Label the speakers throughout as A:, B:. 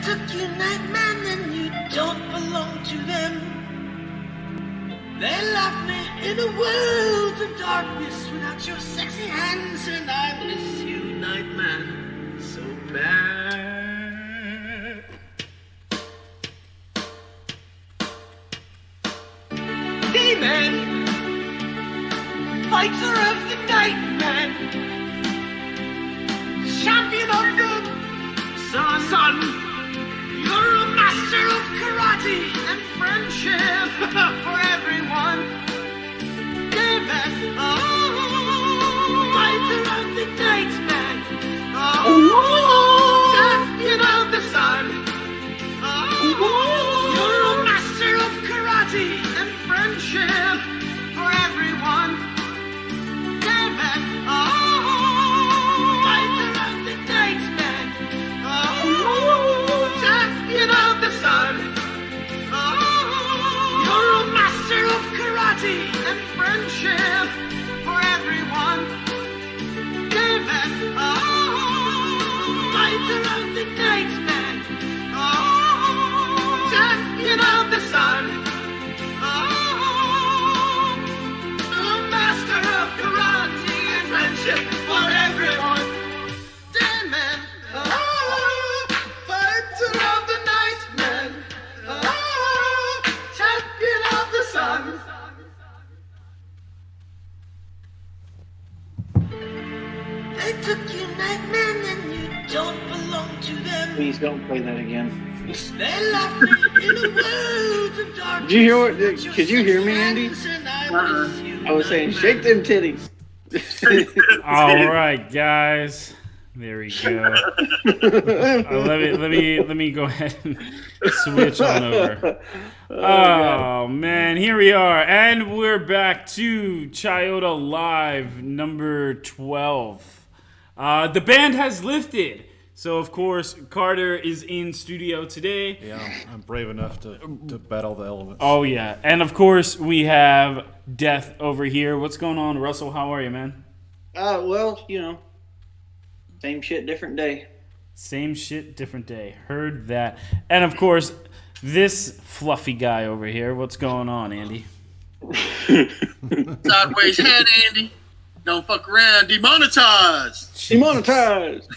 A: took you, Nightman, and you don't belong to them. They left me in a world of darkness without your sexy hands, and I miss you, Nightman, so bad. Dayman, fighter of the Nightman, champion of the sun. You're a master of karate and friendship for everyone. Dayman, fighter of the Nightman, champion of the sun. You're a master of karate and friendship for everyone. Dayman, fighter of the Nightman, champion of the sun. You're a master of karate and friendship for everyone. Dayman, fighter of the Nightman, champion of the sun. Master of karate and friendship for everyone. Dayman, fighter of the Nightman, champion of the sun. They took you, Nightman, and you don't belong to them.
B: Please don't play that again.
A: They left me in a world of darkness.
B: Did you hear what? Could you hear me, Andy? I was saying, shake them titties.
C: All right, guys. There we go. Let me go ahead and switch on over. Oh man, here we are, and we're back to ChiodoLive number 12. The band has lifted. So, of course, Carter is in studio today.
D: Yeah, I'm brave enough to battle the elements.
C: Oh, yeah. And, of course, we have Death over here. What's going on, Russell? How are you, man?
B: Well, you know, same shit, different day.
C: Same shit, different day. Heard that. And, of course, this fluffy guy over here. What's going on, Andy?
E: Sideways head, Andy. Don't fuck around. Demonetized.
B: Demonetized.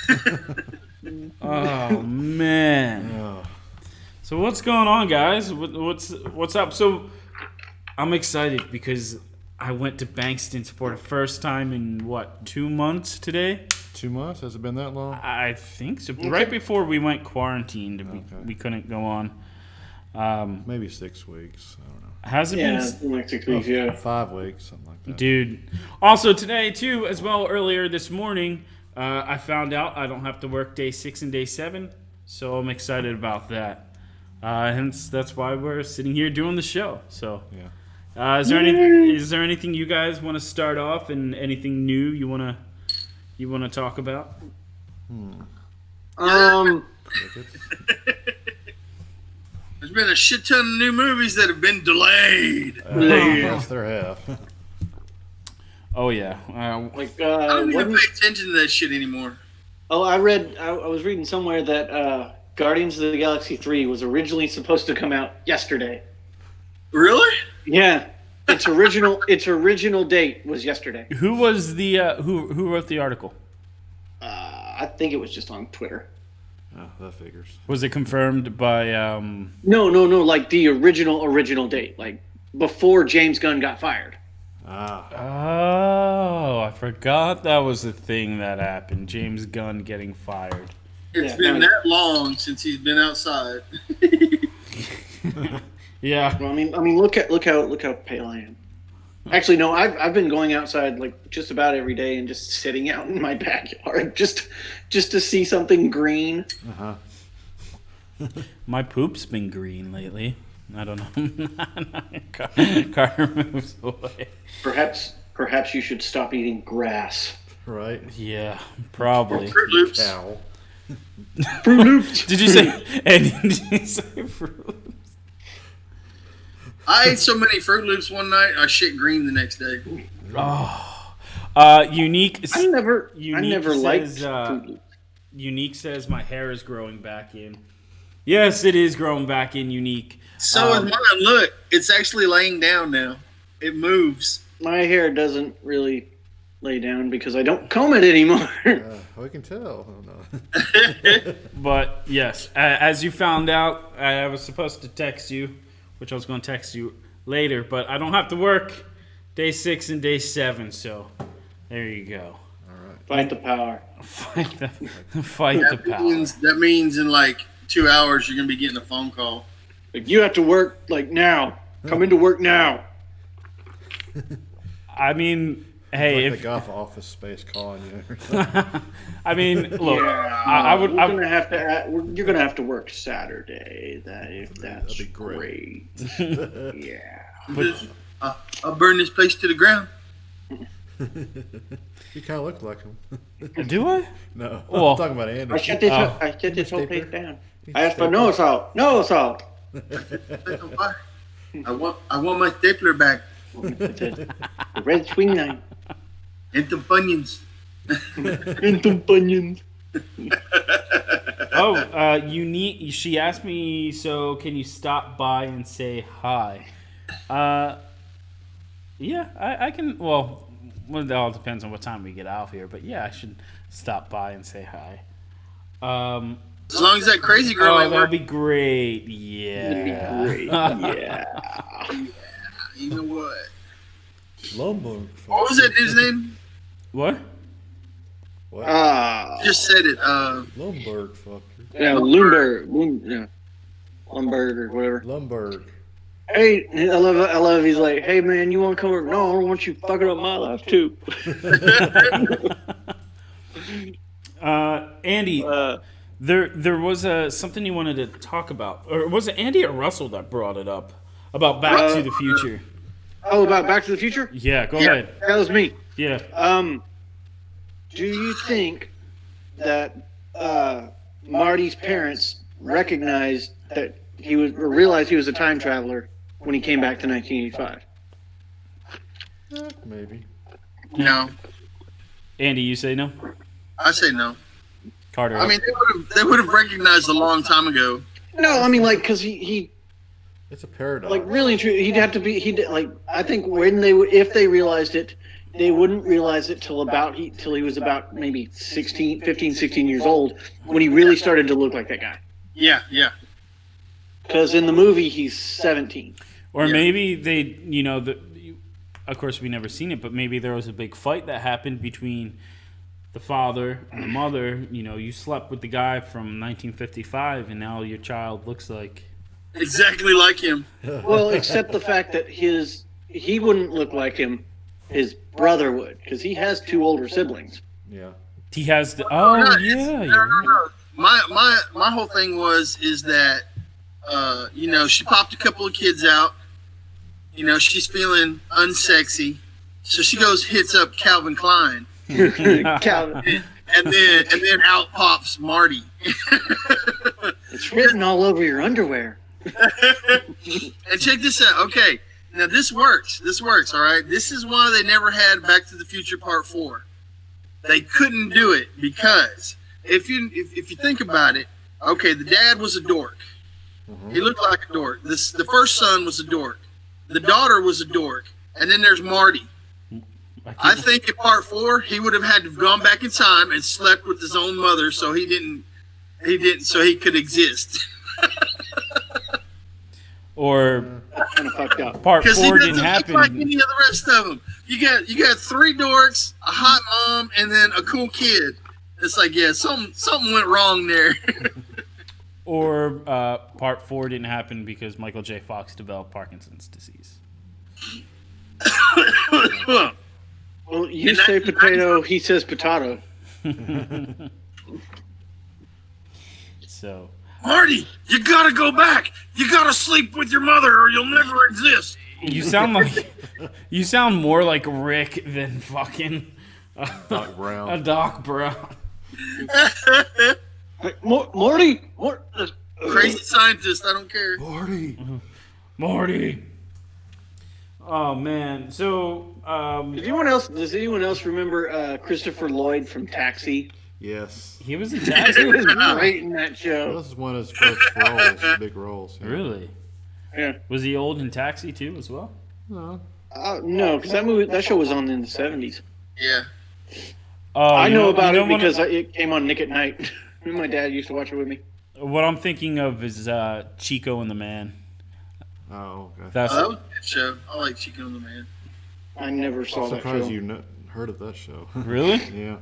C: Oh man. So what's going on, guys? What's up? So I'm excited because I went to Bankston's for the first time in 2 months today?
D: 2 months? Has it been that long?
C: I think so. Okay. Right before we went quarantined, we couldn't go on.
D: Maybe 6 weeks. I don't know.
C: Has it been
B: like 6 weeks? Yeah,
D: 5 weeks, something like that.
C: Dude. Also today too, as well earlier this morning. I found out I don't have to work day 6 and day 7, so I'm excited about that. Hence, that's why we're sitting here doing the show. So,
D: yeah.
C: Is there anything you guys want to start off, and anything new you wanna talk about?
E: There's been a shit ton of new movies that have been delayed.
D: Yes, there have.
C: Oh yeah,
E: I don't even pay attention to that shit anymore.
B: Oh, I was reading somewhere that Guardians of the Galaxy 3 was originally supposed to come out yesterday.
E: Really?
B: Yeah, its original date was yesterday.
C: Who was the who wrote the article?
B: I think it was just on Twitter.
D: Oh, that figures.
C: Was it confirmed by?
B: No, like the original date, like before James Gunn got fired.
C: Oh, I forgot that was the thing that happened. James Gunn getting fired.
E: It's been that long since he's been outside.
C: Yeah.
B: Well, I mean, look how pale I am. Actually, no, I've been going outside like just about every day and just sitting out in my backyard just to see something green.
C: My poop's been green lately. I don't know. Carter moves away.
B: Perhaps you should stop eating grass.
D: Right?
C: Yeah, probably.
E: Fruit Loops.
D: Cow.
B: Fruit Loops.
C: Did you say? Eddie, did you say Fruit Loops?
E: I ate so many Fruit Loops one night, I shit green the next day.
C: Oh, Unique.
B: I never liked
C: says,
B: Fruit Loops.
C: Unique says my hair is growing back in. Yes, it is growing back in unique.
E: So is mine. Look, it's actually laying down now. It moves.
B: My hair doesn't really lay down because I don't comb it anymore.
D: We can tell. Oh, no.
C: But yes, as you found out, I was supposed to text you, which I was going to text you later, but I don't have to work day 6 and day 7, so there you go.
B: Fight the power.
C: Fight the power.
E: That means in like 2 hours you're gonna be getting a phone call.
B: Like, you have to work like now. Come into work now.
C: I mean, hey,
D: like the golf office space calling you.
C: I mean, look,
B: Yeah,
C: I would.
B: You're gonna have to work Saturday. That's
D: That'd be great.
B: Yeah.
E: I'll burn this place to the ground.
D: You kind of look like him.
C: Do I?
D: No,
C: Well,
D: I'm talking about Andy.
B: I shut this whole place down. I asked for no salt. No salt.
E: I want my stapler back.
B: The red swing line.
E: And the bunions.
B: And some bunions.
C: She asked me, so can you stop by and say hi? Yeah, I can. Well, it all depends on what time we get out of here. But yeah, I should stop by and say hi.
E: As long as that crazy girl ain't
C: that'd
E: working.
C: be great. Yeah.
B: That'd be great. Yeah.
E: You know what?
D: Lombard.
E: What was that dude's name?
C: What?
E: Just said it.
D: Lombard fucker.
B: Yeah, Lumberg or whatever.
D: Lombard.
B: Hey, I love. He's like, hey man, you want to come over? No, I don't want you fucking up my life too.
C: Andy, there was something you wanted to talk about, or was it Andy or Russell that brought it up about Back to the Future?
B: Oh, about Back to the Future?
C: Yeah, go ahead.
B: That was me.
C: Yeah.
B: Do you think that Marty's parents recognized that realized he was a time traveler when he came back to 1985?
D: Maybe.
E: No.
C: Andy, you say no?
E: I say no.
C: Carter.
E: I mean, they would have recognized a long time ago.
B: No, I mean, like, because he
D: It's a paradox.
B: like, really true. He'd have to be. Like, I think if they realized it, they wouldn't realize it till he was about maybe 15, 16 years old when he really started to look like that guy.
E: Yeah.
B: Because in the movie he's 17.
C: Or maybe they, of course we never seen it, but maybe there was a big fight that happened between the father and the mother. You slept with the guy from 1955, and now your child looks like
E: Exactly like him.
B: Well, except the fact that he wouldn't look like him. His brother would, because he has 2 older siblings.
D: Yeah.
C: he has the. Oh yeah, you're right.
E: My whole thing is that she popped a couple of kids out. She's feeling unsexy, so she hits up Calvin Klein,
B: Calvin.
E: and then out pops Marty.
B: It's written all over your underwear.
E: And check this out. Okay, now this works. All right. This is why they never had Back to the Future Part 4. They couldn't do it because if you think about it, okay, the dad was a dork. Mm-hmm. He looked like a dork. The first son was a dork. The daughter was a dork, and then there's Marty. I think in Part 4 he would have had to have gone back in time and slept with his own mother, so he didn't, so he could exist.
C: Or
B: Kind of fucked up.
C: Part 4
E: he
C: didn't
E: doesn't
C: happen.
E: look like any of the rest of them. You got 3 dorks, a hot mom, and then a cool kid. It's like, yeah, something went wrong there.
C: Or Part 4 didn't happen because Michael J. Fox developed Parkinson's disease.
B: Well, you say potato, he says potato.
C: So
E: Marty, you gotta go back. You gotta sleep with your mother, or you'll never exist.
C: you sound more like Rick than fucking
D: Doc Brown.
C: a Doc Brown.
B: Hey, Morty.
E: Crazy scientist. I don't care.
C: Morty. Oh man. So
B: Does anyone else remember Christopher Lloyd from Taxi?
D: Yes.
C: He was in
B: He
C: Taxi.
B: was great in that show.
D: This is one of his first roles, big roles. Yeah.
C: Really?
B: Yeah.
C: Was he old in Taxi too as well?
D: No.
B: No, because that show was on in the 70s.
E: Yeah.
C: Oh,
B: I know about it
C: what
B: because it came on Nick at Night. My dad used to watch it with me.
C: what I'm thinking of is Chico and the Man.
D: Oh, okay.
C: That's
E: That was a good show. I like Chicken and the Man.
B: I never saw
D: I'm
B: that
D: surprised
B: show.
D: you heard of that show.
C: really.
D: Yeah.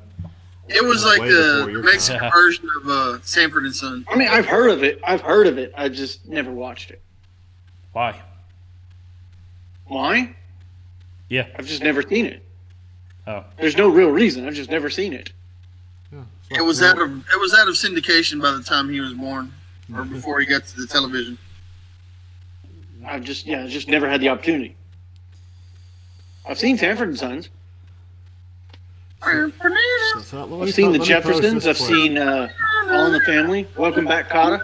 E: It was like
D: Way before
E: the
D: your
E: Mexican
C: time.
E: version of Sanford and Son.
B: I mean, I've heard of it. I just never watched it.
C: Why?
B: Why?
C: Yeah.
B: I've just never seen it.
C: Oh.
B: There's no real reason. I've just never seen it.
D: Yeah.
E: It was out of syndication by the time he was born, or before he got to the television.
B: I've just never had the opportunity. I've seen Sanford and Sons. I've seen the Jeffersons. I've seen All in the Family. Welcome Back, Kotter.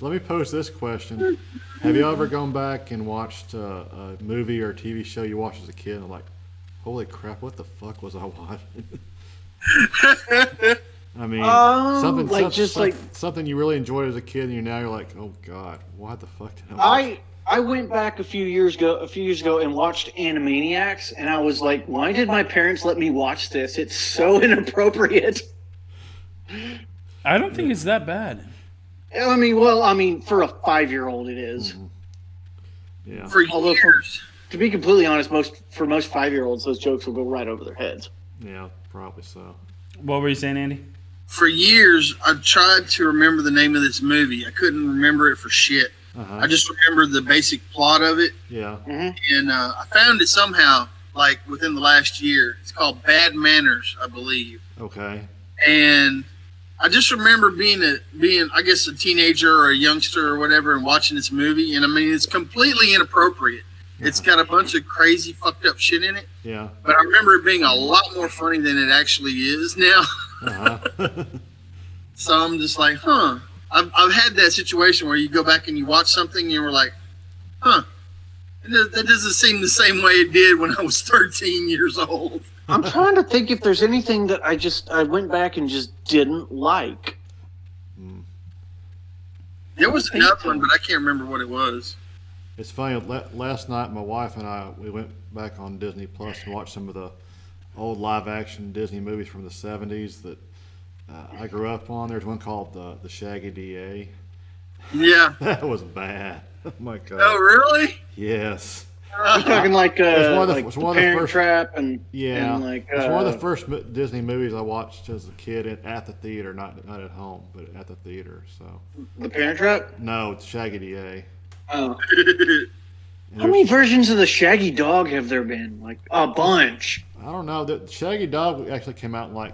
D: Let me pose this question. Have you ever gone back and watched a movie or a TV show you watched as a kid and like, holy crap, what the fuck was I watching? I mean, something you really enjoyed as a kid, and you're like, oh god, what the fuck did I watch?
B: I went back a few years ago and watched Animaniacs, and I was like, why did my parents let me watch this? It's so inappropriate.
C: I don't think it's that bad.
B: I mean, for a 5-year-old, it is.
D: Yeah.
E: For
B: Although,
E: years.
B: to be completely honest, most 5-year-olds, those jokes will go right over their heads.
D: Yeah, probably so.
C: What were you saying, Andy?
E: For years, I tried to remember the name of this movie. I couldn't remember it for shit.
D: Uh-huh.
E: I just remembered the basic plot of it.
D: Yeah.
E: And I found it somehow, like within the last year. It's called Bad Manners, I believe.
D: Okay.
E: And I just remember being I guess a teenager or a youngster or whatever and watching this movie. And I mean, it's completely inappropriate. It's got a bunch of crazy fucked up shit in it.
D: Yeah.
E: But I remember it being a lot more funny than it actually is now.
D: Uh-huh.
E: So I'm just like, huh. I've had that situation where you go back and you watch something and you're like, huh. That doesn't seem the same way it did when I was 13 years old.
B: I'm trying to think if there's anything that I went back and just didn't like.
E: There was another one, but I can't remember what it was.
D: It's funny. Last night, my wife and we went back on Disney Plus and watched some of the old live-action Disney movies from the '70s that I grew up on. There's one called the Shaggy DA.
E: Yeah.
D: That was bad. Oh my god.
E: Oh, really?
D: Yes.
B: I'm talking like
D: it's one of the
B: Parent
D: first-
B: Trap and
D: Yeah.
B: and like
D: It's one of the first Disney movies I watched as a kid at the theater, not at home, but at the theater. So
B: The Parent Trap.
D: no, it's Shaggy DA.
B: Oh.
D: And
B: How many versions of the Shaggy Dog have there been? Like a bunch.
D: I don't know. The Shaggy Dog actually came out in like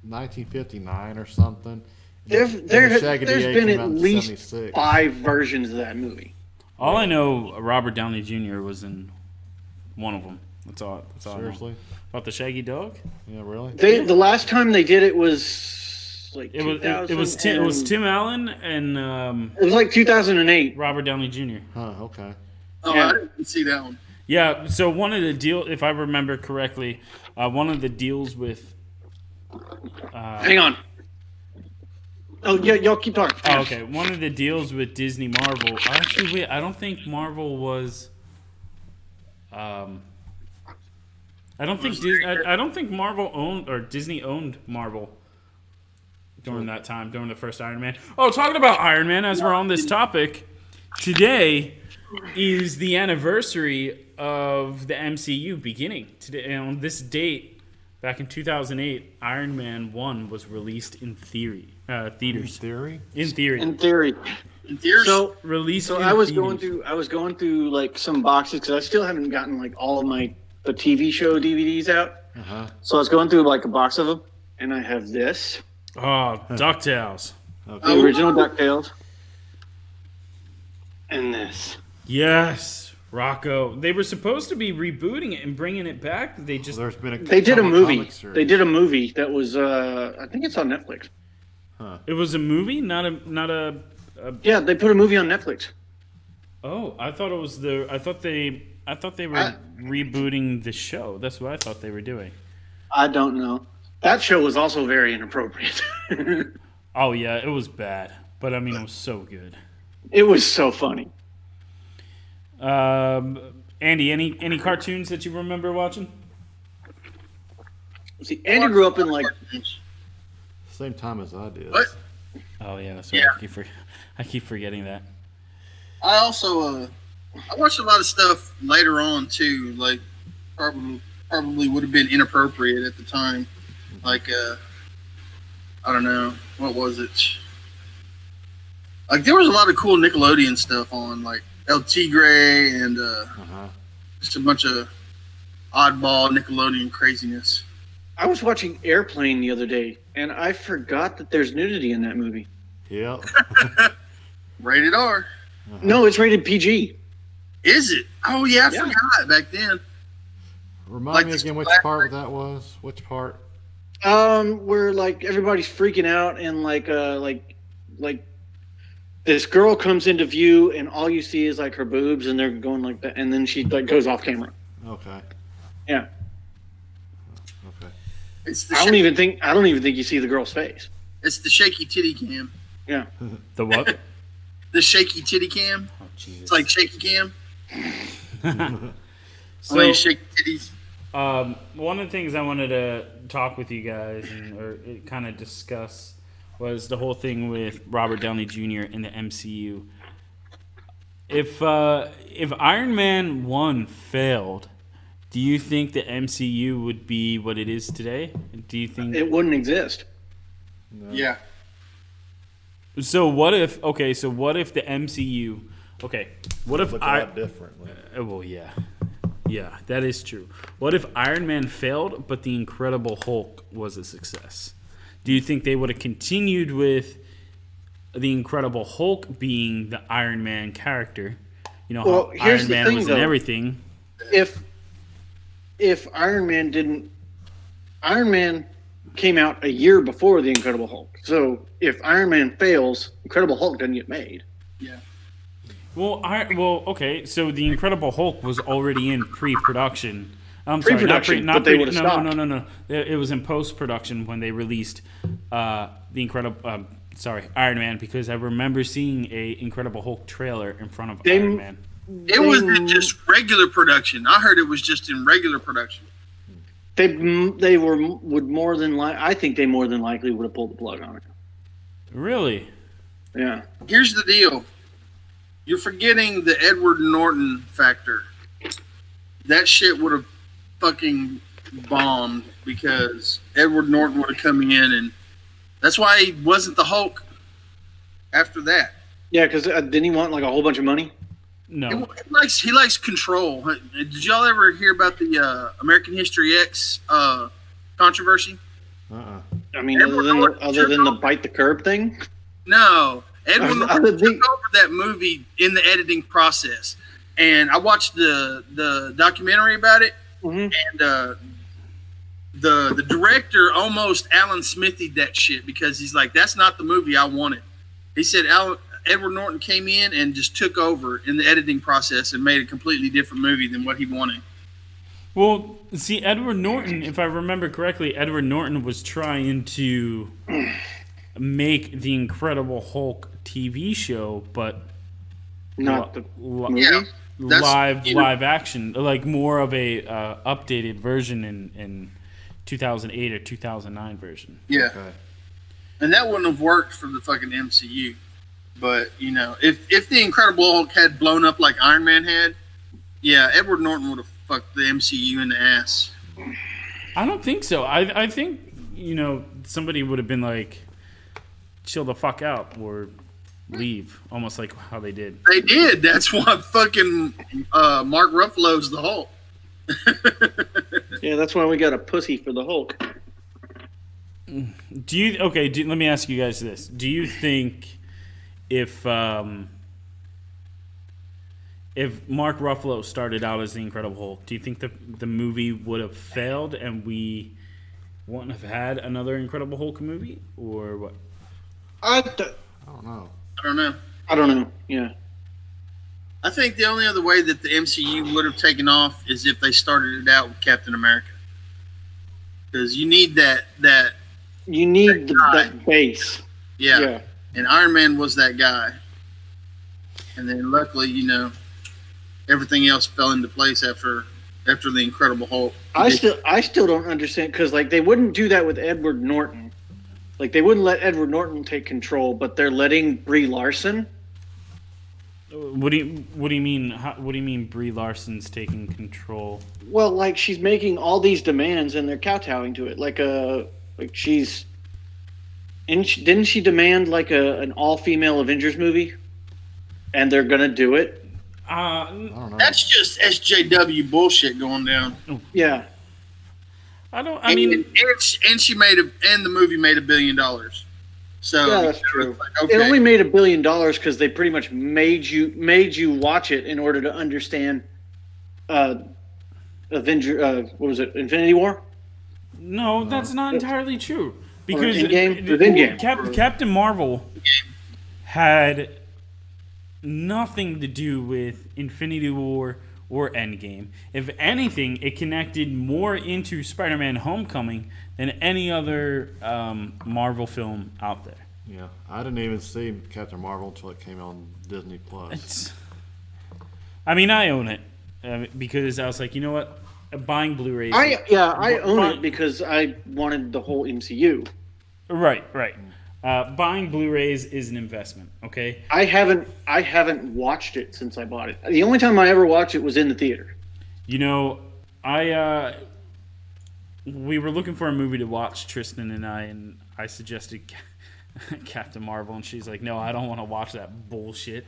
D: 1959 or something.
B: There's
D: And
B: been
D: the Shaggy DA came
B: at
D: out in
B: least
D: 76.
B: 5 versions of that movie.
C: All I know, Robert Downey Jr. was in one of them. That's all I know.
D: Seriously?
C: About the Shaggy Dog?
D: Yeah, really?
B: The last time they did it was like
C: It was Tim Allen and
B: It was like 2008.
C: Robert Downey Jr.
D: Huh, okay.
E: Oh,
B: Yeah.
E: I didn't see that one.
C: Yeah, so one of the deals, if I remember correctly, one of the deals with...
B: Hang on. Oh yeah, y'all keep talking.
C: Oh, okay. One of the deals with Disney Marvel. Actually, wait. I don't think Marvel was. I don't think Marvel owned or Disney owned Marvel during that time, during the first Iron Man. Oh, talking about Iron Man, as we're on this topic, today is the anniversary of the MCU beginning. Today, on this date, back in 2008, Iron Man 1 was released in theaters.
D: Theory?
C: In theory.
B: In theory. So
C: Released in
B: I was
C: theaters.
B: going through like some boxes because I still haven't gotten like all of the TV show DVDs out.
D: Uh-huh.
B: So I was going through like a box of them, and I have this,
C: Oh, Ducktales.
B: the original Ducktales, and this.
C: Yes, Rocco. They were supposed to be rebooting it and bringing it back. They just
D: There's been
B: They did a movie.
D: comic series.
B: They did a movie that was I think it's on Netflix.
C: it was a movie, not a.
B: Yeah, they put a movie on Netflix.
C: Oh, I thought it was I thought they were rebooting the show. That's what I thought they were doing.
B: I don't know. That show was also very inappropriate.
C: Oh yeah, it was bad, but I mean it was so good.
B: It was so funny.
C: Andy, any cartoons that you remember watching?
B: See, Andy grew up in like
D: Same time as I did.
E: What?
C: Oh yeah, that's right.
E: Yeah.
C: I keep forgetting that.
E: I also I watched a lot of stuff later on too, like probably would have been inappropriate at the time. Like I don't know, what was it? Like there was a lot of cool Nickelodeon stuff on, like El Tigre and just a bunch of oddball Nickelodeon craziness.
B: I was watching Airplane the other day, and I forgot that there's nudity in that movie.
D: Yep.
E: Rated R.
B: No, it's rated PG.
E: Is it? Oh yeah, I
B: Yeah.
E: forgot back then.
D: Remind
E: Like
D: me
E: this
D: again which
E: black-
D: part that was. Which part?
B: Where like everybody's freaking out, and like this girl comes into view, and all you see is like her boobs, and they're going like that, and then she like goes off camera.
D: Okay.
B: Yeah,
D: Okay.
E: It's the
B: I don't even think you see the girl's face.
E: it's the shaky titty cam.
B: Yeah,
C: The what?
E: The shaky titty cam.
C: Oh Jesus.
E: It's like shaky cam.
C: So,
E: Only shaky titties.
C: one of the things I wanted to talk with you guys or kind of discuss was the whole thing with Robert Downey Jr. in the MCU. If Iron Man 1 failed, do you think the MCU would be what it is today? Do you think
B: it wouldn't exist.
D: No.
E: Yeah.
C: So what if the MCU what if
D: Look a lot differently.
C: well yeah, that is true. What if Iron Man failed but the Incredible Hulk was a success? Do you think they would have continued with the Incredible Hulk being the Iron Man character? You know
B: Well,
C: how
B: here's
C: Iron
B: the
C: Man
B: thing,
C: was in
B: though.
C: everything.
B: If Iron Man came out a year before the Incredible Hulk. So if Iron Man fails, Incredible Hulk doesn't get made.
E: Yeah.
C: Well, okay. So the Incredible Hulk was already in pre-production. I'm sorry,
B: Pre-production,
C: not
B: but they would've
C: no,
B: stopped.
C: no. It was in post-production when they released the Incredible. Iron Man, because I remember seeing a Incredible Hulk trailer in front of
B: They-
C: Iron Man.
E: It wasn't just regular production. I heard it was just in regular production.
B: I think they more than likely would have pulled the plug on it.
C: Really?
B: Yeah.
E: Here's the deal. You're forgetting the Edward Norton factor. That shit would have fucking bombed because Edward Norton would have come in, and that's why he wasn't the Hulk after that.
B: Yeah, because didn't he want like a whole bunch of money?
C: No.
E: He likes control. Did y'all ever hear about the American History X controversy?
B: I mean, other than the bite the curb thing.
E: No, Edward
B: I
E: Norton
B: would
E: took
B: think-
E: over that movie in the editing process, and I watched the documentary about it.
B: Mhm.
E: And the director almost Alan Smithied that shit because he's like, that's not the movie I wanted. He said Edward Norton came in and just took over in the editing process and made a completely different movie than what he wanted.
C: Well, see, Edward Norton, if I remember correctly, Edward Norton was trying to make the Incredible Hulk TV show, but
B: Not the movie.
E: Yeah. That's-
C: live action, like more of a updated version in 2008 or 2009 version.
E: Yeah.
D: Okay.
E: And that wouldn't have worked for the fucking MCU. But, you know, if the Incredible Hulk had blown up like Iron Man had, yeah, Edward Norton would have fucked the MCU in the ass.
C: I don't think so. I think, you know, somebody would have been like, chill the fuck out or leave, almost like how they did.
E: They did. That's why fucking Mark Ruffalo's the Hulk.
B: Yeah, that's why we got a pussy for the Hulk.
C: Let me ask you guys this. Do you think if Mark Ruffalo started out as the Incredible Hulk, do you think the movie would have failed and we wouldn't have had another Incredible Hulk movie, or what?
B: I
D: don't know.
B: don't know. Yeah.
E: I think the only other way that the MCU would have taken off is if they started it out with Captain America. because you need that.
B: You need that base.
E: Yeah. And Iron Man was that guy. And then luckily, everything else fell into place after the Incredible Hulk.
B: I still don't understand, because like they wouldn't do that with Edward Norton. Like they wouldn't let Edward Norton take control, but they're letting Brie Larson.
C: What do you mean? What do you mean Brie Larson's taking control?
B: Well, like she's making all these demands and they're kowtowing to it. Didn't she demand like an all-female Avengers movie? And they're gonna do it.
C: I
D: don't know.
E: That's just SJW bullshit going down.
B: Yeah.
E: And the movie made $1 billion. So
B: Yeah, that's true.
E: like, okay.
B: It only made $1 billion because they pretty much made you watch it in order to understand Infinity War?
C: No, that's not entirely true. Because
B: Endgame?
C: Captain Marvel had nothing to do with Infinity War or Endgame. If anything, it connected more into Spider-Man Homecoming than any other Marvel film out there.
D: Yeah, I didn't even see Captain Marvel until it came on Disney Plus.
C: I own it because I was like, you know what? Buying Blu-rays.
B: I own it because I wanted the whole MCU.
C: Right. Buying Blu-rays is an investment. Okay.
B: I haven't watched it since I bought it. The only time I ever watched it was in the theater.
C: We were looking for a movie to watch, Tristan and I suggested Captain Marvel, and she's like, no, I don't want to watch that bullshit.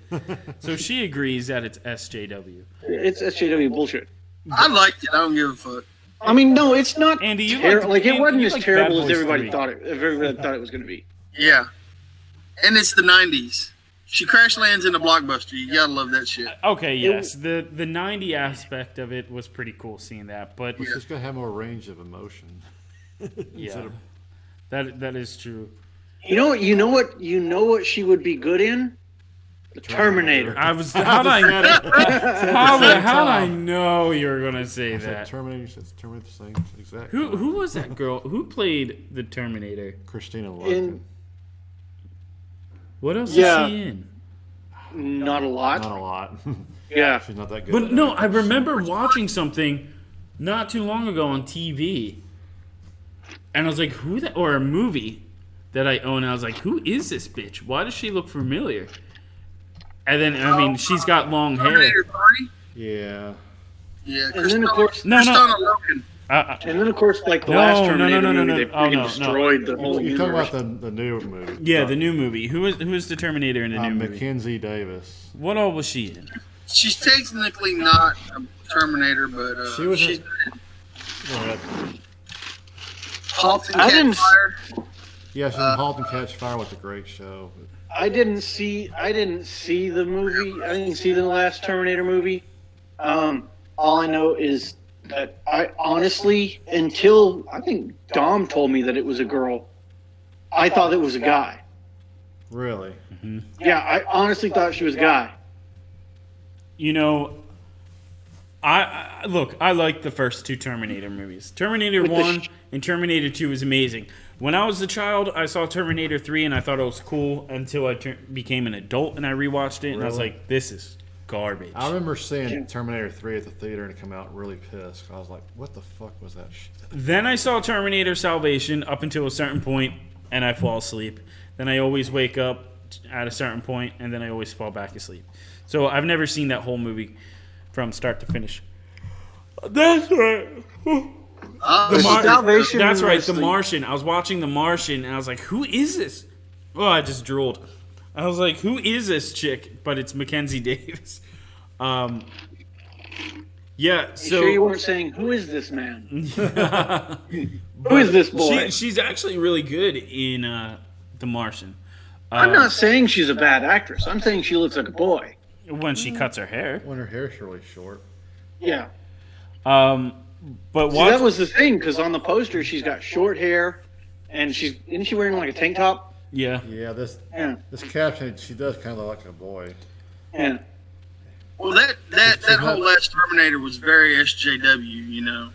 C: So she agrees that it's SJW.
B: It's SJW bullshit.
E: I liked it. I don't give a fuck.
B: I mean, no, it's not.
C: Andy, you
B: it wasn't as terrible
C: Bad
B: as
C: Boys
B: everybody
C: 3.
B: thought it was going to be.
E: Yeah. And it's the 90s. She crash lands in a blockbuster. You gotta love that shit.
C: Okay, yes. The 90 aspect of it was pretty cool seeing that, but
D: It's just gonna have more range of emotion.
C: yeah, that is true.
B: You know what she would be good in? The Terminator.
C: How did I know you were gonna say that?
D: Terminator. It's Terminator the same exact.
C: Who was that girl? Who played the Terminator?
D: Christina Larkin.
C: What else
B: Yeah.
C: is she in?
B: Not a lot.
D: Not a lot.
B: Yeah.
D: She's not that good.
C: But
D: at
C: no,
D: it.
C: I remember watching something not too long ago on TV, and I was like, "Who that?" Or a movie that I own. And I was like, "Who is this bitch? Why does she look familiar?" And then, she's got long hair.
E: Terminator 3?
D: Yeah.
E: Yeah.
B: And then of course,
E: Christina Loken.
B: like the last Terminator
C: no,
B: movie, they freaking destroyed the whole
D: You're talking
B: universe.
D: about the new movie.
C: Yeah, the new movie. Who is the Terminator in the new movie?
D: Mackenzie Davis.
C: What all was she in?
E: She's technically not a Terminator, but
D: She was
E: she's
D: in- Go ahead.
E: Halt and
B: I didn't
E: Catch Fire.
D: Yeah, she's in *Halt and Catch Fire* with a great show.
B: I didn't see the movie. I didn't see the last Terminator movie. All I know is that I honestly, until I think Dom told me that it was a girl, I thought it was a guy.
D: Really?
B: Yeah, I honestly thought she was a guy.
C: I like the first two Terminator movies. Terminator
B: With the
C: 1 and Terminator 2 is amazing. When I was a child, I saw Terminator 3 and I thought it was cool until I became an adult and I rewatched it and I was
D: Really?
C: like, this is garbage.
D: I remember seeing Terminator 3 at the theater and come out really pissed. I was like, what the fuck was that shit?
C: Then I saw Terminator Salvation up until a certain point and I fall asleep. Then I always wake up at a certain point and then I always fall back asleep. So I've never seen that whole movie from start to finish. That's right.
B: Salvation
C: That's right, The
B: was
C: Martian. I was watching The Martian, and I was like, who is this? Oh, I just drooled. I was like, who is this chick? But it's Mackenzie Davis. Yeah, so...
B: Sure you weren't saying, who is this man? Who is this boy?
C: She's actually really good in The Martian.
B: I'm not saying she's a bad actress. I'm saying she looks like a boy.
C: When she cuts her hair.
D: When her hair's really short.
B: Yeah.
C: But
B: See, that was the thing, because on the poster she's got short hair, and isn't she wearing like a tank top?
C: Yeah.
D: Yeah, this
B: Yeah.
D: caption, she does kind of look like a boy.
B: Yeah.
E: Well, that whole last Terminator was very SJW,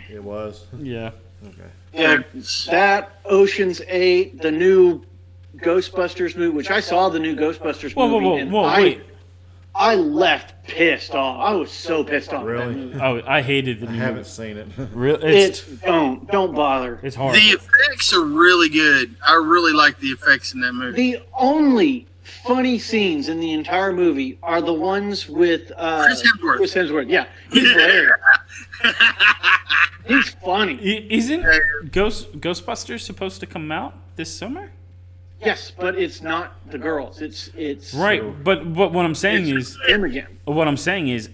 D: It was.
C: Yeah.
D: Okay.
B: Yeah, that, Ocean's 8, the new Ghostbusters movie, which I saw the new Ghostbusters movie, and
C: wait.
B: I left pissed off. I was so pissed off.
D: Really?
B: At that movie.
C: Oh, I hated the
D: I
C: new
D: haven't
C: movie.
D: seen it.
C: It's
B: Don't bother.
C: it's hard.
E: The effects are really good. I really like the effects in that movie.
B: The only funny scenes in the entire movie are the ones with
E: Chris Hemsworth.
B: Chris Hemsworth. Yeah, he's hilarious. He's funny.
C: Isn't Ghostbusters supposed to come out this summer?
B: Yes, but it's not the girls. It's
C: Right, but what I'm saying is,
B: him again.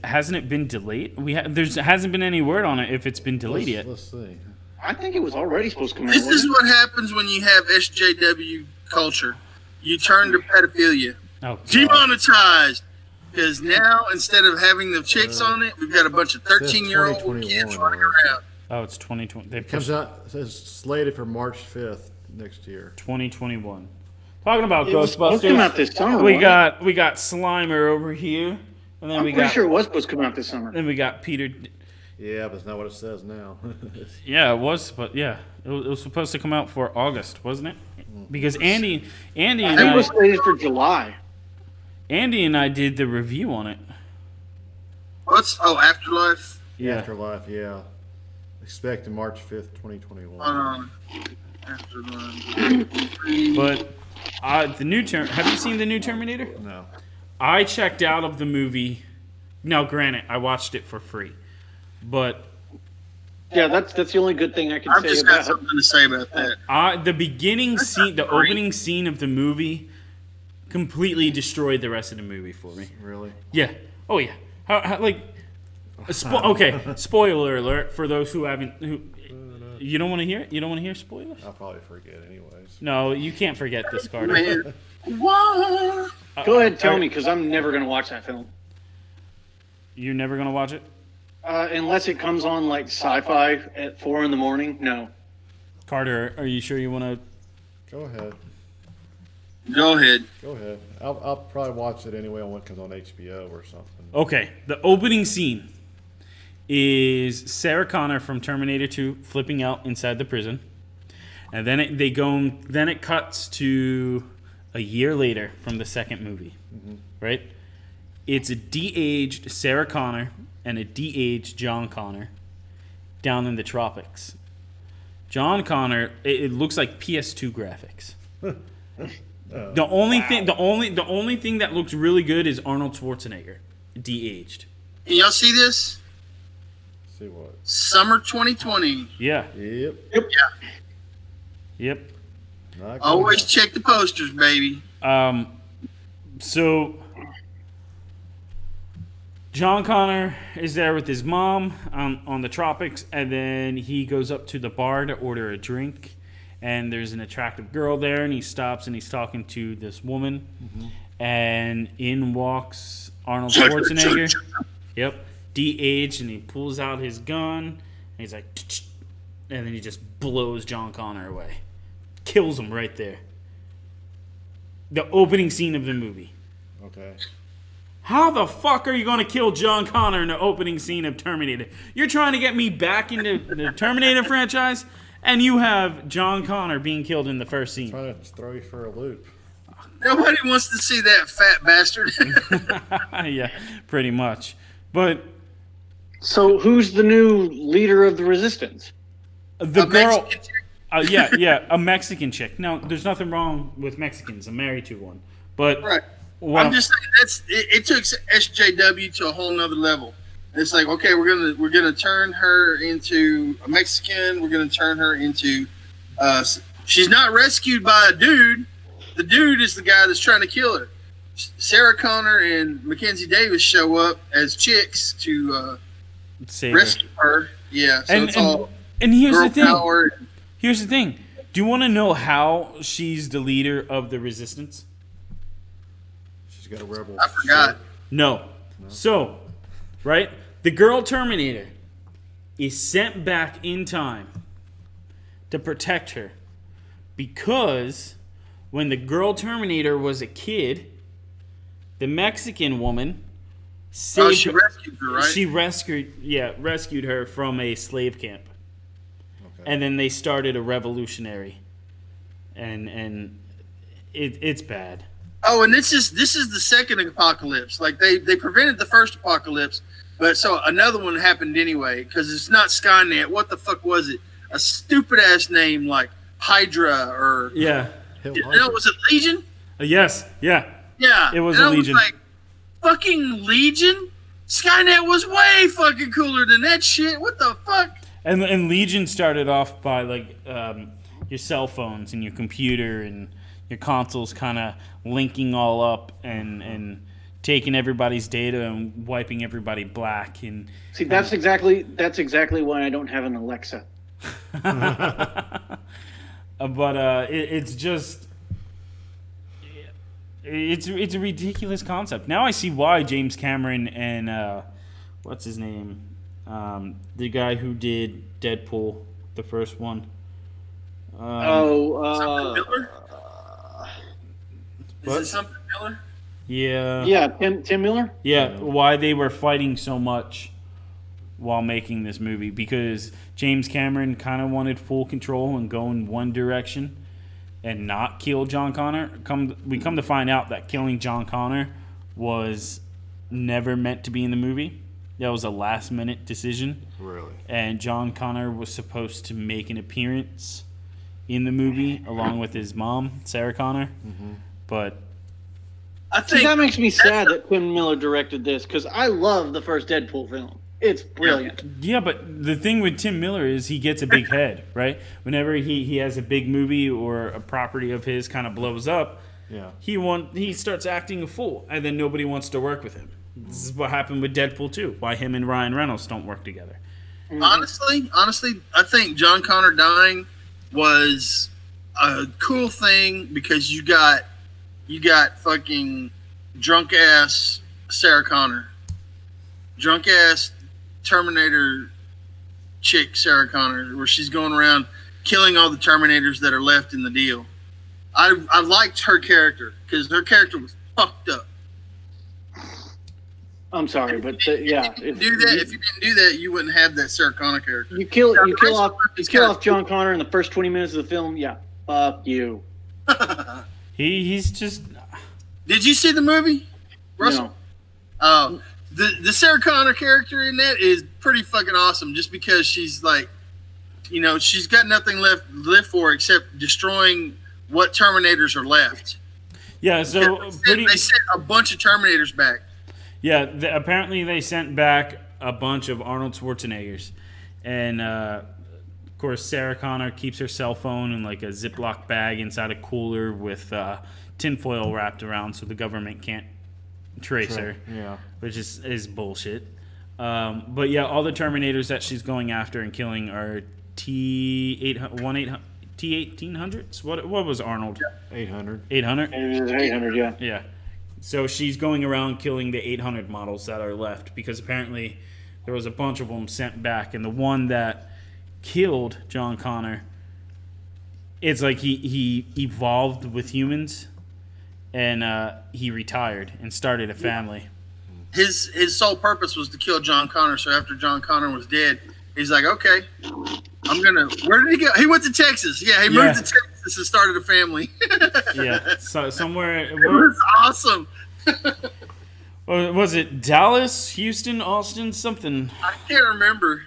C: hasn't it been delayed? There hasn't been any word on it if it's been delayed yet.
D: Let's see.
B: I think it was already supposed to come out.
E: This is
B: wasn't
E: what happens when you have SJW culture. You turn to pedophilia.
C: Oh, God.
E: Demonetized. Because now, instead of having the chicks on it, we've got a bunch of 13-year-old
D: 2021
E: kids running
D: on it.
E: around.
C: Oh, it's 2020. They
D: It
C: pushed
D: comes out. It says slated for March 5th next year.
C: 2021. Talking about
B: it? It was supposed to come out
C: Ghostbusters.
B: this summer.
C: We
B: wasn't it?
C: got Slimer over here, and then
B: I'm
C: we
B: pretty
C: got
B: sure it was supposed to come out this summer.
C: then we got Peter.
D: Yeah, but it's not what it says now.
C: Yeah, it was, but yeah, it was supposed to come out for August, wasn't it? Because Andy
B: I
C: and
B: think it was slated for July.
C: Andy and I did the review on it.
E: Afterlife?
C: Yeah.
D: Afterlife, yeah. Expected March 5th, 2021.
E: Afterlife.
C: But the new have you seen the new Terminator?
D: No.
C: I checked out of the movie. Now, granted, I watched it for free, but
B: Yeah, that's the only good thing I can
E: I've
B: say
E: just got
B: about it.
E: something to say about that.
C: the beginning scene, the
E: great.
C: opening scene of the movie, completely destroyed the rest of the movie for me.
D: Really?
C: Yeah. Oh yeah. Okay. Spoiler alert for those who haven't. You don't want to hear it. You don't want to hear spoilers.
D: I'll probably forget anyways.
C: No, you can't forget this, Carter.
E: Man. What?
B: Go ahead, tell me, because I'm never going to watch that film.
C: You're never gonna watch it,
B: Unless it comes on like sci-fi at 4 a.m. No.
C: Carter. Are you sure you want to?
D: Go ahead.
E: Go ahead.
D: Go ahead. I'll probably watch it anyway when it comes on HBO or something.
C: Okay. The opening scene is Sarah Connor from Terminator 2 flipping out inside the prison, and then it cuts to a year later from the second movie, right? It's a de-aged Sarah Connor and a de-aged John Connor down in the tropics. John Connor, it looks like PS2 graphics. The only thing that looks really good is Arnold Schwarzenegger, de-aged.
E: Can y'all see this?
D: See what?
E: Summer 2020.
C: Yeah.
D: Yep.
C: Yep.
D: Not good
E: Always
D: enough.
E: check the posters, baby.
C: So John Connor is there with his mom on the tropics, and then he goes up to the bar to order a drink, and there's an attractive girl there, and he stops and he's talking to this woman, and in walks Arnold Schwarzenegger. Yep, de-aged, and he pulls out his gun, and he's like, and then he just blows John Connor away, kills him right there. The opening scene of the movie.
D: Okay.
C: How the fuck are you going to kill John Connor in the opening scene of Terminator? You're trying to get me back into the Terminator franchise, and you have John Connor being killed in the first scene.
D: Trying to throw you for a loop.
E: Nobody wants to see that fat bastard.
C: Yeah, pretty much. But
B: So who's the new leader of the resistance?
C: the
E: A
C: girl,
E: Mexican chick?
C: yeah, a Mexican chick. Now, there's nothing wrong with Mexicans. I'm married to one. But
E: Right.
C: what
E: I'm just saying it took SJW to a whole nother level. It's like, okay, we're gonna turn her into a Mexican. We're gonna turn her into. She's not rescued by a dude. The dude is the guy that's trying to kill her. Sarah Connor and Mackenzie Davis show up as chicks to
C: save her.
E: rescue her. Yeah, so it's all
C: And here's
E: girl
C: the thing.
E: power.
C: Here's the thing. Do you want to know how she's the leader of the resistance?
D: She's got a rebel.
E: I forgot.
C: No. So, right? The girl Terminator is sent back in time to protect her because when the girl Terminator was a kid, the Mexican woman saved
E: She
C: her.
E: rescued her, right?
C: She rescued her from a slave camp. and then they started a revolutionary, and it's bad.
E: Oh, and this is the second apocalypse. Like they prevented the first apocalypse, but so another one happened anyway because it's not Skynet. What the fuck was it? A stupid ass name like Hydra or
C: Yeah.
E: no, was it Legion?
C: Yes. Yeah.
E: Yeah,
C: It was
E: and
C: a
E: I
C: Legion.
E: like, fucking Legion? Skynet was way fucking cooler than that shit. What the fuck?
C: And Legion started off by like your cell phones and your computer and your consoles kind of linking all up and taking everybody's data and wiping everybody black. And
B: See, that's exactly why I don't have an Alexa.
C: but it's just it's a ridiculous concept. Now I see why James Cameron and what's his name, the guy who did Deadpool, the first one.
E: Something Miller? Is it something Miller?
C: Yeah.
B: Yeah, Tim Miller.
C: Yeah, why they were fighting so much while making this movie, because James Cameron kind of wanted full control and go in one direction and not kill John Connor. We come to find out that killing John Connor was never meant to be in the movie. That was a last-minute decision.
D: Really?
C: And John Connor was supposed to make an appearance in the movie along with his mom, Sarah Connor.
D: Mm-hmm.
C: But
E: I
B: See,
E: think
B: that makes me sad that Tim Miller directed this because I love the first Deadpool film. It's brilliant.
C: yeah, but the thing with Tim Miller is he gets a big head, right? Whenever he has a big movie or a property of his kind of blows up,
D: Yeah.
C: he starts acting a fool, and then nobody wants to work with him. This is what happened with Deadpool 2, why him and Ryan Reynolds don't work together.
E: honestly, I think John Connor dying was a cool thing because you got fucking drunk ass Sarah Connor, drunk ass Terminator chick Sarah Connor, where she's going around killing all the Terminators that are left in the deal. I liked her character because her character was fucked up.
B: I'm sorry, but yeah,
E: If you didn't do that, you wouldn't have that Sarah Connor character.
B: you kill off John Connor in the first 20 minutes of the film. Yeah, fuck you.
C: He's just
E: Did you see the movie, Russell?
B: No.
E: The Sarah Connor character in that is pretty fucking awesome. Just because she's like, she's got nothing left to live for except destroying what Terminators are left.
C: yeah. So
E: They sent a bunch of Terminators back.
C: Yeah, apparently they sent back a bunch of Arnold Schwarzeneggers. And, of course, Sarah Connor keeps her cell phone in like a Ziploc bag inside a cooler with tinfoil wrapped around so the government can't trace her,
D: Yeah.
C: which is bullshit. But, yeah, all the Terminators that she's going after and killing are T-1800s? What was Arnold?
D: 800.
C: 800?
B: It was 800, yeah.
C: Yeah. So she's going around killing the 800 models that are left because apparently there was a bunch of them sent back. And the one that killed John Connor, it's like he evolved with humans and he retired and started a family.
E: His sole purpose was to kill John Connor. So after John Connor was dead, he's like, okay, where did he go? He went to Texas. Yeah, he moved to Texas and started a family.
C: Yeah. So somewhere.
E: It was awesome.
C: Was it Dallas, Houston, Austin, something?
E: I can't remember.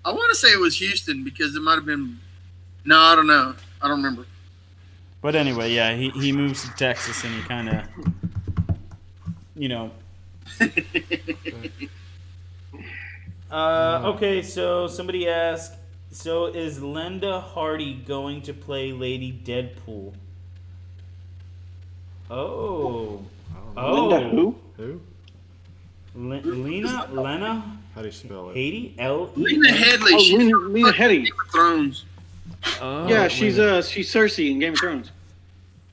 E: I want to say it was Houston because it might have been. No, I don't know. I don't remember.
C: But anyway, yeah, he moves to Texas and he kind of, okay, so somebody asked, so is Linda Hardy going to play Lady Deadpool? Oh.
B: Linda who?
D: Who?
C: Lena
D: How do you spell it?
C: Haiti? L-E?
E: Lena Headley.
B: Oh,
E: she's
B: Lena Headey.
E: Game of Thrones.
C: Oh,
B: Yeah, she's Cersei in Game of Thrones.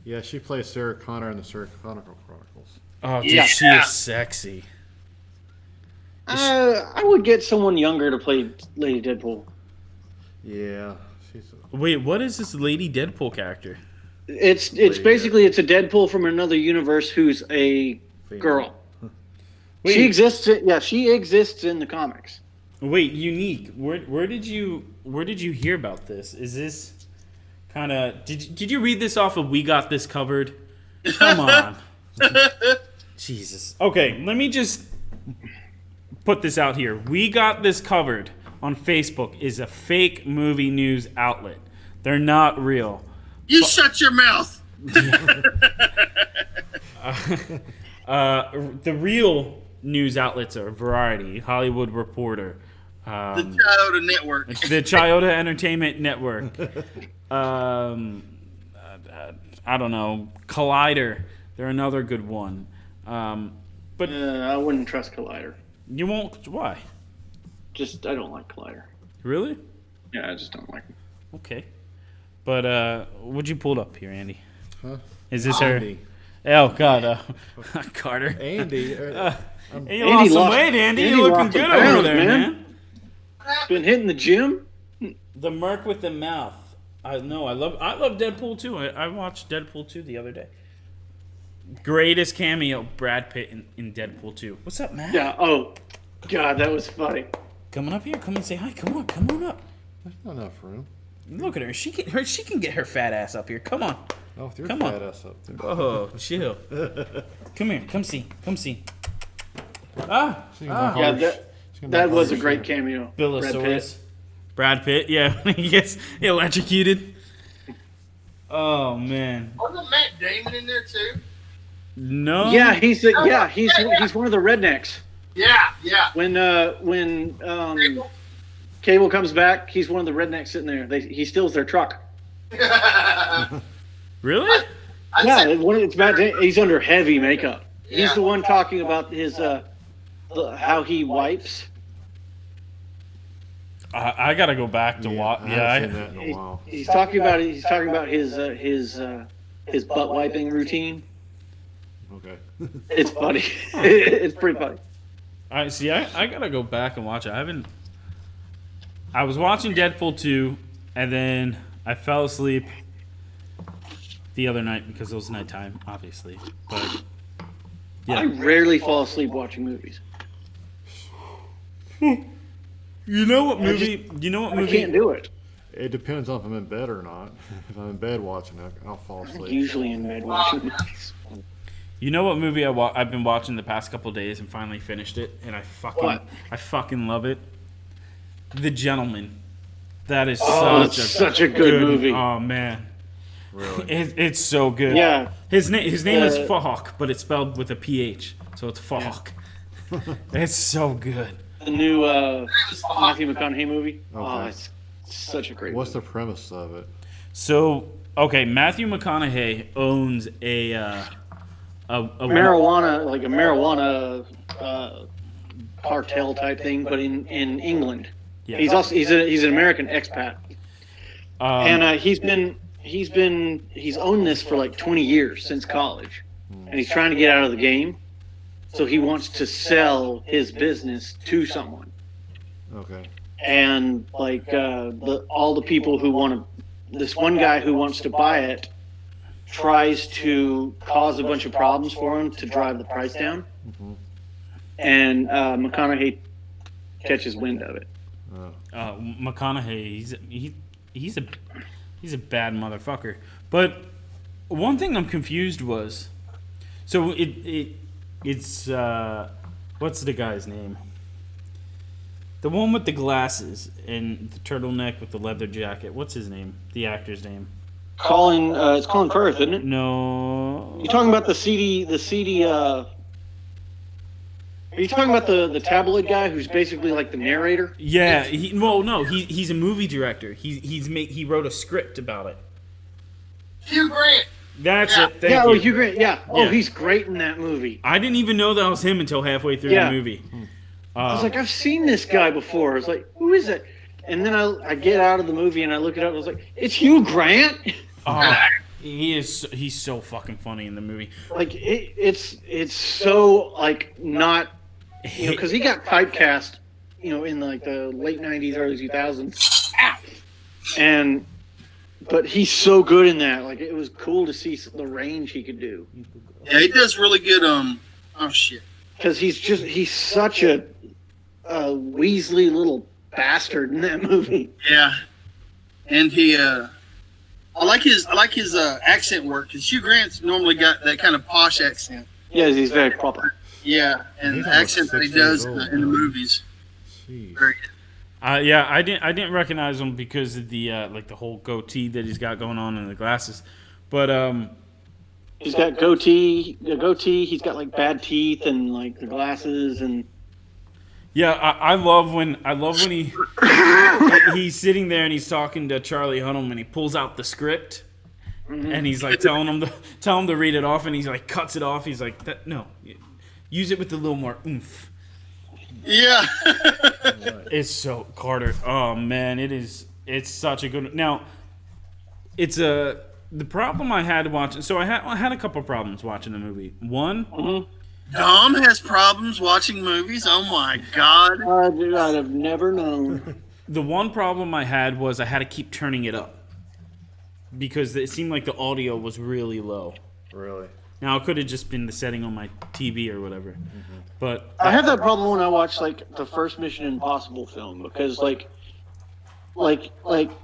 D: Yeah, she plays Sarah Connor in the Sarah Connor Chronicles.
C: Oh, dude,
E: Yeah.
C: she is sexy.
B: I would get someone younger to play Lady Deadpool.
D: Yeah, she's.
C: Wait, what is this Lady Deadpool character?
B: It's basically it's a Deadpool from another universe who's a
D: Female.
B: girl.
C: Wait.
B: She exists. She exists in the comics.
C: Wait, unique. Where did you hear about this? Is this kind of did you read this off of We Got This Covered? Come on. Jesus. Okay, let me just put this out here. We Got This Covered on Facebook is a fake movie news outlet. They're not real.
E: You shut your mouth.
C: The real news outlets are Variety, Hollywood Reporter,
E: The Chiodo Network.
C: the Chiodo Entertainment Network. I don't know, Collider. They're another good one. But
B: I wouldn't trust Collider.
C: you won't. Why?
B: Just I don't like Collider.
C: Really?
B: Yeah, I just don't like him.
C: Okay. But what'd you pull up here, Andy?
D: Huh?
C: Is this
D: Andy.
C: her? Oh God, Carter.
D: Andy.
C: Hey, you lost some weight, Andy. You're looking
B: lost
C: good
B: some
C: over
B: pounds,
C: there, man.
B: Been hitting the gym.
C: The Merc with the Mouth. I love Deadpool 2. I watched Deadpool 2 the other day. Greatest cameo, Brad Pitt in Deadpool 2. What's up, man?
B: Yeah. Oh, God, that was funny.
C: Coming up here. Come and say hi. Come on up.
D: There's not enough room.
C: Look at her. She can get her fat ass up here. Come on.
D: Oh, with your
C: Come
D: fat
C: on.
D: ass up there.
C: Oh, chill. Come here. Come see. Ah.
B: Yeah, that was a great cameo. Brad Pitt.
C: Billosaurus. Brad Pitt. Yeah, he gets electrocuted. Oh man.
E: Wasn't Matt Damon in there too?
C: No.
B: Yeah, he's one of the rednecks.
E: Yeah.
B: When Cable comes back, he's one of the rednecks sitting there. He steals their truck.
C: Really?
B: Yeah, it's Matt. He's under heavy makeup.
E: Yeah.
B: He's the one talking about his how he wipes.
C: I gotta go back to watch.
D: I haven't seen that in a while.
B: He's talking about it. He's talking about his butt wiping routine.
D: Okay.
B: It's funny. It's pretty funny.
C: I see. I gotta go back and watch it. I was watching Deadpool 2, and then I fell asleep the other night because it was nighttime, obviously. But yeah,
B: I rarely fall asleep watching movies.
C: you know what movie?
B: I can't do it.
D: It depends on if I'm in bed or not. If I'm in bed watching it, I'll fall
B: I'm
D: asleep.
B: usually in bed watching movies.
C: You know what movie I've been watching the past couple days and finally finished it, and I fucking love it. The Gentleman. That is
B: such a good movie.
C: Oh man,
D: Really?
C: it's so good.
B: Yeah.
C: His name is Falk, but it's spelled with a PH, so it's Falk. It's so good.
B: The new Matthew McConaughey movie.
D: Okay.
B: Oh, it's such a great
D: What's
B: movie.
D: the premise of it?
C: So okay, Matthew McConaughey owns a
B: marijuana, like a marijuana cartel type thing, but in England.
C: Yeah.
B: He's an American expat, and he's owned this for like 20 years since college, and he's trying to get out of the game, so he wants to sell his business to someone,
D: Okay.
B: and like all the people who want to, this one guy who wants to buy it tries to cause a bunch of problems for him to drive the price down, and McConaughey catches wind of it.
C: McConaughey, he's a bad motherfucker. But one thing I'm confused was, so it's what's the guy's name? The one with the glasses and the turtleneck with the leather jacket. What's his name? The actor's name?
B: It's Colin Firth, isn't it?
C: No.
B: You talking about the CD? Are you talking about the tabloid guy who's basically like the narrator?
C: Yeah. He's a movie director. He wrote a script about it.
E: Hugh Grant.
C: That's it. Thank
B: Oh,
C: you.
B: Hugh Grant. Yeah. Oh,
C: Yeah.
B: he's great in that movie.
C: I didn't even know that was him until halfway through
B: Yeah.
C: the movie.
B: I was like, I've seen this guy before. I was like, who is it? And then I get out of the movie and I look it up. I was like, it's Hugh Grant.
C: He's so fucking funny in the movie.
B: Like it's so like not, because he got typecast, in like the late '90s, early 2000s, but he's so good in that. Like it was cool to see the range he could do.
E: Yeah, he does really good. Oh shit.
B: Because he's such a Weasley little bastard in that movie.
E: Yeah, and he, I like his accent work because Hugh Grant's normally got that kind of posh accent.
B: Yeah, he's very proper.
E: Yeah, and
D: He's
E: the
D: almost
E: accent that he
D: 6 years
E: does
D: old
E: in the
D: now.
E: movies.
D: Jeez.
E: Very good.
C: Yeah, I didn't recognize him because of the like the whole goatee that he's got going on and the glasses, but
B: He's got goatee. He's got like bad teeth and like the glasses and.
C: yeah, I love when he he's sitting there and he's talking to Charlie Hunnam and he pulls out the script and he's like telling him to read it off and he's like cuts it off. He's like, no, use it with a little more oomph.
E: Yeah.
C: It's so Carter. Oh man, it's such a good. Now, it's the problem I had watching. So I had a couple problems watching the movie. One,
E: Dom has problems watching movies. Oh my god.
B: Dude, I'd have never known.
C: the one problem I had was I had to keep turning it up because it seemed like the audio was really low.
D: Really?
C: Now it could have just been the setting on my TV or whatever, but
B: I have that problem when I watch like the first Mission Impossible film because like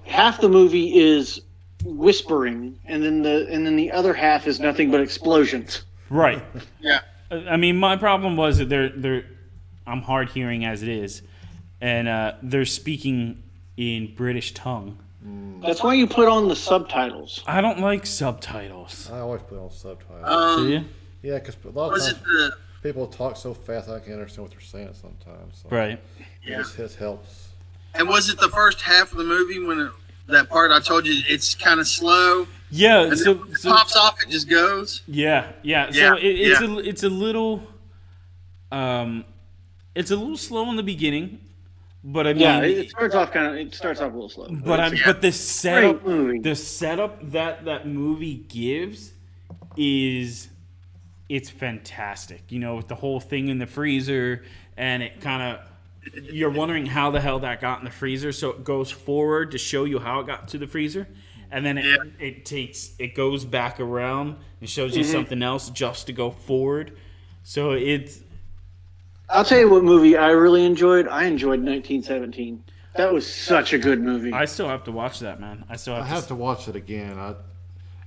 B: half the movie is whispering and then the other half is nothing but explosions.
C: right.
E: Yeah.
C: I mean, my problem was that I'm hard hearing as it is, and they're speaking in British tongue.
B: That's why you put on the subtitles.
C: I don't like subtitles.
D: I always put on subtitles.
C: Do you?
D: Yeah, because a lot of
E: Was
D: times
E: it the
D: people talk so fast I can't understand what they're saying sometimes. So
C: Right.
E: Yeah.
D: This helps.
E: and was it the first half of the movie when that part I told you it's kind of slow
C: Yeah.
E: and
C: So,
E: then when it pops off it just goes.
C: yeah. So
E: Yeah,
C: it's a little slow in the beginning, but I mean,
B: Yeah, it starts off a little slow.
C: but the setup,
B: Great movie.
C: the setup that movie gives is it's fantastic. You know, with the whole thing in the freezer, and it kind of you're wondering how the hell that got in the freezer. So it goes forward to show you how it got to the freezer, and then it goes back around and shows you something else just to go forward. So it's
B: I'll tell you what movie I really enjoyed. I enjoyed 1917. That was such a good movie.
C: I still have to watch that, man. I
D: have to watch it again.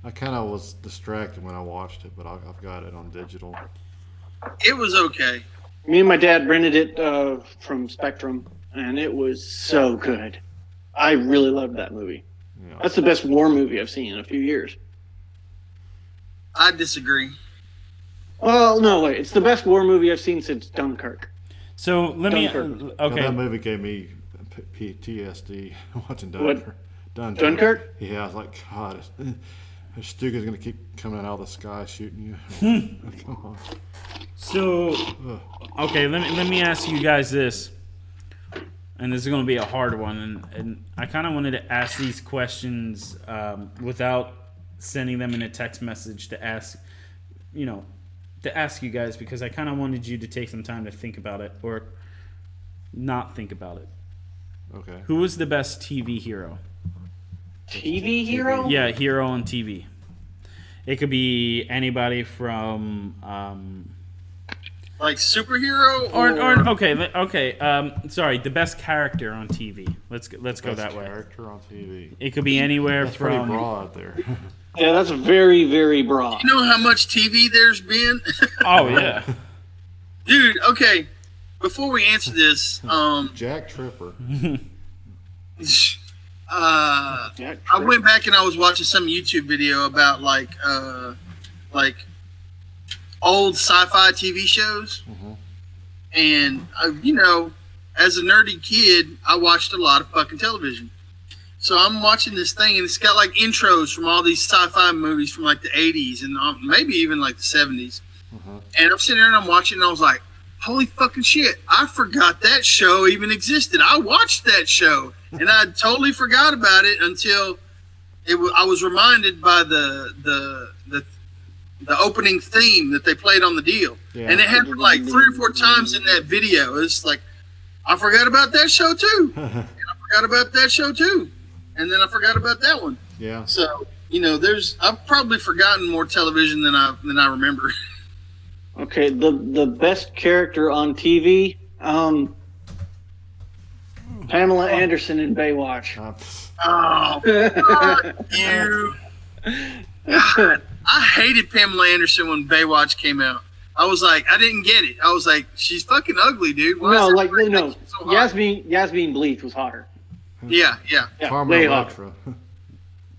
D: I kind of was distracted when I watched it, but I've got it on digital.
E: It was okay.
B: Me and my dad rented it from Spectrum, and it was so good. I really loved that movie.
D: Yeah.
B: That's the best war movie I've seen in a few years.
E: I disagree.
B: Well, no, wait. It's the best war movie I've seen since Dunkirk.
C: So let me.
B: Dunkirk.
C: Okay.
D: That movie gave me PTSD watching
B: What?
D: Dunkirk.
B: Dunkirk?
D: Yeah, I was like, God, Stuka's going to keep coming out of the sky shooting you. Come on.
C: So, okay, let me ask you guys this, and this is going to be a hard one, and I kind of wanted to ask these questions without sending them in a text message to ask you guys, because I kind of wanted you to take some time to think about it or not think about it.
D: Okay.
C: Who was the best TV hero?
B: TV hero?
C: Yeah, hero on TV. It could be anybody from
E: Like superhero
C: or okay. Sorry, the best character on TV. Let's go
D: Best
C: that way.
D: character on TV.
C: It could be anywhere
D: That's pretty
C: from.
D: broad there.
B: Yeah, that's very, very broad.
E: You know how much TV there's been?
C: Oh yeah.
E: Dude, okay. Before we answer this,
D: Jack Tripper.
B: Jack
E: I went back and I was watching some YouTube video about like old sci-fi TV shows, and as a nerdy kid, I watched a lot of fucking television. So I'm watching this thing, and it's got like intros from all these sci-fi movies from like the 80s and maybe even like the 70s. And I'm sitting there and I'm watching, and I was like, holy fucking shit, I forgot that show even existed. I watched that show, and I totally forgot about it until I was reminded by the opening theme that they played on the deal. Yeah. And it happened like 3 or 4 times in that video. It's like, I forgot about that show too. And I forgot about that show too. And then I forgot about that one.
D: Yeah.
E: So, I've probably forgotten more television than I remember.
B: Okay, the best character on TV, Pamela Anderson in Baywatch.
E: Oh, fuck you. God, I hated Pamela Anderson when Baywatch came out. I was like, I didn't get it. I was like, she's fucking ugly, dude. Why
B: No,
E: is
B: like
E: everybody
B: no,
E: think she's so hot?
B: Yasmin Bleeth was hotter.
E: Yeah.
B: Yeah,
D: Carmen
B: way
D: Electra.
C: Oh,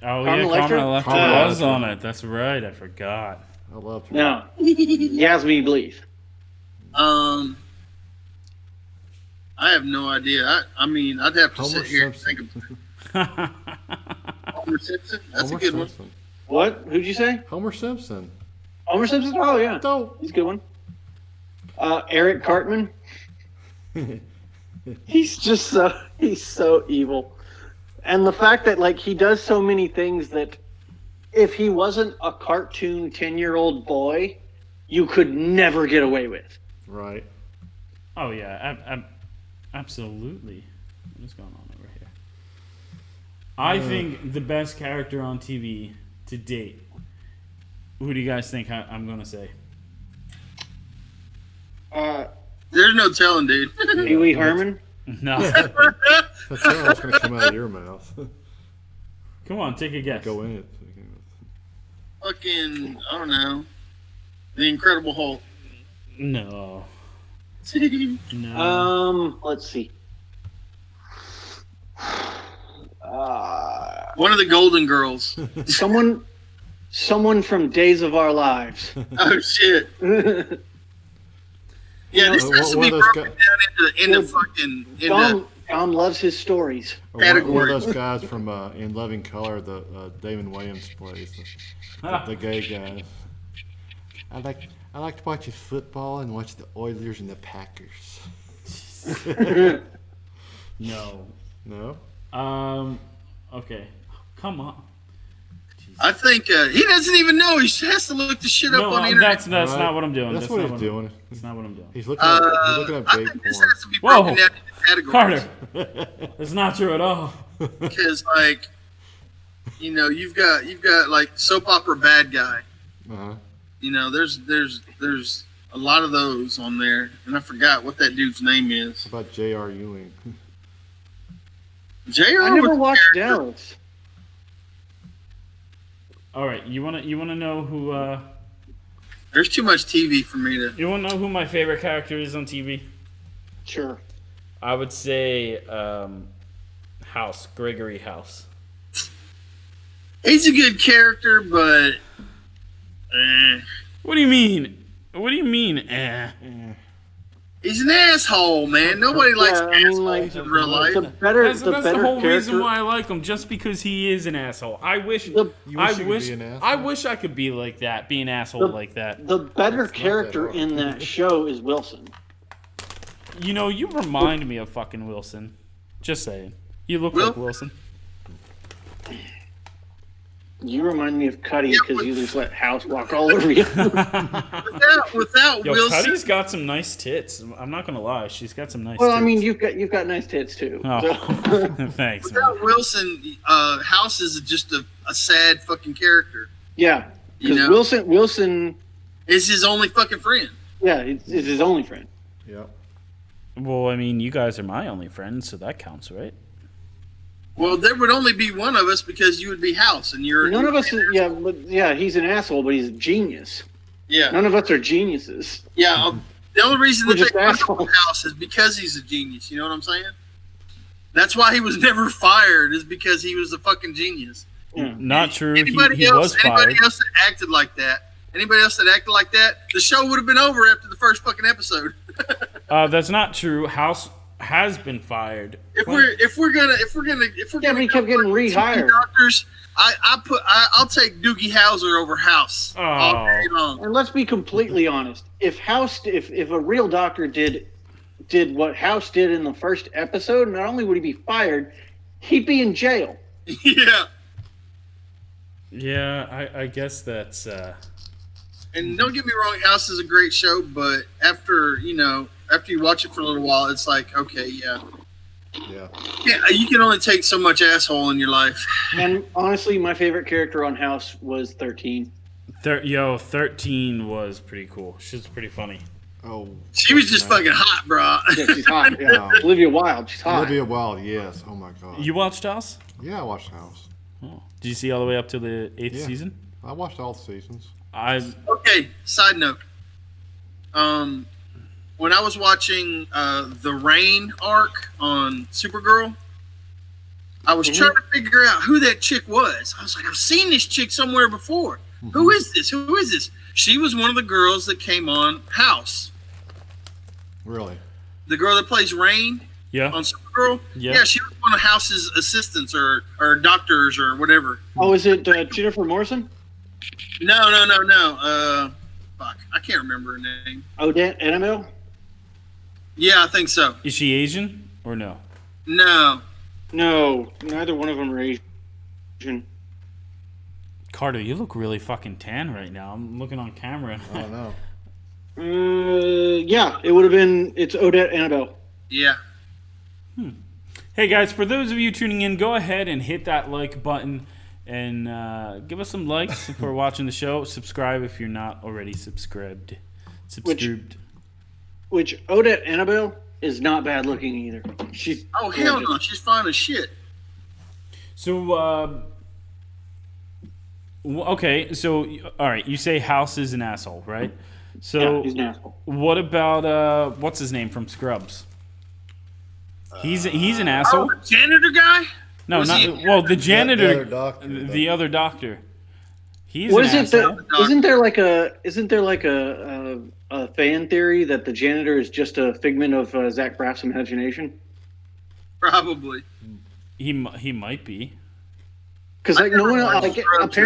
B: Carmen
C: yeah,
B: Electra?
C: Carmen Electra
D: Carmen
C: was
D: Electra.
C: on it. That's right. I forgot.
D: I loved her.
B: No, Yasmin Bleeth.
E: I have no idea. I mean, I'd have to
D: Homer
E: sit here and
D: Simpson.
E: think of Homer Simpson. That's
D: Homer
E: a good one.
D: Simpson.
B: What? Who'd you say?
D: Homer Simpson.
B: Homer Simpson? Oh yeah,
D: Dope.
B: he's a good one. Eric Cartman. He's so evil, and the fact that like he does so many things that if he wasn't a cartoon 10-year-old boy, you could never get away with.
D: Right.
C: Oh, yeah. Absolutely. What's going on over here? I think the best character on TV to date. Who do you guys think I'm going to say?
E: There's no telling, dude.
B: Pee Wee Herman.
C: No.
D: That's what's going to come out of your mouth.
C: Come on, take a guess.
D: Go in it.
E: Fucking, I don't know. The Incredible Hulk.
C: No. No.
B: Let's see.
E: One of the Golden Girls.
B: Someone from Days of Our Lives.
E: Oh shit. Yeah, this has to
D: One
E: be
D: of those
E: broken down into fucking
B: Dom loves his stories.
D: Or
E: Category.
D: one of those guys from In Loving Color, the Damon Wayans plays, the gay guy. I like to watch football and watch the Oilers and the Packers.
C: No.
D: No?
C: Okay. Come on.
E: I think he doesn't even know. He has to look the shit up
C: No,
E: on the internet.
C: that's not what I'm doing.
D: That's what he's doing.
C: That's not what I'm doing.
D: He's looking at
E: I
D: gay
E: think this
D: porn.
E: has to be broken
C: Whoa.
E: down into categories.
C: Carter. That's not true at all.
E: Because like, you know, you've got like soap opera bad guy.
D: Uh-huh.
E: You know, there's a lot of those on there, and I forgot what that dude's name is.
D: How about J.R. Ewing?
E: JR.
B: I never
E: was a
B: watched
E: character.
B: Dallas.
C: All right, you wanna know who
E: There's too much TV for me to.
C: you wanna know who my favorite character is on TV?
B: Sure.
C: I would say Gregory House.
E: He's a good character, but
C: What do you mean? What do you mean?
E: he's an asshole, man. Nobody likes
B: I mean,
E: assholes
B: like,
E: in real life.
B: The better,
C: That's the
B: better
C: whole
B: character.
C: reason why I like him, just because he is an asshole. I wish
B: The-
D: You
C: I
D: wish you could
C: wish
D: be an asshole?
C: I wish I could be like that, be an asshole like that.
B: The better
D: That's not
B: character
D: that hard.
B: in that show is Wilson.
C: You know, you remind me of fucking Wilson. Just saying. You look like Wilson.
B: You remind me of Cuddy because you just let House walk all over you.
E: Without
C: Yo,
E: Wilson,
C: Cuddy's got some nice tits. I'm not gonna lie, she's got some nice
B: well,
C: tits.
B: I mean, you've got nice tits too.
C: Oh.
B: So.
C: Thanks, man.
E: without Wilson, House is just a sad fucking character.
B: Yeah,
E: You
B: because
E: know?
B: Wilson,
E: It's his only fucking friend.
B: yeah, it's his only friend.
D: Yep.
C: Well, I mean, you guys are my only friends, so that counts, right?
E: Well, there would only be one of us because you would be House, and you're
B: None of us, he's an asshole, but he's a genius.
E: Yeah,
B: None of us are geniuses.
E: yeah. The only reason
B: We're
E: that they
B: just
E: put him
B: assholes.
E: in House is because he's a genius. You know what I'm saying? That's why he was never fired. Is because he was a fucking genius.
B: Yeah.
C: Not true.
E: Anybody
C: He
E: else?
C: was fired.
E: Anybody else that acted like that? Anybody else that acted like that? The show would have been over after the first fucking episode.
C: That's not true. House has been fired.
E: If we're gonna
B: Yeah, but he kept getting rehired.
E: doctors, I'll take Doogie Howser over House all day
C: Oh.
E: long.
B: And let's be completely honest. If a real doctor did what House did in the first episode, not only would he be fired, he'd be in jail.
E: Yeah,
C: Yeah, I guess that's.
E: and don't get me wrong, House is a great show, but after you watch it for a little while, it's like, okay, yeah,
D: Yeah.
E: you can only take so much asshole in your life.
B: And honestly, my favorite character on House was 13.
C: 13 was pretty cool. She's pretty funny.
D: Oh,
E: She was just fucking hot, bro.
B: Yeah, she's hot. Yeah. Olivia Wilde, she's hot.
D: Olivia Wilde, yes. Oh my god.
C: You watched House?
D: Yeah, I watched House.
C: Oh. Did you see all the way up to the 8th
D: Yeah.
C: season?
D: I watched all the seasons.
E: Okay, side note. When I was watching the Rain arc on Supergirl, I was trying to figure out who that chick was. I was like, I've seen this chick somewhere before. Who is this? Who is this? She was one of the girls that came on House.
D: Really?
E: The girl that plays Rain
C: Yeah.
E: on Supergirl?
C: Yeah.
E: Yeah, she was one of House's assistants or doctors or whatever.
B: Oh, is it Jennifer Morrison?
E: No. Fuck, I can't remember her name.
B: Odette Annabelle?
E: Yeah, I think so.
C: Is she Asian or no?
E: No.
B: No, neither one of them are Asian.
C: Carter, you look really fucking tan right now. I'm looking on camera.
D: I don't know.
B: Yeah, it would have been. It's Odette Annabelle.
E: Yeah.
C: Hey guys, for those of you tuning in, go ahead and hit that like button and give us some likes if we're watching the show. Subscribe if you're not already subscribed.
B: Which Odette Annabelle is not bad looking either. She's
E: Oh, hell
B: gorgeous.
E: no. She's fine as shit.
C: So, okay, so, all right, you say House is an asshole, right? So,
B: Yeah, he's an asshole.
C: what about, what's his name from Scrubs? He's an asshole.
E: Oh, the janitor guy?
C: No,
E: was
C: not,
E: he-
C: well, the janitor,
D: other doctor,
C: the other doctor. He's
B: What
C: an
B: is it
C: asshole.
B: that? Isn't there like a fan theory that the janitor is just a figment of Zach Braff's imagination?
E: Probably.
C: He might be.
B: Because like no one,
E: watched
B: like
E: Scrubs.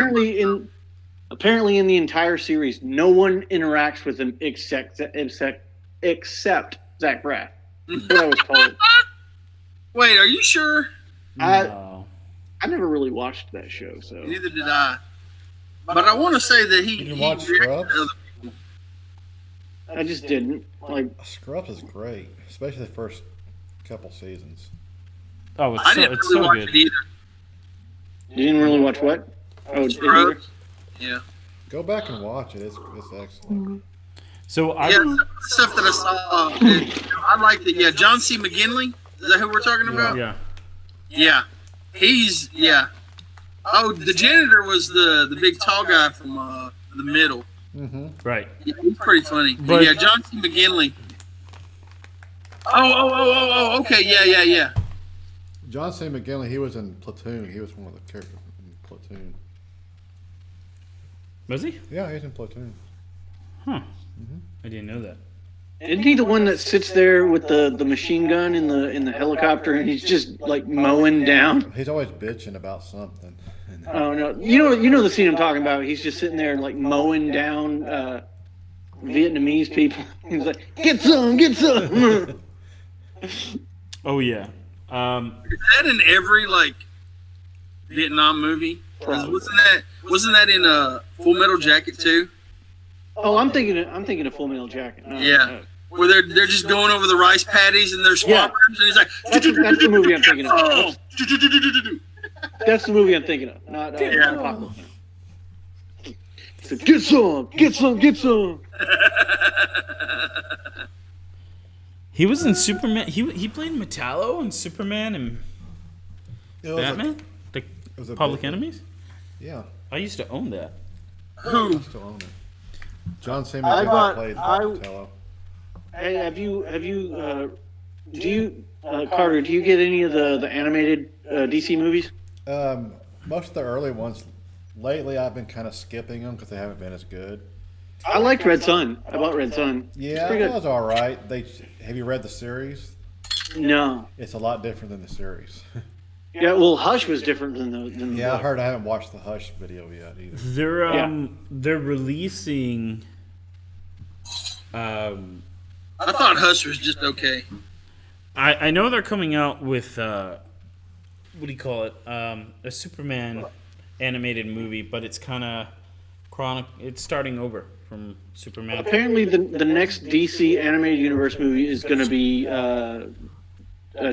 B: apparently in the entire series, no one interacts with him except Zach Braff. That's what I was told.
E: Wait, are you sure?
C: No.
B: I never really watched that show, so
E: Neither did I. But I want to say that he
D: You watch
E: reacted
D: Scrubs?
E: to other-
B: I just didn't like.
D: Scrubs is great, especially the first couple seasons.
C: Oh,
E: I didn't
C: it's
E: really
C: so
E: watch
C: good.
E: it either.
B: You didn't really watch what? Oh, didn't either?
E: Scrubs? Yeah.
D: Go back and watch it. It's excellent.
C: So I
E: Yeah, some of the stuff that I saw, I liked it. Yeah, John C. McGinley. Is that who we're talking about?
C: yeah.
E: Yeah. Yeah. Oh, the janitor was the big tall guy from the middle.
C: Right.
E: Yeah, he's pretty funny.
C: But-
E: Yeah, John C. McGinley. Oh, okay, yeah.
D: John C. McGinley, he was in Platoon. He was one of the characters in Platoon.
C: Was he?
D: Yeah, he's in Platoon.
C: Huh. I didn't know that.
B: Isn't he the one that sits there with the machine gun in the helicopter and he's just like mowing down?
D: He's always bitching about something.
B: Oh no, you know the scene I'm talking about. He's just sitting there like mowing down Vietnamese people. He's like, get some.
C: Oh yeah.
E: Is that in every Vietnam movie? 'Cause wasn't that in Full Metal Jacket too?
B: Oh, I'm thinking of Full Metal Jacket. No,
E: Yeah.
B: no.
E: Where they're just going over the rice paddies and they're swappers, and he's like,
B: That's the movie I'm thinking of.
E: oh.
B: That's the movie I'm thinking of. Not
E: Yeah.
B: Apocalypse. So, get some.
C: He was in Superman. He played Metallo in Superman and
D: It was
C: Batman. The
D: was a
C: Public
D: big-
C: Enemies.
D: Yeah,
C: I used to own that.
E: Who?
D: I still own it. John C.
B: I
D: McGinley
B: got-
D: played
B: I-
D: Tello.
B: Hey, Carter, do you get any of the animated DC movies?
D: Most of the early ones. Lately, I've been kind of skipping them because they haven't been as good.
B: I liked Red Sun. I bought Red Sun. It's
D: Yeah,
B: pretty
D: it
B: good.
D: was all right. Have you read the series?
B: No.
D: It's a lot different than the series.
B: Yeah, well, Hush was different than the
D: Yeah, I
B: book.
D: heard. I haven't watched the Hush video yet either.
C: They're releasing.
E: I thought Hush was just okay.
C: I know they're coming out with what do you call it? A Superman animated movie, but it's kind of it's starting over from Superman.
B: Apparently, the next DC animated universe movie is going to be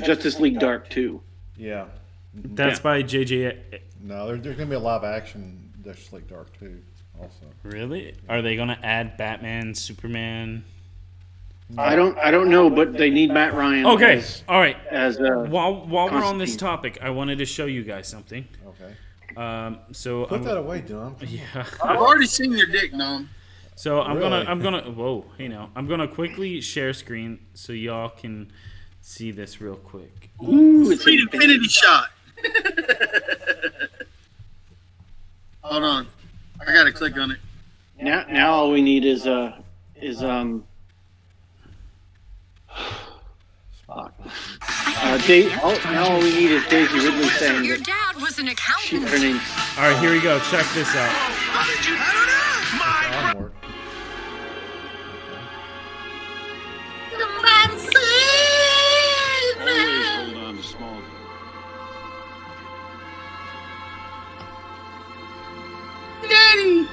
B: Justice League Dark 2.
D: Yeah.
C: That's by JJ.
D: No, there's going to be a live action Justice League Dark too. Also.
C: Really? Are they gonna add Batman, Superman?
B: I don't know, but they need Matt Ryan.
C: Okay, all right.
B: As
C: While we're on this
B: Constantine.
C: topic, I wanted to show you guys something.
D: Okay.
C: So
D: Put that away, Dom.
C: Yeah.
E: I've already seen your dick, Dom.
C: So I'm
D: Really?
C: gonna whoa, hey now. I'm gonna quickly share screen so y'all can see this real quick.
B: Ooh, it's
E: Sweet infinity shot. Hold on. I gotta click on it.
B: Now all we need is Spock. Now all we need is Daisy Ridley saying
F: Your
B: that
F: dad was an accountant.
B: her name's.
C: All right, here we go. Check this out.
A: How did you? I don't know. My
D: Onward.
G: Always hold on to small.
E: Daddy.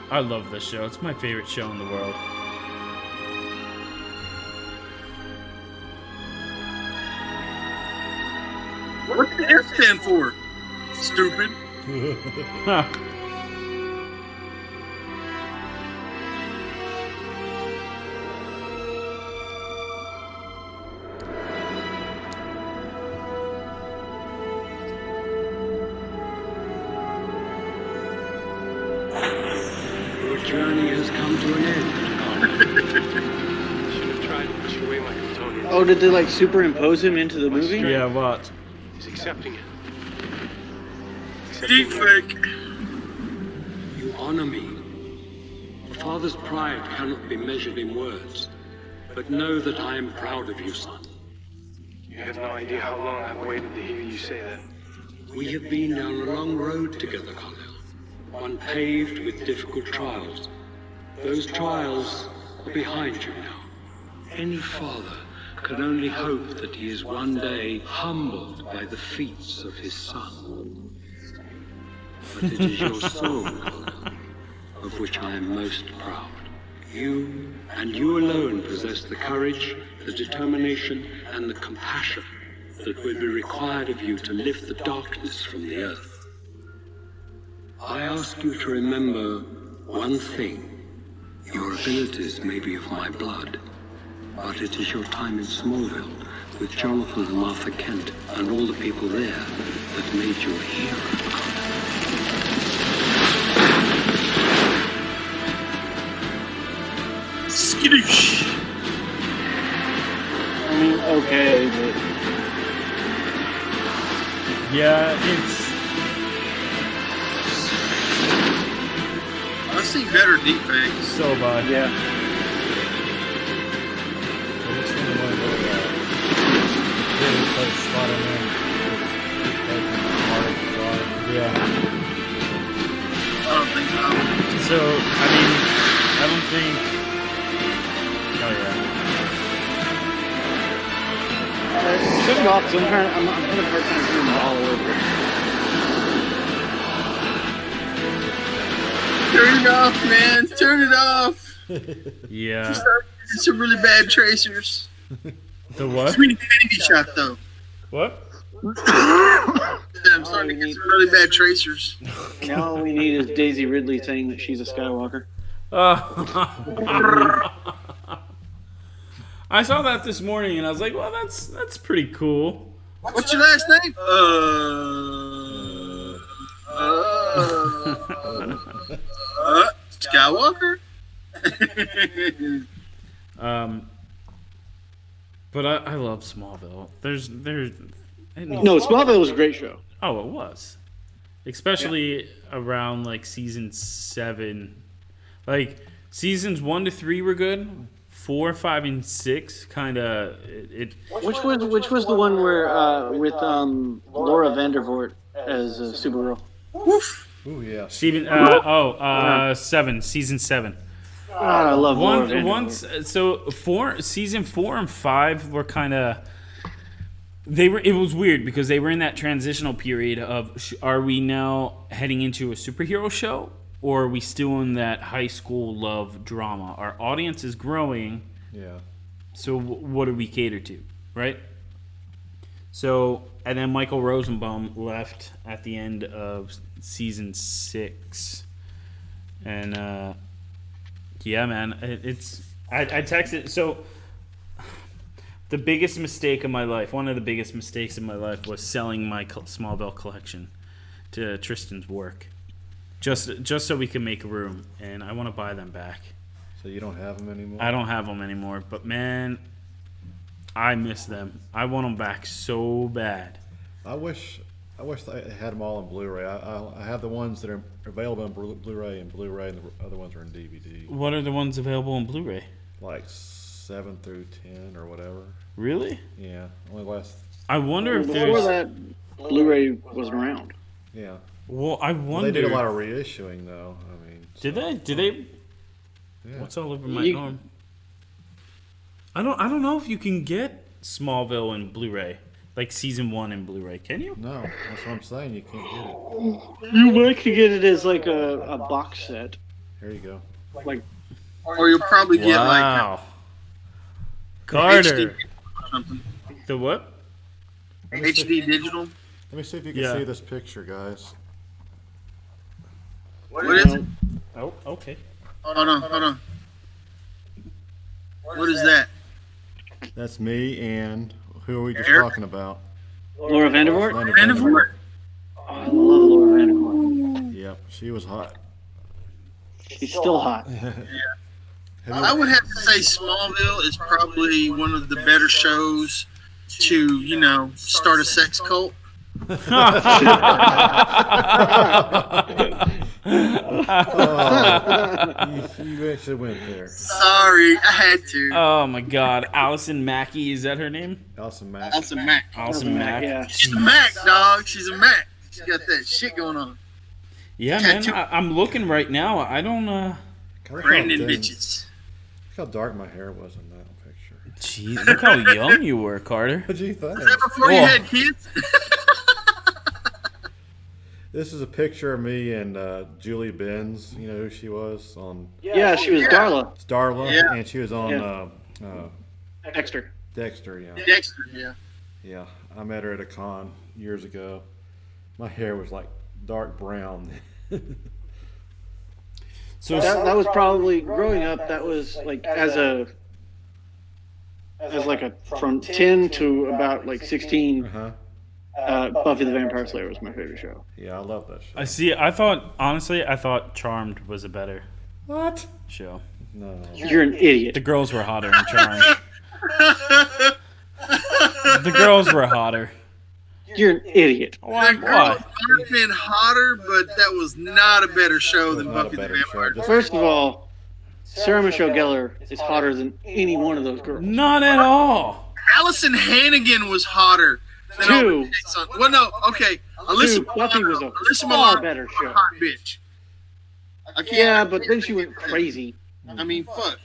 C: I love this show. It's my favorite show in the world.
E: What's the S stand for? Stupid.
C: Huh.
G: Your journey has come to an end. Should have tried to push away my plutonium.
B: Oh, did they like superimpose him into the movie?
C: Yeah, what?
G: He's accepting it.
E: Deep fake.
G: You honor me. A father's pride cannot be measured in words. But know that I am proud of you, son.
H: You have no idea how long I've waited to hear you say that.
G: We have been down a long road together, Khalil. One paved with difficult trials. Those trials are behind you now. Any father can only hope that he is one day humbled by the feats of his son. But it is your soul, Khalil, of which I am most proud. You, and you alone, possess the courage, the determination, and the compassion that will be required of you to lift the darkness from the earth. I ask you to remember one thing. Your abilities may be of my blood, but it is your time in Smallville with Jonathan and Martha Kent and all the people there that made you a hero.
E: Skittish.
B: I mean, okay, but
C: Yeah, it's
E: I've seen better deep fakes.
C: so bad.
B: yeah.
C: Yeah.
E: I don't think so.
C: So, I mean, I don't think. Oh yeah.
B: Shut it off, 'cause I'm having a hard time doing it all over.
E: Turn it off, man. Turn it off.
C: Yeah.
E: It's some really bad tracers.
C: The what?
E: Sweet infinity shot, though.
C: What?
E: I'm starting to get some really bad tracers.
B: Now all we need is Daisy Ridley saying that she's a Skywalker.
C: I saw that this morning and I was like, well, that's pretty cool.
E: What's your last name? Skywalker?
C: But I love Smallville. There's
B: No, Smallville was a great show.
C: Oh, it was. Especially around like season 7. Like seasons 1 to 3 were good. 4, 5, and 6 kind of it.
B: Which was the one where with Laura Vandervoort as Supergirl?
E: Woof.
D: Ooh, yeah.
C: Steven, 7, season 7.
B: God, I love Laura Vandervoort.
C: Season 4 and 5 were kind of. It was weird because they were in that transitional period of are we now heading into a superhero show or are we still in that high school love drama? Our audience is growing.
D: Yeah.
C: So what do we cater to, right? So, and then Michael Rosenbaum left at the end of season 6. And, yeah, man, I texted. So the biggest mistake of my life, one of the biggest mistakes in my life, was selling my Smallville collection to Tristan's work, just so we can make room, and I want to buy them back.
D: So you don't have them anymore?
C: I don't have them anymore, but man, I miss them. I want them back so bad.
D: I wish I had them all in Blu-ray. I have the ones that are available in Blu-ray and Blu-ray, and the other ones are in DVD.
C: What are the ones available in Blu-ray?
D: Like 7 through 10 or whatever.
C: Really?
D: Yeah, only last.
C: I wonder if
B: Before
C: there's.
B: that, Blu-ray wasn't around.
D: Yeah.
C: Well, I wonder.
D: They did a lot of reissuing though. I mean.
C: Did they? Did they?
D: Yeah.
C: What's all over my arm? I don't know if you can get Smallville in Blu-ray, like season 1 in Blu-ray. Can you?
D: No, that's what I'm saying. You can't get it.
B: You might could get it as like a box set.
D: Here you go.
B: Like,
E: Or you'll probably get like
C: Wow. Carter.
E: HD or something.
C: The what?
E: HD digital.
D: Let me see if you can
C: Yeah.
D: see this picture, guys.
E: What is it?
C: Oh, okay.
E: Hold on. What is that?
D: That's me and who are we just
E: Eric?
D: talking about?
B: Laura Vandervoort?
D: Lana
E: Vandervoort.
B: Oh, I love Laura Vandervoort.
D: Yep, she was hot.
B: She's still hot.
E: I would have to say Smallville is probably one of the better shows to, start a sex cult.
D: You actually went there.
E: Sorry, I had to.
C: Oh my God, Allison Mackey, is that her name?
D: Allison Mack.
E: That's a Mac.
C: Allison Mack.
B: Yeah.
E: She's a Mac, dog. She's a Mac. She got that shit going on.
C: Yeah, man. I'm looking right now. I don't.
D: Look
E: Brandon
D: how
E: bitches.
D: Look how dark my hair was in that picture.
C: Jeez, look how young you were, Carter.
D: What do you think?
E: Is that before you
C: Whoa.
E: had kids?
D: This is a picture of me and Julie Benz. You know who she was on
B: Yeah, she was Darla.
D: Darla,
E: Yeah.
D: and she was on
B: Dexter.
D: Dexter. Yeah,
E: Dexter, yeah.
D: yeah. I met her at a con years ago. My hair was like dark brown.
C: So
B: That was probably growing up. That was like as like a from 10 to about like 16.
D: Uh-huh.
B: Buffy the Vampire Slayer was my favorite show.
D: Yeah, I love that show.
C: I see. I thought Charmed was a better
D: What?
C: show.
D: No.
B: You're an idiot.
C: The girls were hotter in Charmed. The girls were hotter.
B: You're an idiot.
C: Why?
E: That girl might have been hotter, but that was not a better show than
D: Not a
E: Buffy the
D: better
E: Vampire.
D: show. Just-
B: First of all, Sarah Michelle Gellar is hotter than any one of those girls.
C: Not at all.
E: Allison Hannigan was hotter than all
B: Two.
E: the chicks on. Well, no, okay. Alyssa
B: Dude, Buffy was a
E: Alyssa
B: far
E: Milano
B: better
E: was
B: show.
E: a hot bitch. I can't.
B: Yeah, but then she went crazy.
E: I mean, fuck.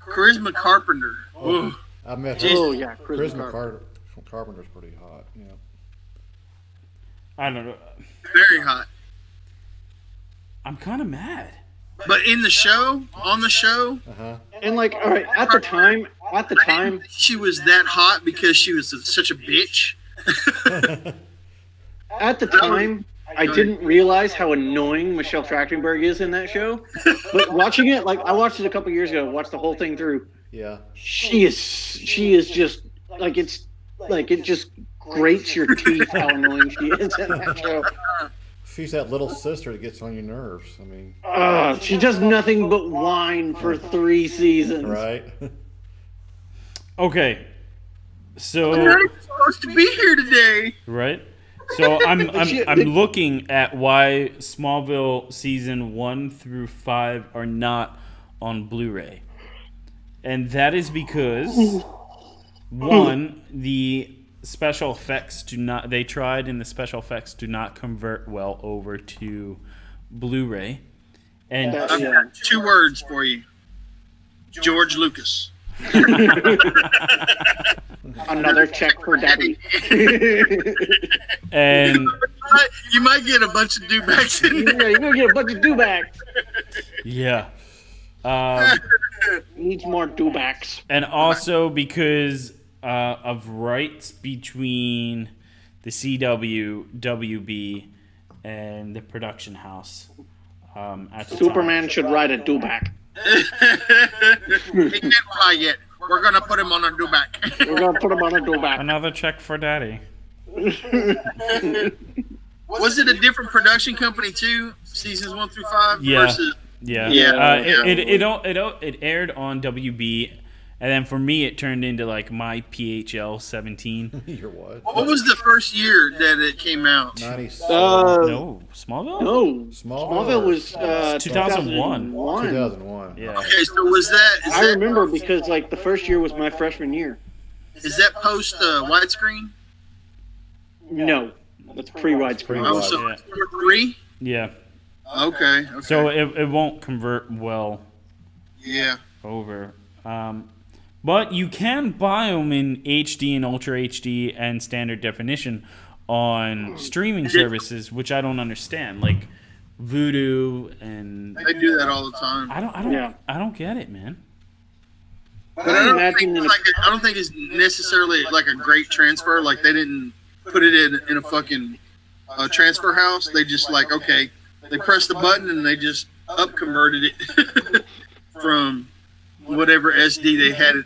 E: Charisma Carpenter. Ugh.
D: I met
B: Oh
D: her.
B: yeah,
D: Charisma Carpenter's pretty hot. Yeah.
C: I don't know.
E: Very hot.
C: I'm kind of mad.
E: But in the show, on the show,
D: Uh-huh.
B: And like, all right, at the time,
E: she was that hot because she was such a bitch.
B: I didn't realize how annoying Michelle Trachtenberg is in that show. But watching it, like I watched it a couple years ago, watched the whole thing through.
D: Yeah.
B: She is just like it just grates your teeth how annoying she is in that show.
D: She's that little sister that gets on your nerves. I mean,
B: She does nothing but whine for 3 seasons.
D: right?
C: Okay. So
E: I'm not supposed to be here today.
C: right. So I'm
B: She-
C: looking at why Smallville season 1 through 5 are not on Blu-ray, and that is because one, the special effects do not. They tried, and the special effects do not convert well over to Blu-ray, and
E: I've got 2 words for you. George Lucas.
B: Another check for Daddy.
C: and
E: You might get a bunch of dewbacks in there.
B: Yeah, you're gonna get a bunch of dewbacks.
C: yeah.
B: Needs more dewbacks.
C: And also because of rights between the CW, and the production house. At the
B: Superman
C: time.
B: should ride a dewback.
E: He can't fly yet. We're gonna put him on a do-back.
B: We're gonna put him on a go back.
C: Another check for daddy.
E: Was it a different production company too? Seasons 1 through 5
C: Yeah.
E: versus.
C: Yeah.
E: Yeah.
C: It aired on WB, and then for me it turned into like my PHL 17.
D: You're what?
E: What was the first year that it came out?
D: 97.
C: No, Smallville.
B: No,
D: Smallville
B: was
C: 2001.
D: 2001.
C: Yeah.
E: Okay, so was that?
B: I remember because like the first year was my freshman year.
E: Is that post widescreen?
B: No, that's pre-widescreen.
E: Oh, so
C: Yeah.
E: 3?
C: Yeah.
E: Okay.
C: So it won't convert well
E: Yeah.
C: over. But you can buy them in HD and Ultra HD and standard definition on streaming services, which I don't understand, like Vudu and
E: They do that all the time.
C: I don't get it, man.
E: But I don't think it's necessarily like a great transfer. Like they didn't put it in a fucking transfer house. They just like, okay, they pressed the button and they just up converted it from whatever SD they had it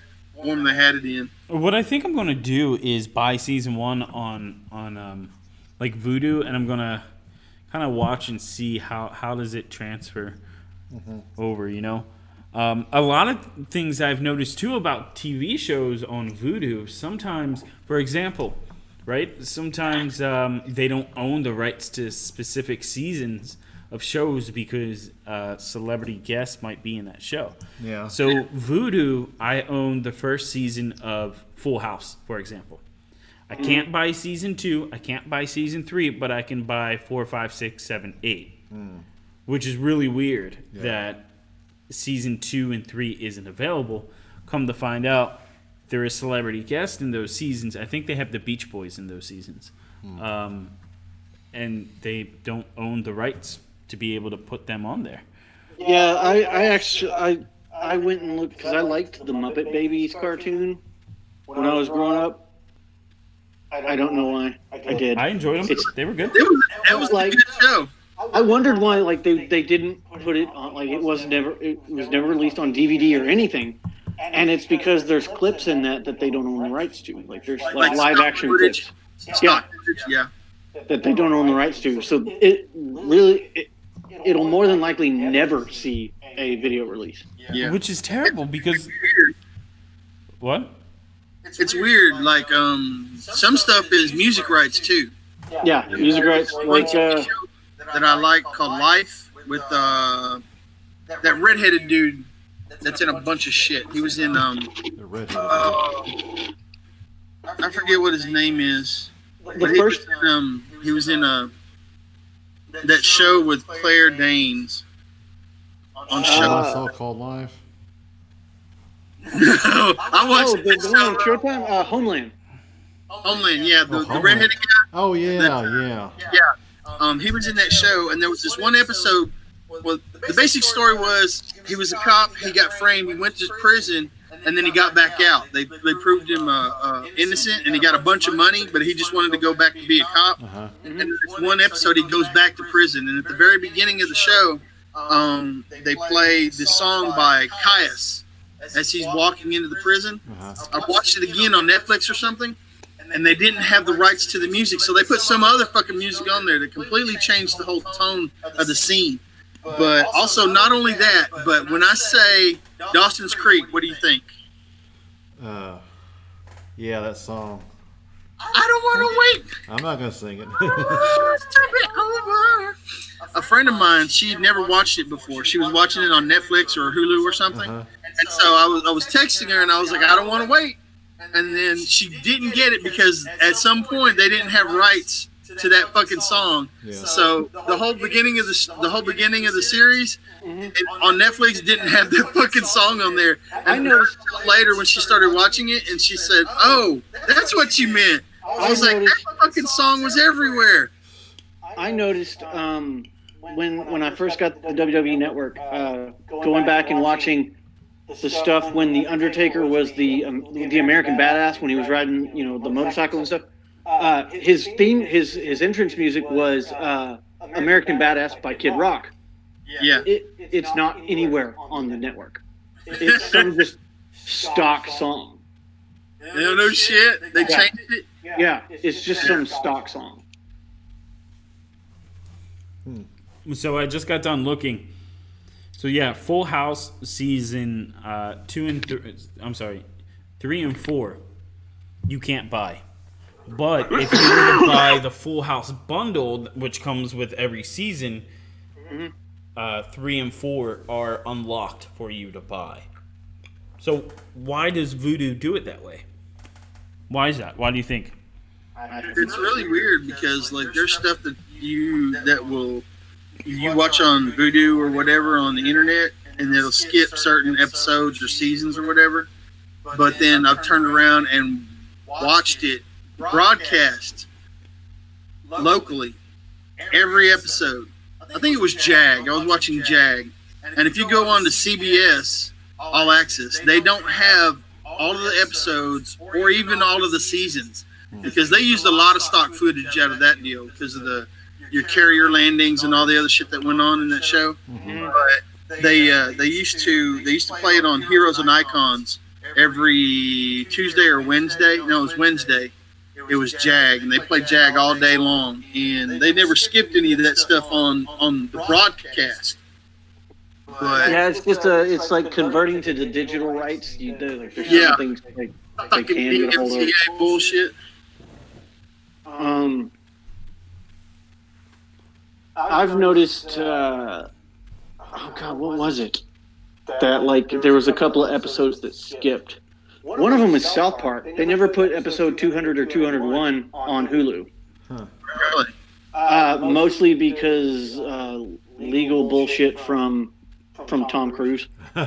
E: in.
C: What I think I'm gonna do is buy season 1 on like Vudu, and I'm gonna kind of watch and see how does it transfer over. You know, a lot of things I've noticed too about TV shows on Vudu. Sometimes, for example, right? Sometimes they don't own the rights to specific seasons of shows because celebrity guests might be in that show.
D: Yeah.
C: So Vudu, I own the first season of Full House, for example. I can't buy season 2, I can't buy season 3, but I can buy 4, 5, 6, 7, 8. Which is really weird that season 2 and 3 isn't available. Come to find out, there is celebrity guests in those seasons. I think they have the Beach Boys in those seasons. And they don't own the rights to be able to put them on there.
B: Yeah, I went and looked because I liked the Muppet Babies cartoon when I was growing up. I don't know why I did.
C: I enjoyed them. They were good.
E: That was like a good show.
B: I wondered why like they didn't put it on, like it was never released on DVD or anything. And it's because there's clips in that they don't own the rights to. Like there's like live action
E: footage.
B: clips. Yeah.
E: Yeah.
B: That they don't own the rights to. So it'll more than likely never see a video release.
E: Yeah.
C: Which is terrible because... What?
E: It's weird. Like some stuff is music rights too.
B: Yeah, music rights. Like
E: that I like called Life with that redheaded dude that's in a bunch of shit. He was in
D: The redhead.
E: I forget what his name is. He was in that show with Claire Danes on show.
D: I saw called Live.
E: I watched
B: the one on Showtime, Homeland.
E: Homeland, yeah, the
D: Homeland.
E: redheaded guy.
D: Oh yeah.
E: Yeah. He was in that show, and there was this one episode. Well, the basic story was he was a cop. He got framed. He went to prison, and then he got back out. They proved him innocent, and he got a bunch of money, but he just wanted to go back to be a cop. And this one episode, he goes back to prison, and at the very beginning of the show, they play this song by Caius as he's walking into the prison. I watched it again on Netflix or something, and they didn't have the rights to the music, so they put some other fucking music on there that completely changed the whole tone of the scene. But also, not only that, but when I say Dawson's Creek, what do you think?
D: Yeah, that song.
E: I don't want to wait.
D: I'm not gonna sing it.
E: A friend of mine, she'd never watched it before. She was watching it on Netflix or Hulu or something. And so I was texting her, and I was like, I don't want to wait. And then she didn't get it because at some point they didn't have rights to that fucking song.
D: Yeah.
E: So the whole beginning of the series on Netflix didn't have that fucking song on there. And I noticed later when she started watching it, and she said, "Oh, that's what you meant." I was like, "That fucking song was everywhere."
B: I noticed when I first got the WWE Network, going back and watching the stuff when the Undertaker was the American Badass, when he was riding, the motorcycle and stuff. His entrance music was American Badass by Kid Rock.
E: Yeah.
B: It's not anywhere on the network. It's some just stock song.
E: No shit. They changed it.
B: Yeah, it's just some stock song.
C: So I just got done looking. So yeah, Full House season 2 and 3. I'm sorry, 3 and 4. You can't buy. But if you were to buy the Full House bundle, which comes with every season, 3 and 4 are unlocked for you to buy. So why does Vudu do it that way? Why is that? Why do you think?
E: It's really weird because like there's stuff that you watch on Vudu or whatever on the internet, and it'll skip certain episodes or seasons or whatever. But then I've turned around and watched it broadcast locally every episode. I think it was Jag. I was watching Jag, and if you go on to CBS All Access, they don't have all of the episodes or even all of the seasons because they used a lot of stock footage out of that deal because of your carrier landings and all the other shit that went on in that show. But they used to play it on Heroes and Icons every Tuesday or Wednesday. No, it was Wednesday. It was Jag, and they played Jag all day long, and they never skipped any of that stuff on the broadcast. But
B: Yeah, it's just it's like converting to the digital rights. You do like there's
E: Yeah.
B: some things they
E: fucking
B: can get a hold of.
E: DMCA bullshit.
B: I've noticed. Oh God, what was it? That like there was a couple of episodes that skipped. One of them was South Park. They never put episode 200 or 201 on Hulu.
E: Really?
B: Mostly because legal bullshit from Tom Cruise.
E: No.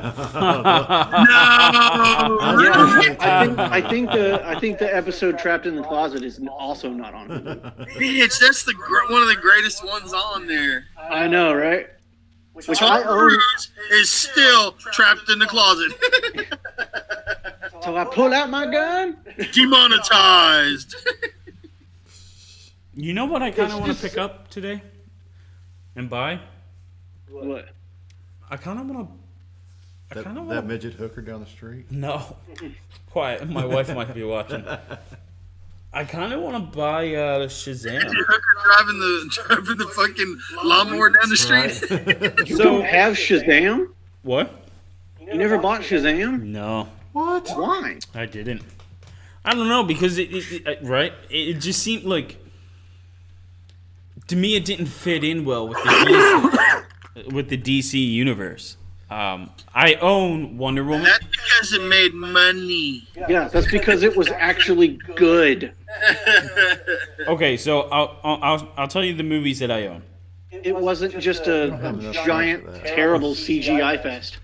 B: I think the episode Trapped in the Closet is also not on Hulu.
E: Bitch, that's one of the greatest ones on there.
B: I know, right? Which
E: Tom
B: I own.
E: Cruise is still trapped in the closet.
B: So I pull out my gun.
E: Demonetized.
C: You know what I kind of want to pick up today and buy?
B: What?
C: I kind of want to.
D: That midget hooker down the street.
C: No, quiet. My wife might be watching. I kind of want to buy Shazam.
E: Your hooker driving the fucking lawnmower down the street.
B: You don't have Shazam?
C: What?
B: You never bought Shazam?
C: No,
B: What? Why?
C: I didn't. I don't know because it just seemed like to me it didn't fit in well with the DC universe. I own Wonder Woman.
E: That's because it made money.
B: Yeah, that's because it was actually good.
C: Okay, so I'll tell you the movies that I own.
B: It wasn't just a giant, terrible CGI fest.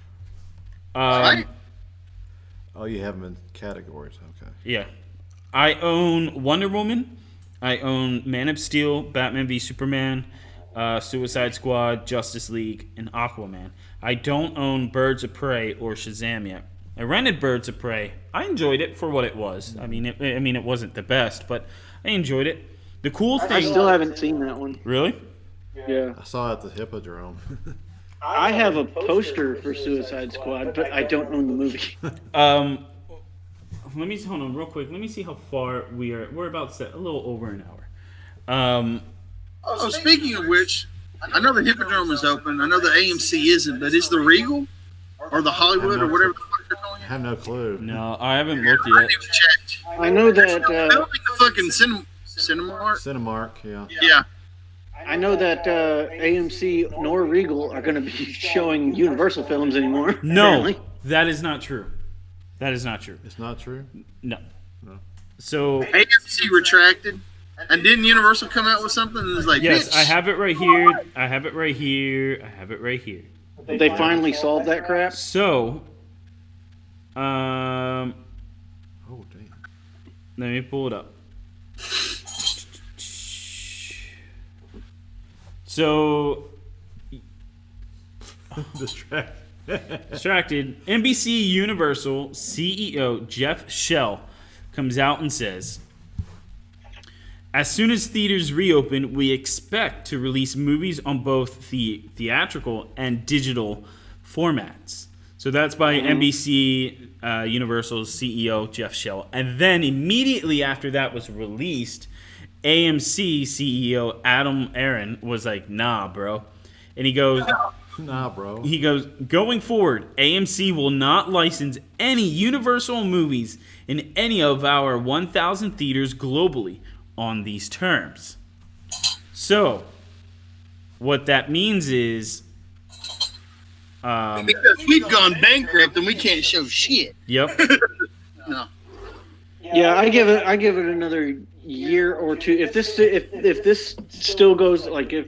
D: Oh, you have them in categories. Okay.
C: Yeah, I own Wonder Woman. I own Man of Steel, Batman v Superman, Suicide Squad, Justice League, and Aquaman. I don't own Birds of Prey or Shazam yet. I rented Birds of Prey. I enjoyed it for what it was. I mean, it wasn't the best, but I enjoyed it. The cool thing.
B: I still haven't seen that one.
C: Really?
B: Yeah.
D: I saw it at the Hippodrome.
B: I have a poster for Suicide Squad, but I don't own the movie.
C: Let me hold on real quick. Let me see how far we are. We're about a little over an hour.
E: Oh, speaking of which, I know the Hippodrome is open. I know the AMC isn't, but is the Regal or the Hollywood or whatever the fuck they're calling
D: I
E: it?
D: have no clue.
C: No, I haven't looked
E: I
C: yet.
E: haven't even checked.
B: I know
E: I
B: that.
E: don't think the fucking Cinemark.
D: Cinemark, yeah.
E: Yeah.
B: I know that AMC nor Regal are going to be showing Universal films anymore.
C: No,
B: apparently.
C: that is not true. That is not true.
D: It's not true?
C: No. So
E: AMC retracted. And didn't Universal come out with something that was like,
C: yes,
E: bitch?
C: I have it right here. I have it right here. I have it right here.
B: They finally solved that crap.
C: So,
D: Oh, damn.
C: let me pull it up. So, distracted. NBC Universal CEO Jeff Shell comes out and says, As soon as theaters reopen, we expect to release movies on both the theatrical and digital formats. So that's by NBC Universal's CEO, Jeff Shell. And then immediately after that was released, AMC CEO Adam Aron was like, nah, bro. And he goes,
D: Nah, bro.
C: He goes, going forward, AMC will not license any Universal movies in any of our 1,000 theaters globally on these terms. So, what that means is...
E: because we've gone bankrupt and we can't show shit.
C: Yep.
E: No.
B: Yeah, I give it another year or two. If this still goes, like if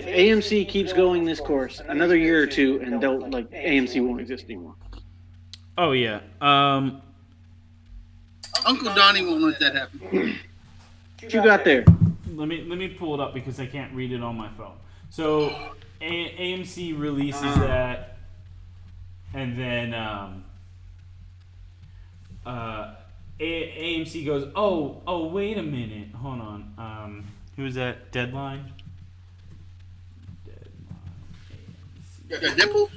B: AMC keeps going this course, another year or two, and they'll like AMC won't exist anymore.
C: Oh yeah.
E: Uncle Donnie won't let that happen.
B: What you got there?
C: Let me pull it up because I can't read it on my phone. So AMC releases that, and then AMC goes, oh wait a minute, hold on. Who is that? Deadline.
E: Deadpool?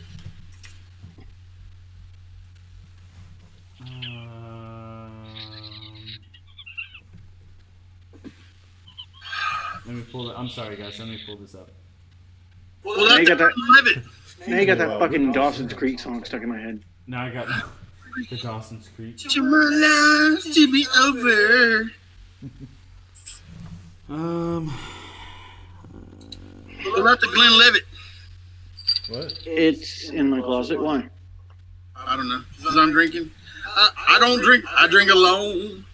C: Let me pull it. I'm sorry, guys. Let me pull this up.
E: Well,
B: Now you got that.
E: live it.
B: Now you got that fucking Dawson's Creek song stuck in my head.
C: Now I got the Dawson's Creek.
E: To my life to be over. What about the Glenn Levitt?
D: What?
B: It's in my closet. Why?
E: I don't know. Because I'm drinking. I don't drink. I drink alone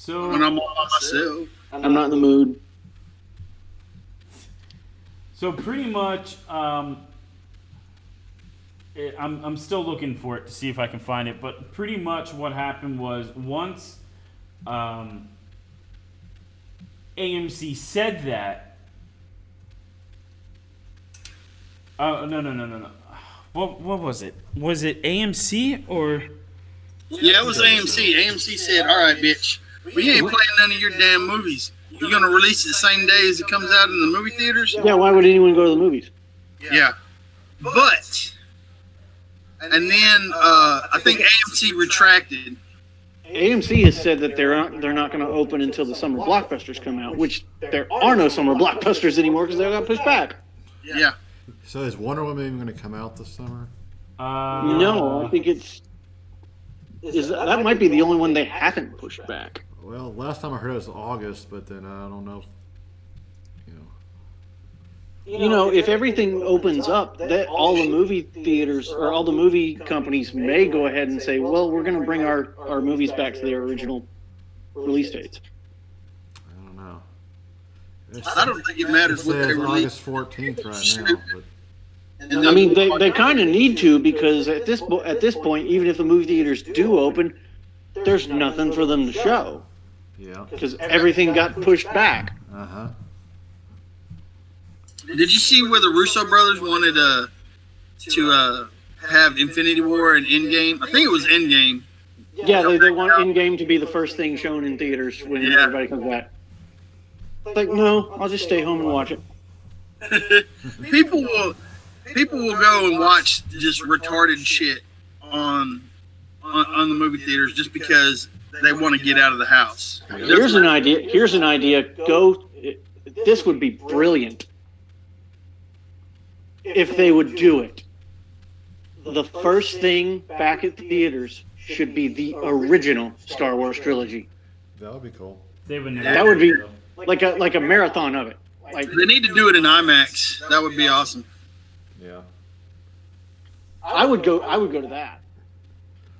C: So
E: when I'm all by myself.
B: I'm not in the mood.
C: So pretty much, I'm still looking for it to see if I can find it. But pretty much what happened was once AMC said that. Oh no. What was it? Was it AMC or?
E: Yeah, it was AMC. AMC said, "All right, bitch, we ain't playing none of your damn movies. You're gonna release it the same day as it comes out in the movie theaters."
B: Yeah, why would anyone go to the movies?
E: Yeah, but and then I think AMC retracted.
B: AMC has said that they're not going to open until the summer blockbusters come out, which there are no summer blockbusters anymore because they got pushed back.
E: Yeah.
D: So is Wonder Woman even going to come out this summer?
B: No, I think that might be the only one they haven't pushed back.
D: Well, last time I heard it was August, but then I don't know.
B: You know, if everything opens up, that all the movie theaters or all the movie companies may go ahead and say, well, we're going to bring our movies back to their original release dates.
D: I don't know.
E: I don't think it matters
D: It
E: what they
D: says
E: release.
D: August 14th right now, but
E: And
B: I mean, they kind of need to because at this point, even if the movie theaters do open, there's nothing for them to show
D: yeah.
B: because everything got pushed back.
D: Uh-huh.
E: did you see where the Russo brothers wanted to have Infinity War and Endgame? I think it was Endgame.
B: Yeah, they want Endgame to be the first thing shown in theaters when
E: Yeah.
B: everybody comes back. Like, no, I'll just stay home and watch it.
E: People will go and watch just retarded shit on the movie theaters just because they want to get out of the house.
B: Here's an idea. This would be brilliant if they would do it. The first thing back at theaters should be the original Star Wars trilogy.
D: That would be cool.
C: They would never.
B: That would be like a marathon of it. Like,
E: They need to do it in IMAX. That would be awesome.
D: Yeah.
B: I would go to that.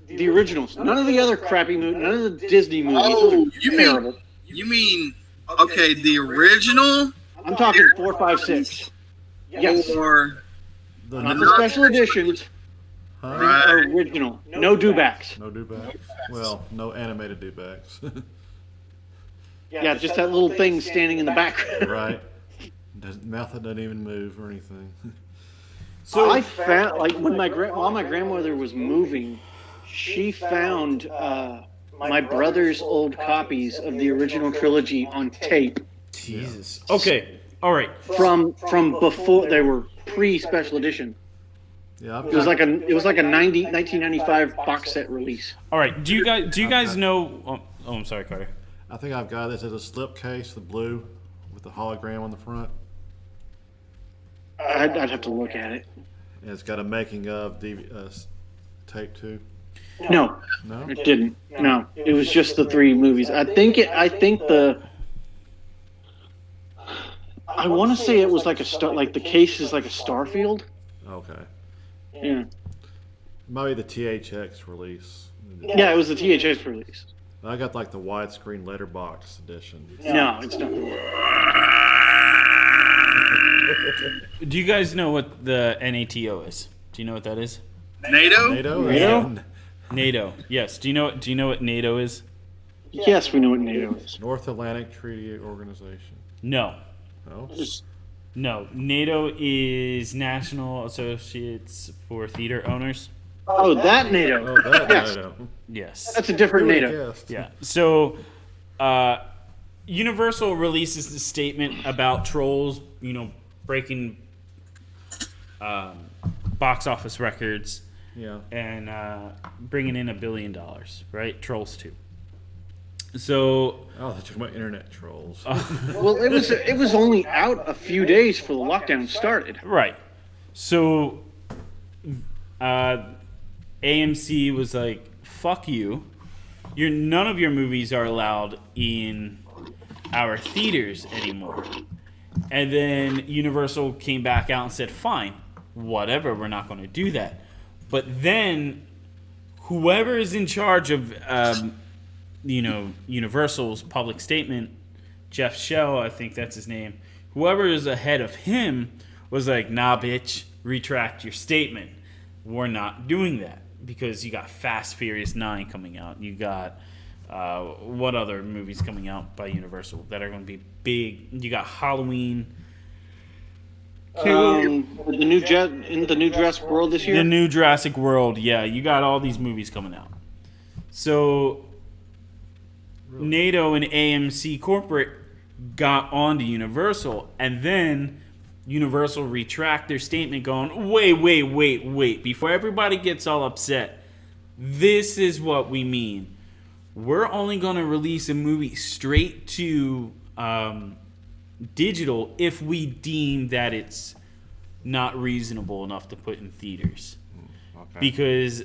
B: The originals, none of the other crappy movies, none of the Disney movies.
E: Oh,
B: Those are
E: you
B: terrible.
E: mean okay, the original
B: I'm talking 4, 5, 6. Yes,
E: or
B: not the special editions.
D: Huh?
B: The original. No do-backs.
D: No do-backs? Well, no animated do-backs.
B: Yeah, just that little thing standing in the background.
D: Right. Mouth that doesn't even move or anything.
B: So I found, like, while my grandmother was moving, she found my brother's old copies of the original trilogy on tape
C: Jesus. Okay. All right.
B: from before they were pre-special edition.
D: Yeah,
B: It was like a 1995 box set release.
C: All right. Do you guys know? Oh, I'm sorry, Carter.
D: I think I've got this as a slipcase, the blue, with the hologram on the front.
B: I'd have to look at it.
D: And it's got a making of tape too.
B: No,
D: No?
B: it didn't. No, it was just the 3 movies. I want to say it was like a star. Like the case is like a Starfield.
D: Okay.
B: Yeah.
D: Maybe the THX release.
B: Yeah, it was the THX release.
D: I got like the widescreen letterbox edition.
B: No, it's not the one.
C: Do you guys know what the NATO is? Do you know what that is?
E: NATO?
D: NATO?
B: NATO?
C: NATO. Yes. Do you know what NATO is?
B: Yes, we know what NATO is.
D: North Atlantic Treaty Organization.
C: No.
D: No?
C: No. NATO is National Associates for Theater Owners.
B: Oh, that NATO.
D: Oh, that
B: Yes.
D: NATO.
C: Yes.
B: That's a different
D: Who would've
B: NATO.
D: guessed?
C: Yeah. So, Universal releases the statement about Trolls, breaking box office records
D: Yeah.
C: and bringing in $1 billion, right? Trolls 2. So,
D: Oh, they're talking about internet trolls.
B: Well, it was only out a few days before the lockdown started.
C: right. So, AMC was like, fuck you. None of your movies are allowed in our theaters anymore. And then Universal came back out and said, fine, whatever, we're not going to do that. But then whoever is in charge of, Universal's public statement, Jeff Shell, I think that's his name, whoever is ahead of him was like, nah, bitch, retract your statement. We're not doing that. Because you got Fast Furious 9 coming out. You got what other movies coming out by Universal that are going to be big? You got Halloween.
B: The new Jurassic World this year.
C: The new Jurassic World. Yeah, you got all these movies coming out. So NATO and AMC corporate got onto Universal, and then Universal retract their statement going, wait. Before everybody gets all upset, this is what we mean. We're only going to release a movie straight to digital if we deem that it's not reasonable enough to put in theaters.
D: Okay.
C: Because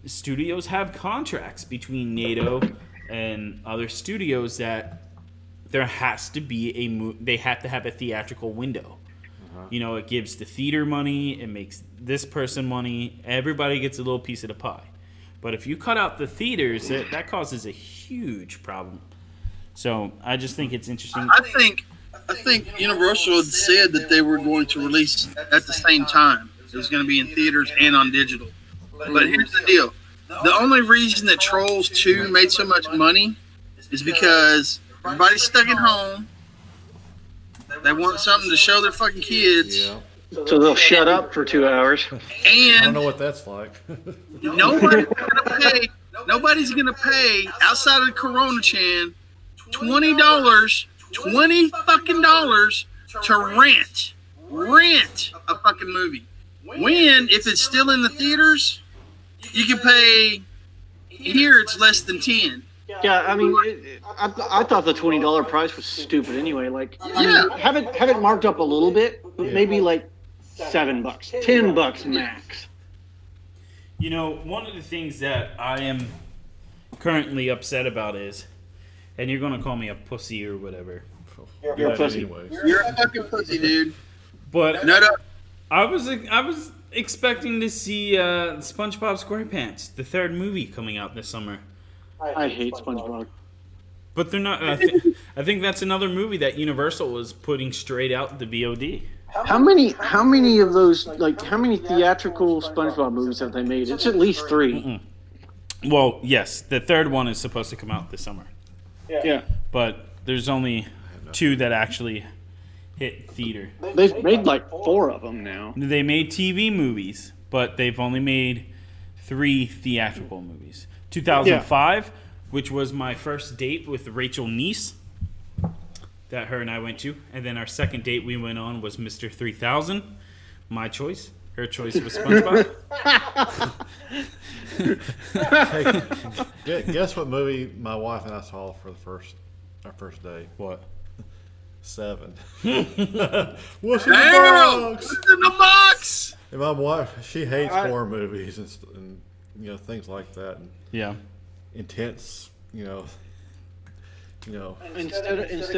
C: studios have contracts between NATO and other studios that there has to be they have to have a theatrical window. It gives the theater money, it makes this person money, everybody gets a little piece of the pie. But if you cut out the theaters, that causes a huge problem. So I just think it's interesting.
E: I think Universal had said that they were going to release at the same time. It was going to be in theaters and on digital. But here's the deal. The only reason that Trolls 2 made so much money is because everybody's stuck at home. They want something to show their fucking kids.
D: Yeah.
B: So they'll shut up for 2 hours.
D: I don't
E: And
D: know what that's like.
E: nobody's gonna pay outside of Corona Chan $20 to rent a fucking movie. When, if it's still in the theaters, you can pay. Here it's less than 10.
B: Yeah, I mean, I thought the $20 price was stupid anyway. Like, I
E: Yeah.
B: mean, have it marked up a little bit, but maybe like $7, $10 max.
C: One of the things that I am currently upset about is, and you're going to call me a pussy or whatever,
B: You're a pussy.
D: Anyways.
E: You're a fucking pussy, dude.
C: but
E: Nut up.
C: I was expecting to see SpongeBob SquarePants, the third movie coming out this summer.
B: I hate SpongeBob.
C: But they're not. I think that's another movie that Universal was putting straight out the VOD.
B: How many of those, like, how many theatrical SpongeBob movies have they made? It's at least 3.
C: Well, yes, the third one is supposed to come out this summer,
B: Yeah.
C: but there's only 2 that actually hit theater.
B: They've made like 4 of them now.
C: They made TV movies, but they've only made 3 theatrical movies. 2005, which was my first date with Rachel Niece that her and I went to. And then our second date we went on was Mr. 3000. My choice. Her choice was SpongeBob.
D: Guess what movie my wife and I saw for our first day?
C: What?
D: 7. What's in the
E: Damn!
D: box?
E: What's in the box?
D: And my wife, she hates horror movies and things like that, and
C: Yeah.
D: intense,
B: Instead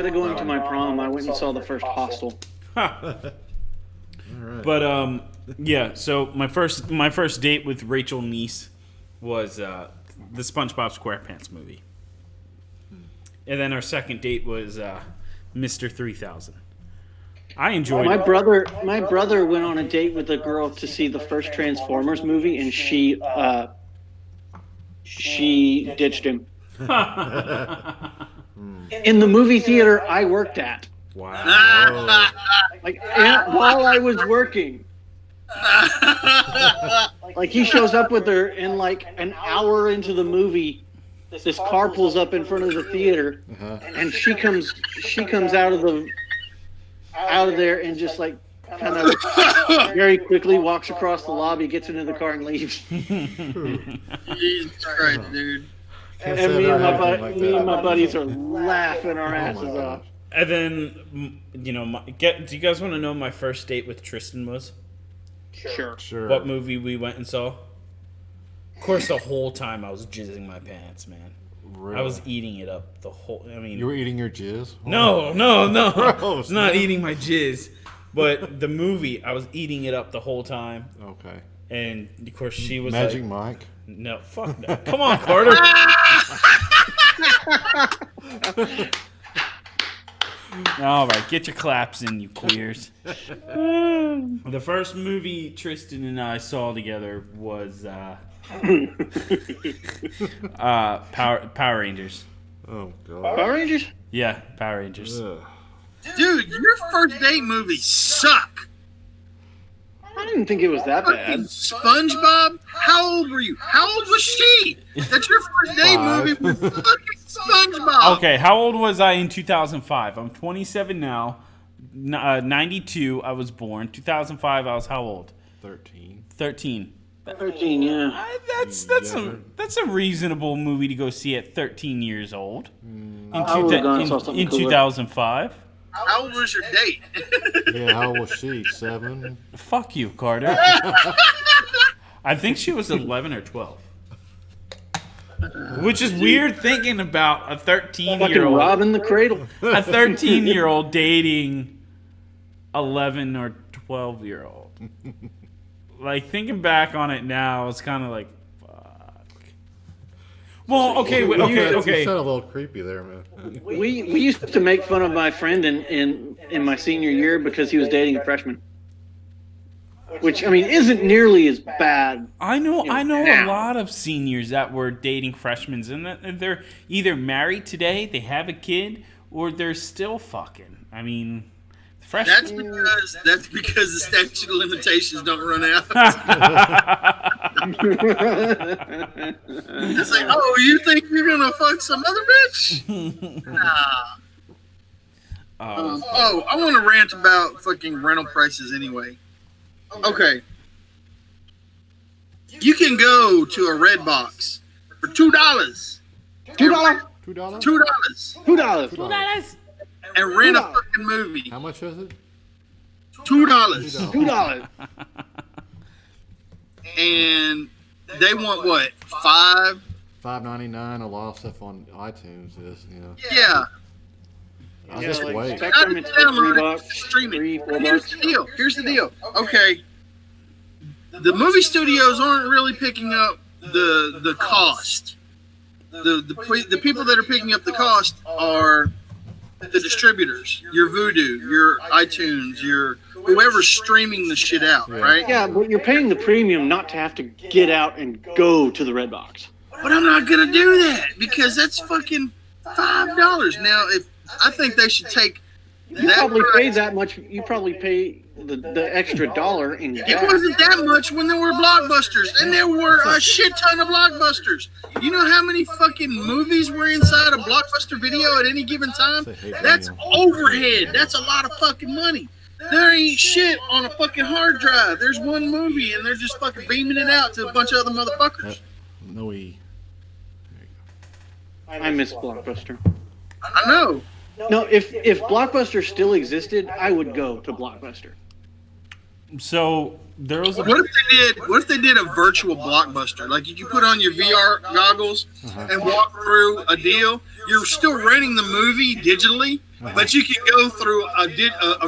B: of going to my prom, I went and saw the first Hostel.
C: But yeah. So my first date with Rachel Niece was the SpongeBob SquarePants movie, and then our second date was Mr. 3000. I enjoyed
B: My
C: it.
B: brother went on a date with a girl to see the first Transformers movie, and she ditched him. In the movie theater I worked at.
C: Wow.
B: While I was working. Like, he shows up with her, and like an hour into the movie, this car pulls up in front of the theater, and she comes out of there and just like kind of very quickly walks across the lobby, gets into the car, and leaves.
E: Jesus Christ, dude.
B: And me and my buddies are laughing our asses off.
C: And then, do you guys want to know my first date with Tristan was?
D: Sure.
C: What movie we went and saw? Of course, the whole time I was jizzing my pants, man.
D: Really?
C: I was eating it up the whole. I mean,
D: You were eating your jizz?
C: no.
D: Gross,
C: It's not
D: man.
C: eating my jizz, but the movie, I was eating it up the whole time.
D: Okay.
C: And of course, she was
D: Magic
C: like,
D: Mike.
C: "No, fuck no! Come on, Carter." All right, get your claps in, you queers. The first movie Tristan and I saw together was Power Rangers.
D: Oh, God.
B: Power Rangers?
C: Yeah, Power Rangers.
D: Ugh.
E: Dude, your first date movies suck.
B: I didn't think it was that bad.
E: SpongeBob? How old were you? How old was she? That's your first date
D: 5.
E: movie with fucking SpongeBob.
C: Okay, how old was I in 2005? I'm 27 now. 92, I was born. 2005, I was how old?
D: 13.
C: 13.
B: 13, yeah.
C: That's a reasonable movie to go see at 13 years old.
B: I would've gone and saw something
C: In
B: cooler.
C: 2005.
E: How old was your date?
D: Yeah, how old was she? 7?
C: Fuck you, Carter. I think she was 11 or 12. Which is weird thinking about a
B: Fucking
C: 13-year-old.
B: robbing the cradle.
C: A 13-year-old dating 11 or 12-year-old. Like, thinking back on it now, it's kind of like, fuck. Well, okay,
D: You
C: okay.
D: sound a little creepy there, man.
B: We used to make fun of my friend in my senior year because he was dating a freshman. Which, I mean, isn't nearly as bad.
C: I know
B: now.
C: a lot of seniors that were dating freshmen, and they're either married today, they have a kid, or they're still fucking. I mean, freshmen.
E: That's because the statute of limitations don't run out. It's like, oh, you think you're gonna fuck some other bitch? Nah. I want to rant about fucking rental prices anyway. Okay. You can go to a Red Box for $2.
B: $2?
D: $2?
B: $2.
E: And rent a fucking movie.
D: How much is it?
E: $2.
B: $2.
E: And they want what? 5?
D: $5.99. A lot of stuff on iTunes is,
E: Yeah.
D: I'll just
B: like
D: wait.
B: Spectrum, it's like $3,
E: Stream it.
B: $4.
E: Here's the deal. Okay. The movie studios aren't really picking up the cost. The people that are picking up the cost are the distributors, your Vudu, your iTunes, your whoever's streaming the shit out, right?
B: Yeah, but you're paying the premium not to have to get out and go to the Red Box.
E: But I'm not gonna do that because that's fucking $5. Now, if I think they should take,
B: You probably pay that much. You probably pay the extra $1 in
E: It
B: gas.
E: wasn't that much when there were blockbusters, and there were a shit ton of blockbusters. You know how many fucking movies were inside a blockbuster video at any given time? That's overhead. That's a lot of fucking money. There ain't shit on a fucking hard drive. There's one movie, and they're just fucking beaming it out to a bunch of other motherfuckers.
D: No E.
B: I miss Blockbuster.
E: I know.
B: No, if Blockbuster still existed, I would go to Blockbuster.
C: So there was a
E: What if they did a virtual blockbuster? Like you put on your VR goggles and walk through a deal. You're still renting the movie digitally, but you can go through a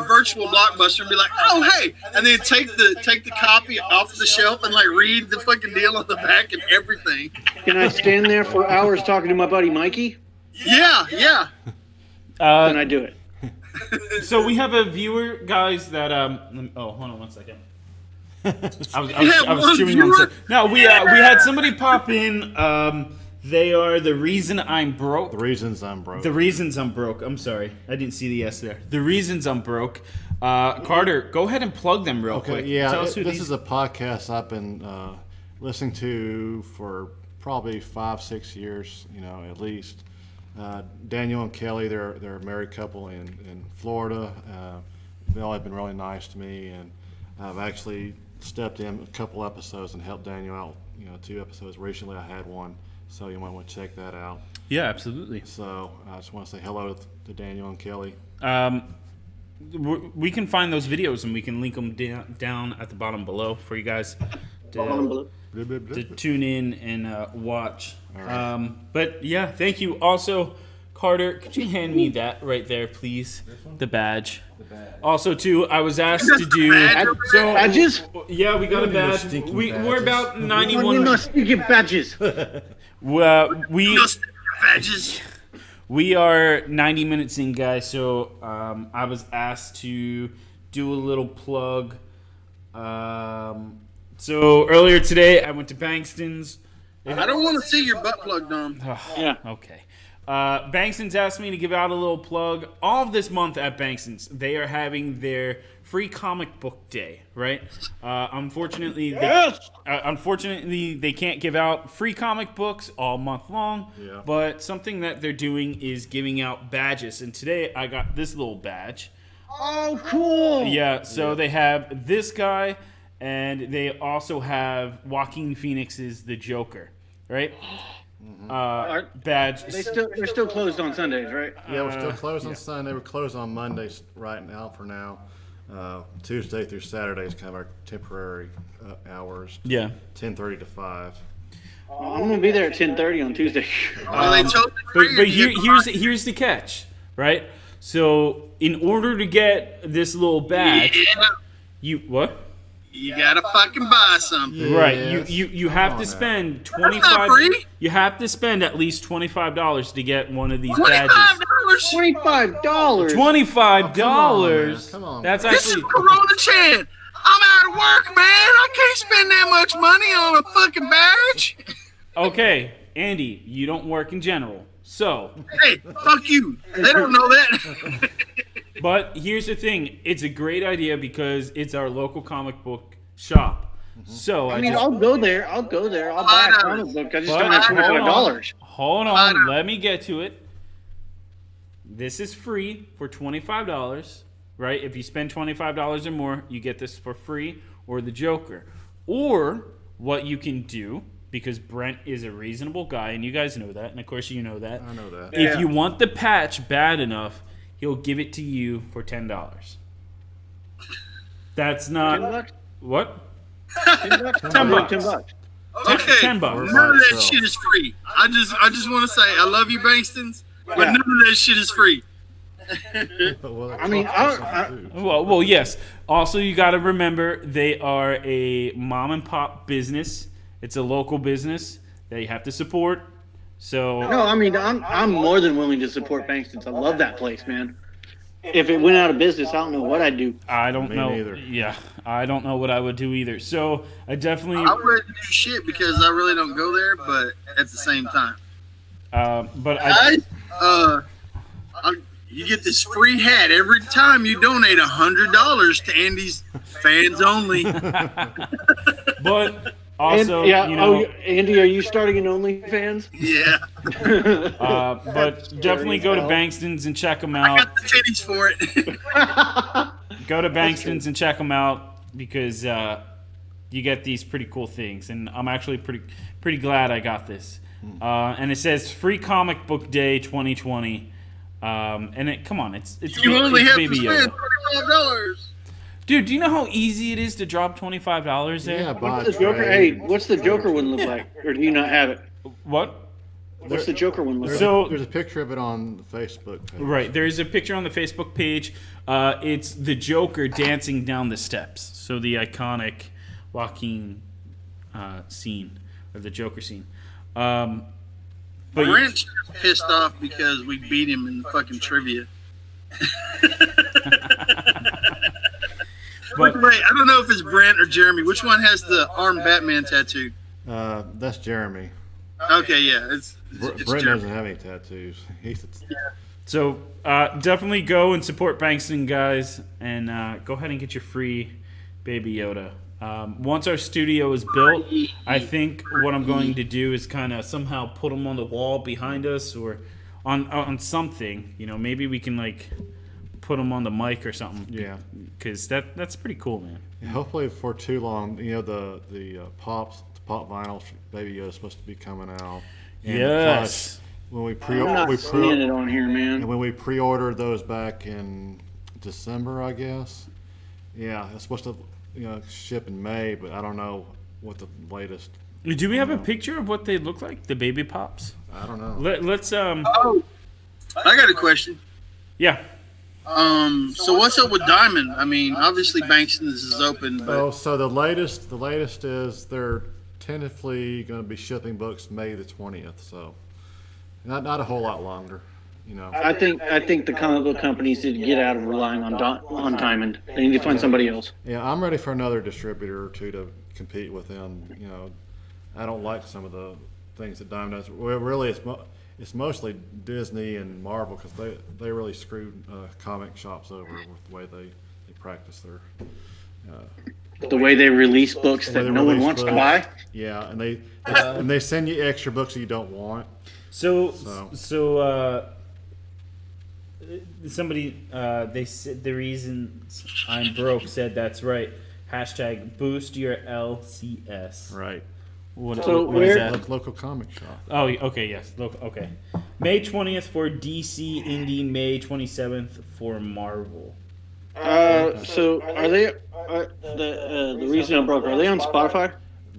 E: virtual blockbuster and be like, oh hey, and then take the copy off the shelf and like read the fucking deal on the back and everything.
B: Can I stand there for hours talking to my buddy Mikey?
E: Yeah.
B: Can I do it?
C: So we have a viewer, guys. That oh, hold on one second. I was chewing on something. No, we had somebody pop in. They are the reason I'm broke.
D: The reasons I'm broke.
C: The reasons I'm broke. I'm sorry, I didn't see the S there. The reasons I'm broke. Carter, go ahead and plug them real quick.
D: Yeah,
C: Tell us who
D: this is a podcast I've been listening to for probably 5-6 years, at least. Daniel and Kelly, they're a married couple in Florida. They all have been really nice to me, and I've actually stepped in a couple episodes and helped Daniel out. 2 episodes recently. I had one, so you might want to check that out.
C: Yeah, absolutely.
D: So I just want to say hello to Daniel and Kelly.
C: We can find those videos and we can link them down at the bottom below for you guys to tune in and watch. Right. But yeah, thank you. Also, Carter, could you hand me that right there, please? The badge. Also, too, I was asked to do
B: badges.
C: Yeah, we got a badge. We're about 91.
B: You must get badges.
C: We are 90 minutes in, guys. So I was asked to do a little plug. So earlier today, I went to Bankston's.
E: I don't want to see your butt plug, Dom.
B: Yeah.
C: Okay. Bankston's asked me to give out a little plug. All of this month at Bankston's, they are having their free comic book day, right? Unfortunately, they can't give out free comic books all month long.
D: Yeah.
C: But something that they're doing is giving out badges. And today, I got this little badge.
B: Oh, cool.
C: Yeah, so they have this guy, and they also have Joaquin Phoenix's The Joker, right? Badge.
B: They're still closed on Sundays, right?
D: Yeah, we're still closed on Sunday. We're closed on Mondays right now for now. Tuesday through Saturday is kind of our temporary hours.
C: Yeah.
D: 10:30 to 5.
B: I'm gonna be there at 10:30 on Tuesday.
C: But here's the catch, right? So in order to get this little badge, you what?
E: You gotta fucking buy something.
C: Right.
D: Yes.
C: You have to spend
E: That's not free.
C: You have to spend at least $25 to get one of these badges.
E: $25?
B: $25.
C: $25.
D: Come on, man.
C: That's
E: This is
C: actually
E: Corona Chan. I'm out of work, man. I can't spend that much money on a fucking badge.
C: okay, Andy. You don't work in general, so.
E: Hey, fuck you. They don't know that.
C: But here's the thing: it's a great idea because it's our local comic book shop. So
B: I'll go there. I'll buy a comic book. I just don't have $25.
C: Hold on, let me get to it. This is free for $25, right? If you spend $25 or more, you get this for free, or the Joker. Or what you can do, because Brent is a reasonable guy, and you guys know that, and of course you know that.
D: I know that.
C: If you want the patch bad enough, he'll give it to you for $10. That's not
B: $10?
C: What?
B: $10? $10.
E: Okay,
C: $10.
E: none of that shit is free. I just want to say I love you, Bankston's, but none of that shit is free.
C: Well, yes. Also, you got to remember they are a mom and pop business. It's a local business that you have to support. So
B: No, I'm more than willing to support Bankston's. I love that place, man. If it went out of business, I don't know what I'd do.
C: I don't know.
D: Neither.
C: Yeah, I don't know what I would do either. So I definitely.
E: I wouldn't do shit because I really don't go there, but at the same time.
C: But
E: You get this free hat every time you donate $100 to Andy's fans only.
C: But also,
B: Andy, are you starting an OnlyFans?
E: Yeah.
C: But definitely go to Bankston's and check them
E: I
C: out.
E: got the titties for it.
C: Go to Bankston's and check them out because you get these pretty cool things, and I'm actually pretty glad I got this. And it says Free Comic Book Day 2020. And it's
E: You only have to
C: Baby
E: spend
C: Yoda.
E: $25.
C: Dude, do you know how easy it is to drop $25 there?
D: Yeah,
B: What's the Joker? Hey, what's the Joker one look like? Or do you not have it?
C: What?
B: What's the Joker one look like?
C: So
D: There's a picture of it on the Facebook page.
C: right, there's a picture on the Facebook page. It's the Joker dancing down the steps. So the iconic Joaquin scene, or the Joker scene. But
E: Brent's pissed off because we beat him in the fucking trivia.
C: But-
E: Wait, I don't know if it's Brent or Jeremy. Which one has the armed Batman tattoo?
D: That's Jeremy.
E: Okay, yeah, it's
D: Brent
E: Jeremy.
D: doesn't have any tattoos.
C: So definitely go and support Bankston, guys, and go ahead and get your free Baby Yoda. Once our studio is built, I think what I'm going to do is kind of somehow put them on the wall behind us or on something. Maybe we can like put them on the mic or something.
D: Yeah,
C: because that's pretty cool, man.
D: Yeah, hopefully for too long, the pop vinyl Baby Yoda is supposed to be coming out. And
C: Yes.
D: when we
B: I'm not seeing it on here, man.
D: and when we pre-ordered those back in December, I guess. Yeah, it's supposed to ship in May, but I don't know what the latest.
C: Do we have a picture of what they look like, the baby pops?
D: I don't know.
C: Let's
E: Oh, I got a question.
C: yeah.
E: So what's up with Diamond? I mean, obviously Bankston's is open, but
D: Oh, so the latest is they're tentatively going to be shipping books May the 20th. So not a whole lot longer,
B: I think the comic book companies need to get out of relying on Diamond. They need to find somebody else.
D: Yeah, I'm ready for another distributor or two to compete with them. I don't like some of the things that Diamond does. Well, really, it's mostly Disney and Marvel because they really screwed comic shops over with the way they practice their.
B: The way they release books that no one wants to buy.
D: Yeah, and they send you extra books that you don't want.
C: So somebody they said the reason I'm broke said that's right. # boost your LCS.
D: Right.
C: What is
B: where-
C: that?
D: Local comic shop.
C: Oh, okay, yes. Okay. May 20th for DC Indie, May 27th for Marvel.
B: So are they the reason I'm broke? Are they on Spotify?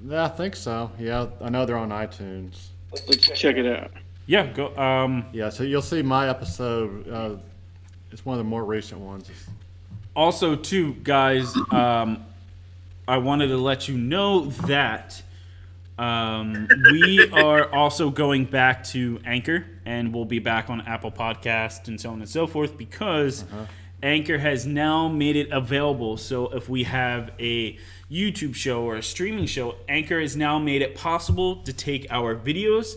D: Yeah, I think so. Yeah, I know they're on iTunes.
B: Let's check it out.
C: Yeah, go.
D: Yeah, so you'll see my episode. It's one of the more recent ones.
C: Also, too, guys, I wanted to let you know that we are also going back to Anchor, and we'll be back on Apple Podcast and so on and so forth because Anchor has now made it available. So if we have a YouTube show or a streaming show, Anchor has now made it possible to take our videos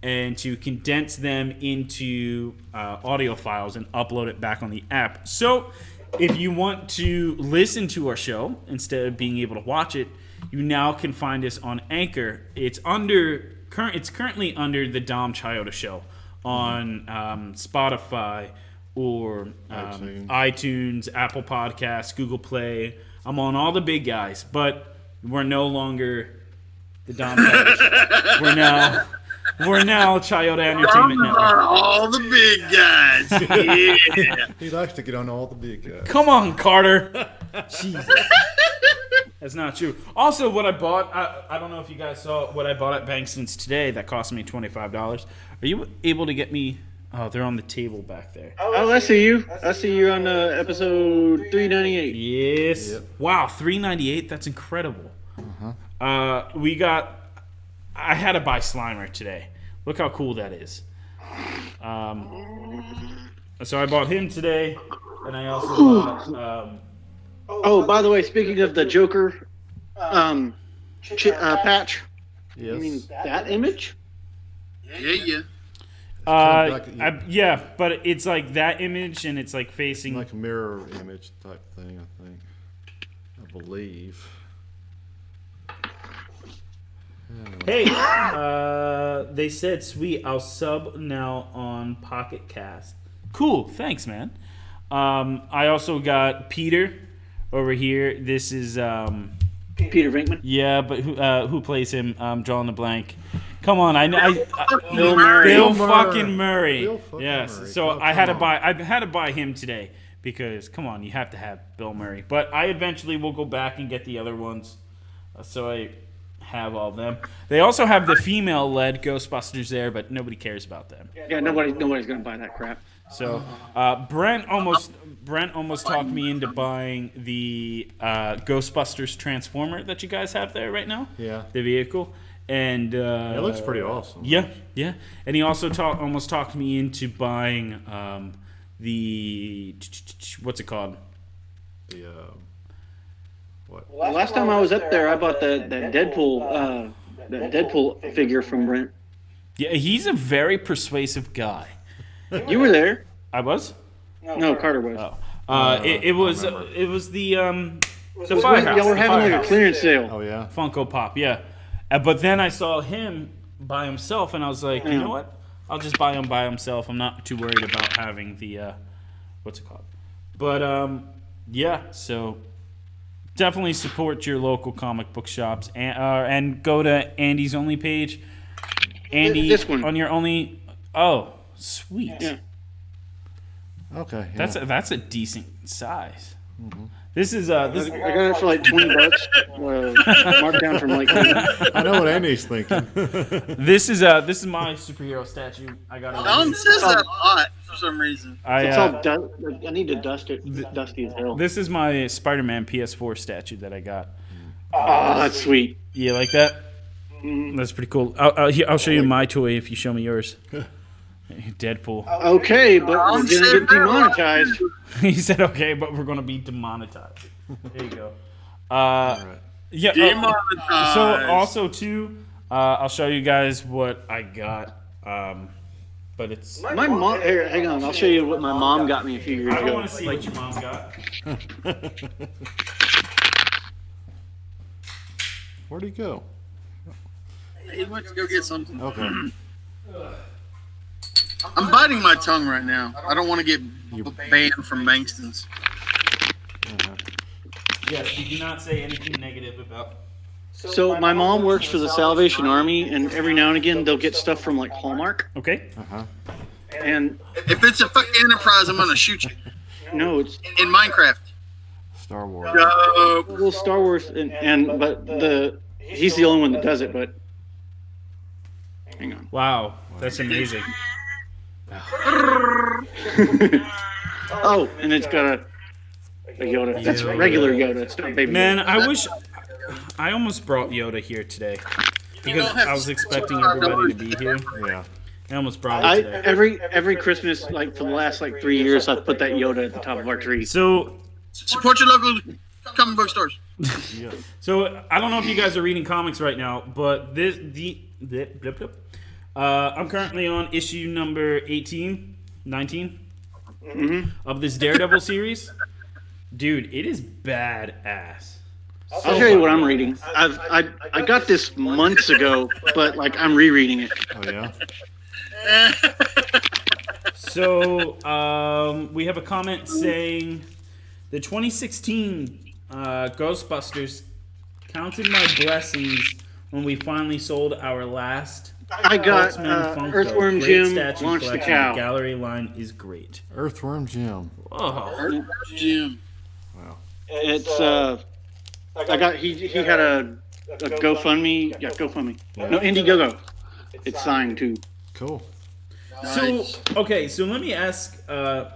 C: and to condense them into audio files and upload it back on the app. So if you want to listen to our show instead of being able to watch it, you now can find us on Anchor. It's currently under the Dom Chiodo Show on Spotify or iTunes, Apple Podcasts, Google Play. I'm on all the big guys, but we're no longer the Dom Chiodo Show. We're now Chiodo Entertainment Network.
E: all the big guys. Yeah.
D: He likes to get on all the big guys.
C: Come on, Carter. Jesus. That's not true. Also, what I bought, I don't know if you guys saw what I bought at Bankston's today that cost me $25. Are you able to get me? Oh, they're on the table back there.
B: Oh, I see you. I see you on episode 398.
C: Yes.
D: Yep.
C: Wow, $3.98. That's incredible. I had to buy Slimer today. Look how cool that is. So I bought him today, and I also bought.
B: Oh, by the way, speaking of the Joker patch,
D: Yes.
B: I mean that image.
E: Yeah.
C: Yeah, but it's like that image, and it's like facing.
D: Like a mirror image type thing, I think. I believe.
C: Hey, they said, sweet, I'll sub now on Pocket Cast. Cool, thanks, man. I also got Peter over here. This is
B: Peter Venkman.
C: yeah, but who plays him? Drawing the blank. Come on, I know.
B: Bill Murray.
C: Bill fucking Murray.
D: Bill fucking
C: Yes.
D: Murray.
C: So
D: Oh,
C: I had to
D: come
C: buy. I had to buy him today because come on, you have to have Bill Murray. But I eventually will go back and get the other ones, so I have all of them. They also have the female-led Ghostbusters there, but nobody cares about them.
B: Yeah, nobody's gonna buy that crap.
C: So Brent almost talked me into buying the Ghostbusters Transformer that you guys have there right now.
D: Yeah.
C: The vehicle. And
D: It looks pretty awesome.
C: yeah. And he also almost talked me into buying the what's it called?
D: The what?
B: The last time I was up there, I bought that Deadpool figure from Brent.
C: Yeah, he's a very persuasive guy.
B: You were there.
C: I was.
B: No, Carter was.
C: It was the firehouse.
B: Y'all were
C: the
B: having like a
C: firehouse.
B: clearance sale.
D: Oh yeah.
C: Funko Pop, yeah. But then I saw him by himself, and I was like, you know what? I'll just buy him by himself. I'm not too worried about having the what's it called? But yeah. So definitely support your local comic book shops, and go to Andy's Only page. Andy,
B: This one.
C: on your Only. Oh, sweet.
B: Yeah.
D: Okay. Yeah.
C: That's a decent size. This is
B: I got it for like $20. Marked down from like.
D: I know what Andy's thinking.
C: this is my superhero statue. I got it.
E: Dom says that a lot for some reason.
B: It's all I need to dust it. It's dusty as hell.
C: This is my Spider-Man PS4 statue that I got.
B: Oh, that's sweet.
C: You like that? That's pretty cool. I'll show you my toy if you show me yours. Deadpool.
B: Okay, but we're gonna get demonetized.
C: He said, "Okay, but we're gonna be demonetized." There you go.
D: Right.
C: Yeah.
E: Demonetized.
C: So also too, I'll show you guys what I got. But it's.
B: My mom. Here, hang on. I'll show you what my mom got me a few years
C: I don't
B: ago.
C: want to see what your mom got.
D: Where'd he go?
E: He went to go get something.
D: Okay.
E: I'm biting my tongue right now. I don't want to get banned from Bankston's.
C: Yes, you do not say anything negative about.
B: So my mom works for the Salvation Army, and every now and again they'll get stuff from like Hallmark.
C: Okay.
B: And
E: If it's a fucking Enterprise, I'm gonna shoot you.
B: no, it's
E: In Minecraft.
D: Star Wars.
E: No.
B: well Star Wars, but he's the only one that does it. But hang on.
C: Wow, that's amazing.
B: Oh, and it's got a Yoda. That's regular Yoda. It's not baby
C: Man,
B: Yoda.
C: I wish I almost brought Yoda here today because
E: don't have
C: I was
E: to-
C: expecting everybody to be here.
D: Yeah.
C: I almost brought it today.
B: Every Christmas, like for the last like 3 years, I've put that Yoda at the top of our tree.
C: So
E: Support your local comic book stores.
C: So I don't know if you guys are reading comics right now, but I'm currently on issue number 19 of this Daredevil series. Dude, it is badass.
B: I'll show you what I'm reading. I got this months ago, but like I'm rereading it.
D: Oh yeah.
C: So we have a comment saying the 2016 Ghostbusters counted my blessings when we finally sold our last.
B: I got
C: Huntsman Funko.
B: Earthworm
C: Great
B: Jim,
C: statue
B: Launch the
C: collection.
B: Cow.
C: Gallery line is great.
D: Earthworm Jim.
C: Oh,
E: Jim.
B: It's I got he had a GoFundMe. Yeah, GoFundMe. No, Indiegogo. It's signed too.
D: Cool.
C: so okay. So let me ask the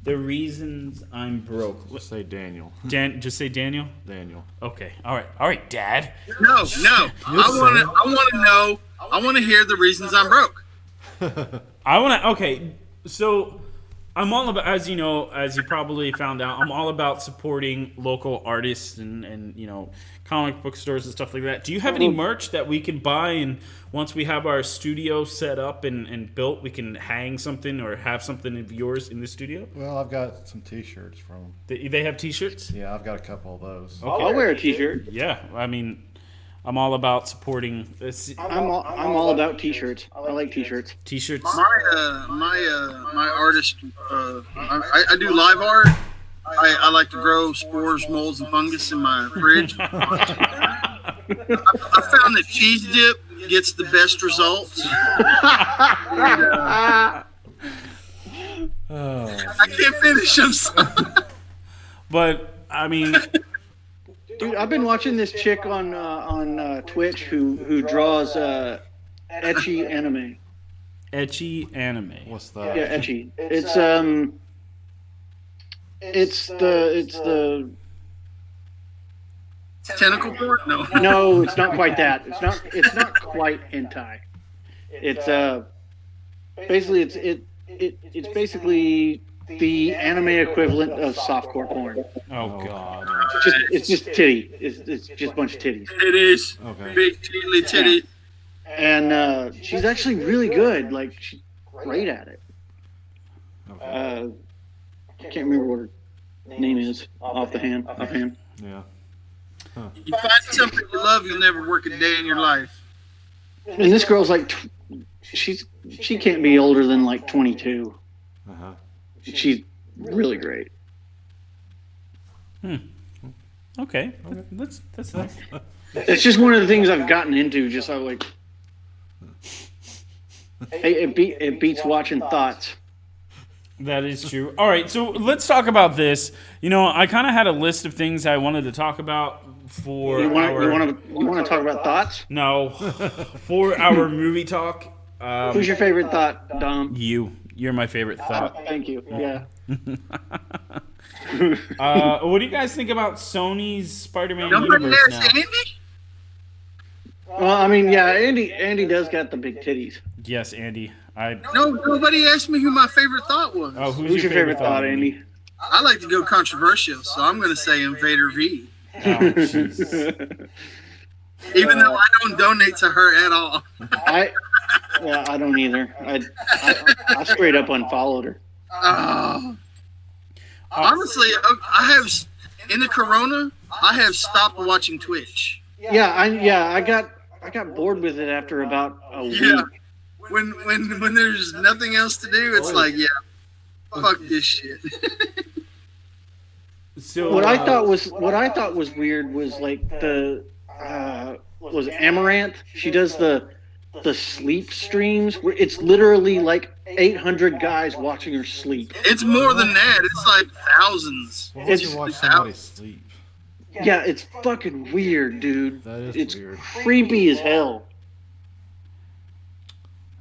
C: reasons I'm broke.
D: Let's say Daniel.
C: Just say Daniel.
D: Daniel.
C: Okay. All right, Dad.
E: No. I want to hear the reasons I'm broke.
C: I want to. Okay, so I'm all about, as you probably found out, I'm all about supporting local artists and comic book stores and stuff like that. Do you have any merch that we can buy, and once we have our studio set up and built, we can hang something or have something of yours in the studio?
D: Well, I've got some T-shirts from.
C: They have T-shirts?
D: Yeah, I've got a couple of those.
C: Okay.
B: I'll wear a T-shirt.
C: Yeah, I mean, I'm all about supporting this.
B: I'm all about T-shirts. I like T-shirts.
C: T-shirts.
E: My artist, I do live art. I like to grow spores, molds, and fungus in my fridge. I found that cheese dip gets the best results. I can't finish them.
C: But I mean,
B: Dude, I've been watching this chick on Twitch who draws etchy anime.
C: Etchy anime.
D: What's that?
B: Yeah, etchy. It's the
E: Tentacle pork? No.
B: No, it's not quite that. It's not quite hentai. It's basically it's basically the anime equivalent of softcore porn.
C: Oh God.
B: It's just titty. It's just a bunch of titties.
E: It is.
D: Okay.
E: Big tiddly titty.
B: And she's actually really good. Like, she's great at it.
D: Okay.
B: I can't remember what her name is offhand.
D: Yeah.
E: You find something you love, you'll never work a day in your life.
B: And this girl's like, she can't be older than like 22.
D: Uh-huh.
B: She's really great.
C: Okay. That's nice.
B: It's just one of the things I've gotten into. Just so like, it beats watching Thoughts.
C: That is true. All right, so let's talk about this. I kind of had a list of things I wanted to talk about for
B: You want to talk about Thoughts?
C: No, for our movie talk.
B: Who's your favorite Thought, Dom?
C: You're my favorite thought.
B: Thank you. Yeah.
C: What do you guys think about Sony's Spider-Man
E: Nobody
C: universe
E: there's
C: now?
E: Andy?
B: Well, I mean, yeah, Andy does got the big titties.
C: Yes, Andy.
E: No, nobody asked me who my favorite thought was.
C: Oh,
B: Who's your favorite thought, Andy?
E: I like to go controversial, so I'm going to say Invader V.
C: Oh, jeez.
E: Even though I don't donate to her at all.
B: I don't either. I straight up unfollowed her.
E: Honestly, I have in the Corona. I have stopped watching Twitch.
B: Yeah, I got bored with it after about a week.
E: Yeah, when there's nothing else to do, it's like, yeah, fuck this shit.
C: So
B: What I thought was weird was like the was Amaranth. She does the sleep streams where it's literally like 800 guys watching her sleep.
E: It's more than that. It's like thousands.
D: Well, once
B: It's-
D: you watch somebody sleep,
B: Yeah, it's fucking weird, dude.
D: that is
B: It's
D: weird.
B: creepy as hell.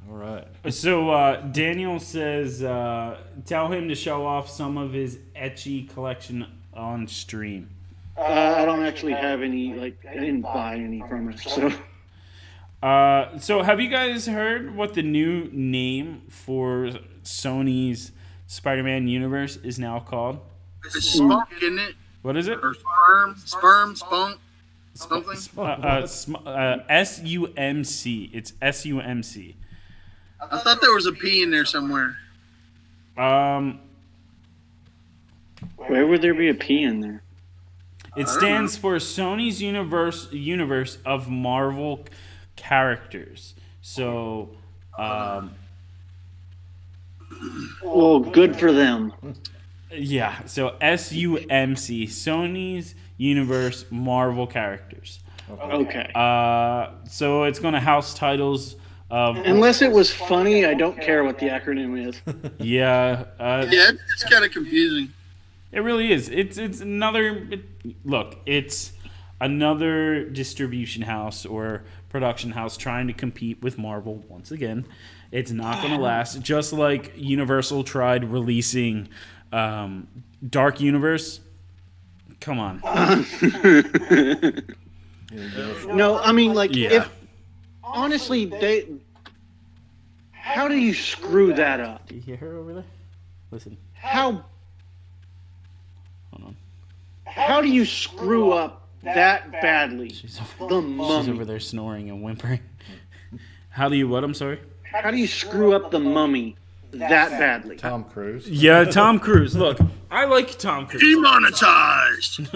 D: All right.
C: So Daniel says, tell him to show off some of his etchy collection on stream.
B: I don't actually have any, like, I didn't buy any from her, so.
C: So have you guys heard what the new name for Sony's Spider-Man universe is now called?
E: It's spunk, isn't it?
C: What is it?
E: Or spunk, something.
C: SUMC. It's SUMC.
E: I thought there was a P in there somewhere.
B: Where would there be a P in there?
C: It stands for Sony's universe of Marvel characters. So,
B: Well, good for them.
C: yeah. So SUMC, Sony's universe Marvel characters.
B: Okay.
C: So it's going to house titles of
B: Unless it was funny, I don't care what the acronym is.
C: yeah.
E: Yeah, it's kind of confusing.
C: It really is. It's another look. It's another distribution house or production house trying to compete with Marvel once again. It's not going to last. Just like Universal tried releasing Dark Universe. Come on.
B: No, I mean, like,
C: Yeah.
B: if honestly, how do you screw that up?
C: Do you hear her over there? Listen.
B: How
C: Hold on.
B: how do you screw up that badly?
C: She's
B: The
C: over
B: Mummy.
C: there snoring and whimpering. How do you what? I'm sorry?
B: How do you screw up the Mummy that badly?
D: Tom Cruise.
C: Yeah, Tom Cruise. Look, I like Tom Cruise.
E: Demonetized.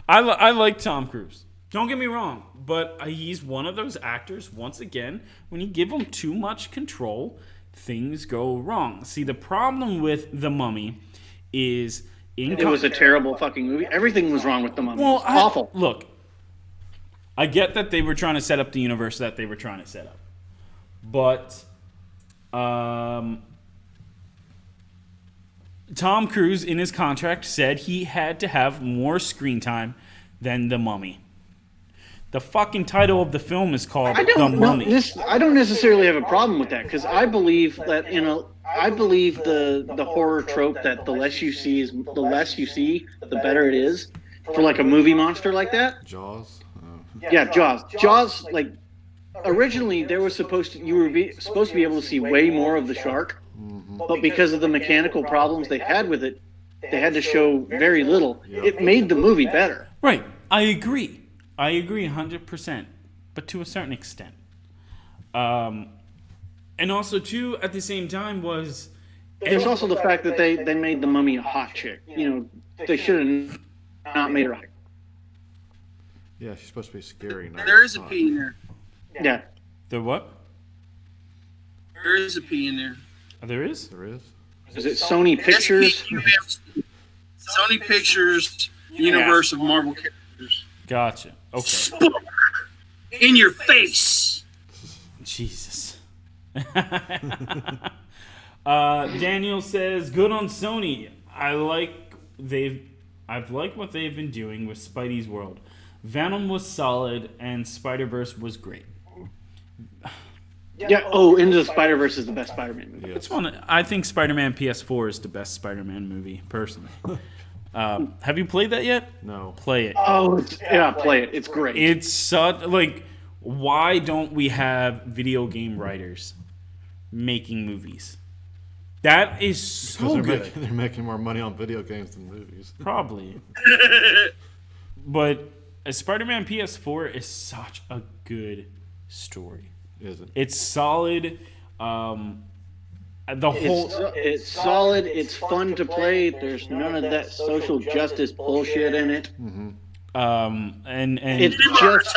C: I like Tom Cruise. Don't get me wrong, but he's one of those actors, once again, when you give him too much control, things go wrong. See, the problem with The Mummy is...
B: It was a terrible fucking movie. Everything was wrong with the Mummy.
C: Well,
B: It was awful.
C: Look, I get that they were trying to set up the universe that they were trying to set up. But... Tom Cruise, in his contract, said he had to have more screen time than The Mummy. The fucking title of the film is called The Mummy.
B: I don't necessarily have a problem with that because I believe that the horror trope that the less you see, the better it is for like a movie monster like that.
D: Jaws.
B: Yeah, Jaws. Jaws, like originally you were supposed to be able to see way more of the shark, but because of the mechanical problems they had with it, they had to show very little. It made the movie better.
C: Right. I agree 100%, but to a certain extent. And also, too, at the same time was...
B: There's also the fact that they made the Mummy a hot chick. You know, they should have not made her hot.
D: Yeah, she's supposed to be scary.
E: There is a P in there.
B: Yeah.
C: The what?
E: There is a P in there.
C: There is?
D: There is.
B: Is it Sony Pictures?
E: Sony Pictures universe of Marvel characters.
C: Gotcha. Okay.
E: In your face.
C: Jesus. Daniel says, good on Sony. I've liked what they've been doing with Spidey's world. Venom was solid and Spider-Verse was great.
B: Yeah. Oh, Into the Spider-Verse is the best Spider-Man movie.
C: It's one. I think Spider-Man PS4 is the best Spider-Man movie, personally. Have you played that yet?
D: No.
C: Play it.
B: Oh, play it. It's great.
C: It's such like, why don't we have video game writers making movies? That is so good.
D: They're making more money on video games than movies.
C: Probably. But a Spider-Man PS4 is such a good story.
D: Is it?
C: It's solid.
B: It's solid. It's fun to play. There's none of that social justice bullshit in it.
C: And
B: It's just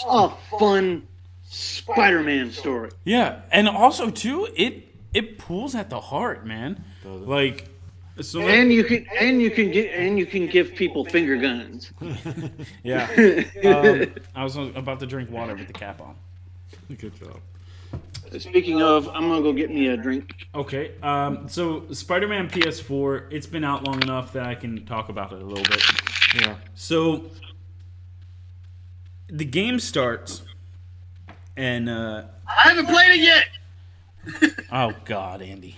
B: a fun Spider-Man story.
C: yeah, and also too, it pulls at the heart, man. Like, so
B: And you can give people finger guns.
C: yeah. I was about to drink water with the cap on.
D: Good job.
B: Speaking of, I'm gonna go get me a drink.
C: Okay. So Spider-Man PS4, it's been out long enough that I can talk about it a little bit.
D: Yeah.
C: So the game starts, and
E: I haven't played it yet.
C: oh God, Andy,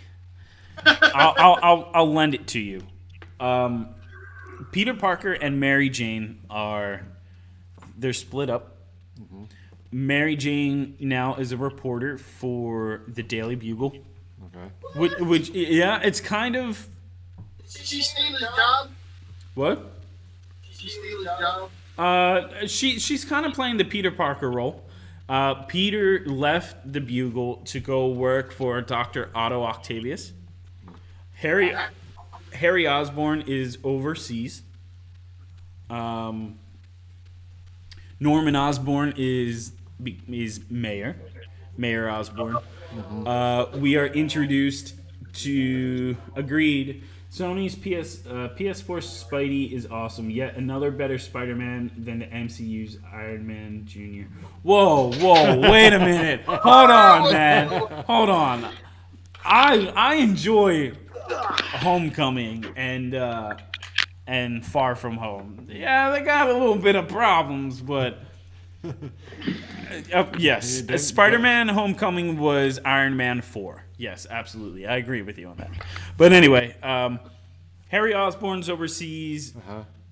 C: I'll lend it to you. Peter Parker and Mary Jane they're split up. Mary Jane now is a reporter for the Daily Bugle.
D: Okay.
C: Which yeah, it's kind of
E: Did she steal his job?
C: what?
E: Did she steal his job?
C: She's kind of playing the Peter Parker role. Peter left the Bugle to go work for Dr. Otto Octavius. Harry Osborn is overseas. Norman Osborn is Mayor Osborn. We are introduced to Sony's PS4 Spidey is awesome. Yet another better Spider-Man than the MCU's Iron Man Jr. Whoa, wait a minute. Hold on, man. Hold on. I enjoy Homecoming and Far From Home. Yeah, they got a little bit of problems, but yes, Spider-Man Homecoming was Iron Man 4. Yes, absolutely. I agree with you on that. But anyway, Harry Osborn's overseas.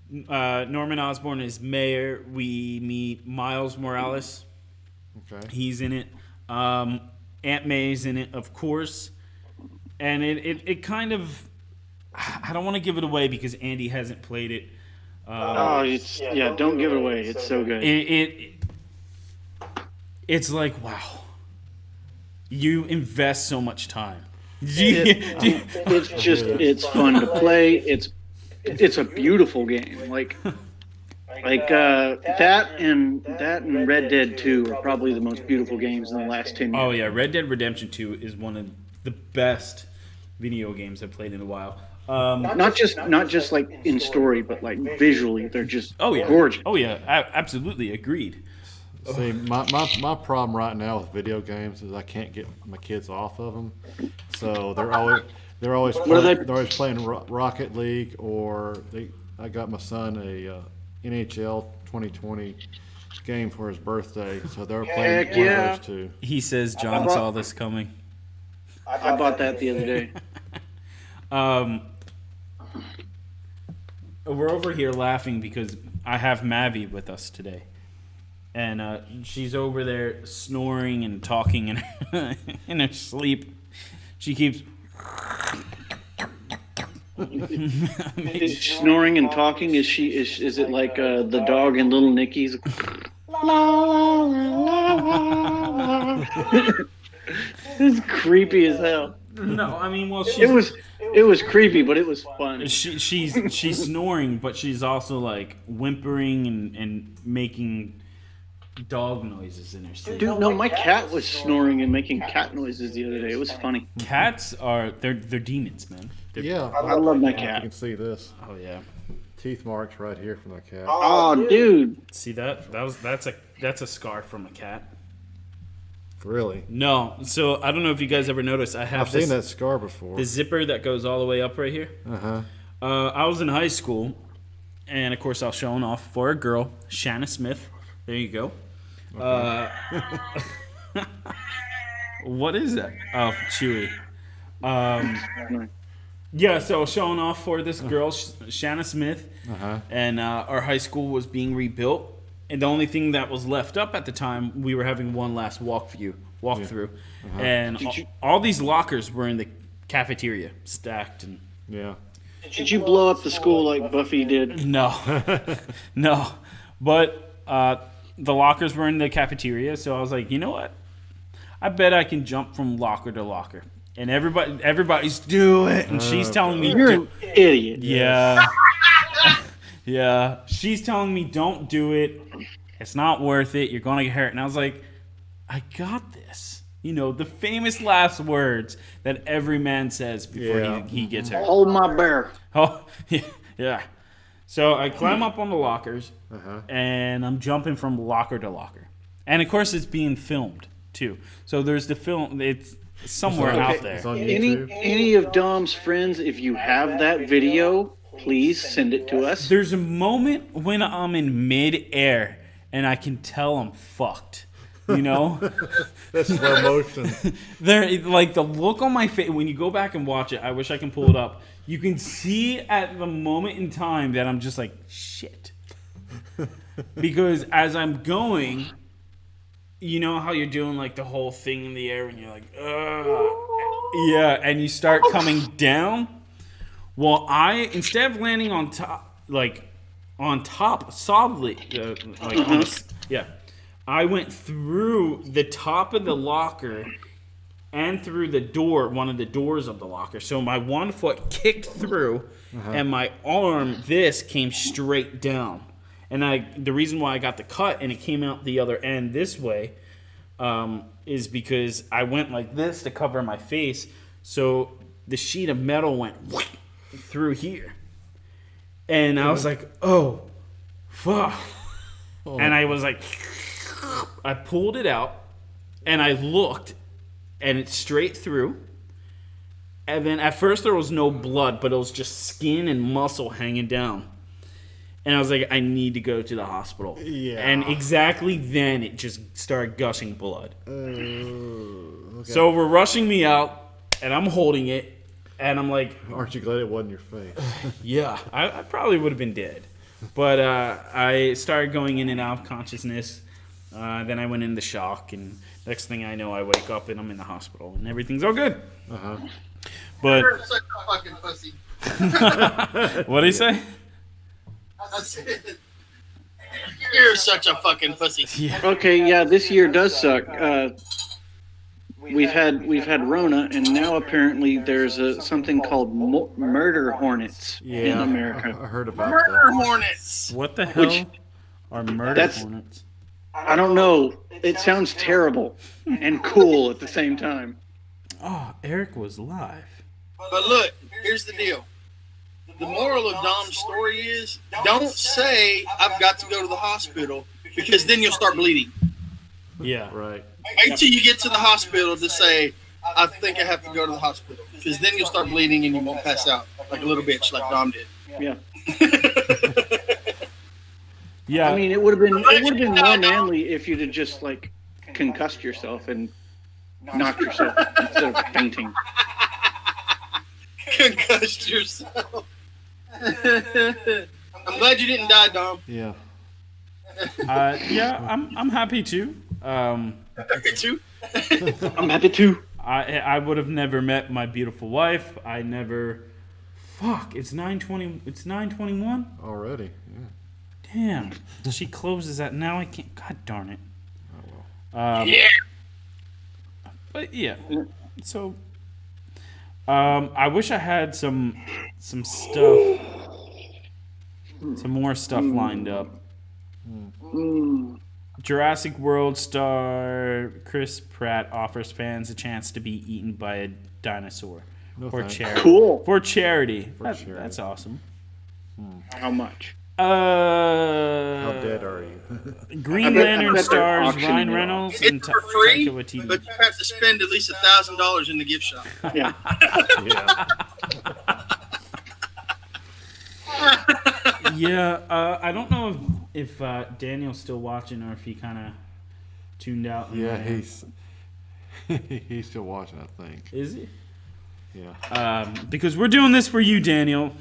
C: Norman Osborn is mayor. We meet Miles Morales.
D: Okay.
C: He's in it. Aunt May's in it, of course. And it kind of, I don't want to give it away because Andy hasn't played it.
B: Don't give it away. It's so good.
C: It's like, wow, you invest so much time.
B: It's fun to play. It's a beautiful game. Like that and Red Dead 2 are probably the most beautiful games in the last 10 years.
C: Oh yeah, Red Dead Redemption 2 is one of the best video games I've played in a while.
B: Not just like in story, but like visually, they're just gorgeous.
C: Oh yeah, absolutely agreed.
D: See, my problem right now with video games is I can't get my kids off of them. So they're always playing Rocket League, or I got my son a NHL 2020 game for his birthday, so they're playing one of those two.
C: He says John saw this coming.
B: I bought that the other day.
C: We're over here laughing because I have Mavi with us today. And she's over there snoring and talking in her sleep. She keeps
B: snoring and talking. Is it like the dog in Little Nicky's? It's creepy as hell.
C: No, I mean, well,
B: it was creepy, but it was fun.
C: She's snoring, but she's also like whimpering and making dog noises in her sleep.
B: Dude, no, my cat was snoring and making cat noises the other day. It was funny.
C: Cats they're demons, man.
B: I love my cat.
D: You can see this.
C: Oh yeah.
D: Teeth marks right here from the cat.
B: Oh, dude.
C: See that? That's a scar from a cat.
D: Really?
C: No. So I don't know if you guys ever noticed. I've
D: seen that scar before.
C: The zipper that goes all the way up right here. I was in high school, and of course I was showing off for a girl, Shanna Smith. There you go. Okay. What is that? Oh, Chewy. Yeah, so showing off for this girl, Shanna Smith, and our high school was being rebuilt. And the only thing that was left up at the time, we were having one last walkthrough. And all these lockers were in the cafeteria, stacked. And
B: Did you blow up the school like Buffy did?
C: No. No. But the lockers were in the cafeteria, so I was like, you know what? I bet I can jump from locker to locker. And everybody's do it, and she's telling me
B: you're an idiot.
C: Yeah. Yeah. She's telling me don't do it. It's not worth it. You're gonna get hurt. And I was like, I got this. You know, the famous last words that every man says before he gets hurt.
B: Hold my bear.
C: Oh, yeah. So I climb up on the lockers, and I'm jumping from locker to locker. And of course, it's being filmed too. So there's the film. It's somewhere out there.
D: It's on YouTube.
B: Any of Dom's friends, if you have that video, please send it to us.
C: There's a moment when I'm in mid-air and I can tell I'm fucked. You know?
D: That's slow motion.
C: Like the look on my face when you go back and watch it. I wish I can pull it up. You can see at the moment in time that I'm just like shit, because as I'm going, you know how you're doing like the whole thing in the air and you're like, yeah, and you start coming down. Well, instead of landing on top solidly, I went through the top of the locker and through the door, one of the doors of the locker. So my one foot kicked through, and my arm, came straight down. And the reason why I got the cut and it came out the other end this way is because I went like this to cover my face. So the sheet of metal went through here. And I was like, oh, fuck. And I was like, I pulled it out and I looked and it's straight through. And then at first there was no blood, but it was just skin and muscle hanging down. And I was like, I need to go to the hospital. Yeah. And exactly then it just started gushing blood. Okay. So we're rushing me out and I'm holding it. And I'm like,
D: aren't you glad it wasn't your face?
C: Yeah, I probably would have been dead. But I started going in and out of consciousness. Then I went into shock. And next thing I know, I wake up and I'm in the hospital. And everything's all good. But
E: You're such a fucking pussy.
C: what did he say?
E: I said, you're such a fucking pussy.
C: Yeah.
B: Okay, yeah, this year does suck. We've had Rona, and now apparently there's something called murder hornets in America.
D: I heard about
E: Murder
D: that.
E: hornets.
C: What the hell are murder
B: That's-
C: hornets?
B: I don't know. It sounds terrible and cool at the same time.
C: Oh, Eric was live.
E: But look, here's the deal. The moral of Dom's story is don't say, I've got to go to the hospital, because then you'll start bleeding.
C: Yeah.
D: Right.
E: Wait till you get to the hospital to say, I think I have to go to the hospital. Because then you'll start bleeding and you won't pass out like a little bitch like Dom did.
B: Yeah.
C: Yeah.
B: I mean, it would have been more manly if you'd have just like concussed yourself and knocked yourself instead of fainting.
E: Concussed yourself. I'm glad you didn't die, Dom.
D: Yeah.
C: Yeah, I'm happy too.
E: Me too.
B: I'm happy too.
C: I would have never met my beautiful wife. I never. Fuck! It's 9:20. It's 9:21.
D: Already. Yeah.
C: Damn. She closes at now. I can't. God darn it.
E: Yeah.
C: But yeah. So. I wish I had some stuff. Some more stuff lined up. Jurassic World star Chris Pratt offers fans a chance to be eaten by a dinosaur for
D: thanks.
C: charity.
B: Cool.
C: For charity.
D: charity.
C: That's awesome.
B: How much?
D: How dead are you?
C: Green
B: I bet
C: Lantern
B: they're
C: stars
B: auctioning
C: Ryan
B: it off.
C: Reynolds and
E: It's for free,
C: Taika Waititi.
E: but you have to spend at least $1,000 in the gift shop.
B: Yeah.
D: Yeah.
C: Yeah, I don't know if Daniel's still watching or if he kind of tuned out.
D: Yeah, he's still watching, I think.
C: Is he?
D: Yeah.
C: Because we're doing this for you, Daniel.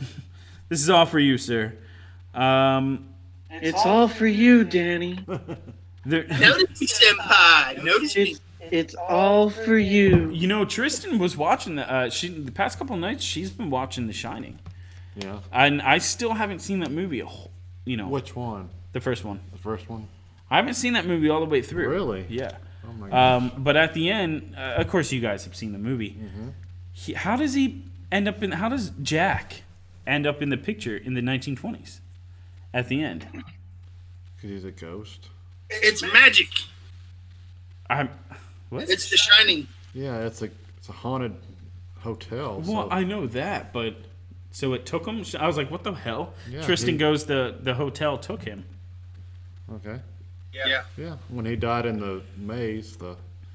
C: This is all for you, sir.
B: It's all for you, Danny.
E: Notice me, senpai. Notice me.
B: It's all for you.
C: You know, Tristan was watching the past couple of nights. She's been watching The Shining,
D: Yeah.
C: and I still haven't seen that movie. You know,
D: Which one?
C: the first one.
D: The first one?
C: I haven't seen that movie all the way through.
D: Really?
C: Yeah.
D: Oh my gosh.
C: But at the end, of course, you guys have seen the movie. How does he end up in? How does Jack end up in the picture in the 1920s? At the end,
D: Because he's a ghost.
E: It's magic.
C: What?
E: It's The Shining.
D: Yeah, it's a haunted hotel.
C: Well,
D: so
C: I know that, but so it took him. I was like, what the hell?
D: Yeah,
C: Tristan
D: he-
C: goes. The hotel took him.
D: okay.
E: Yeah.
D: Yeah. When he died in the maze,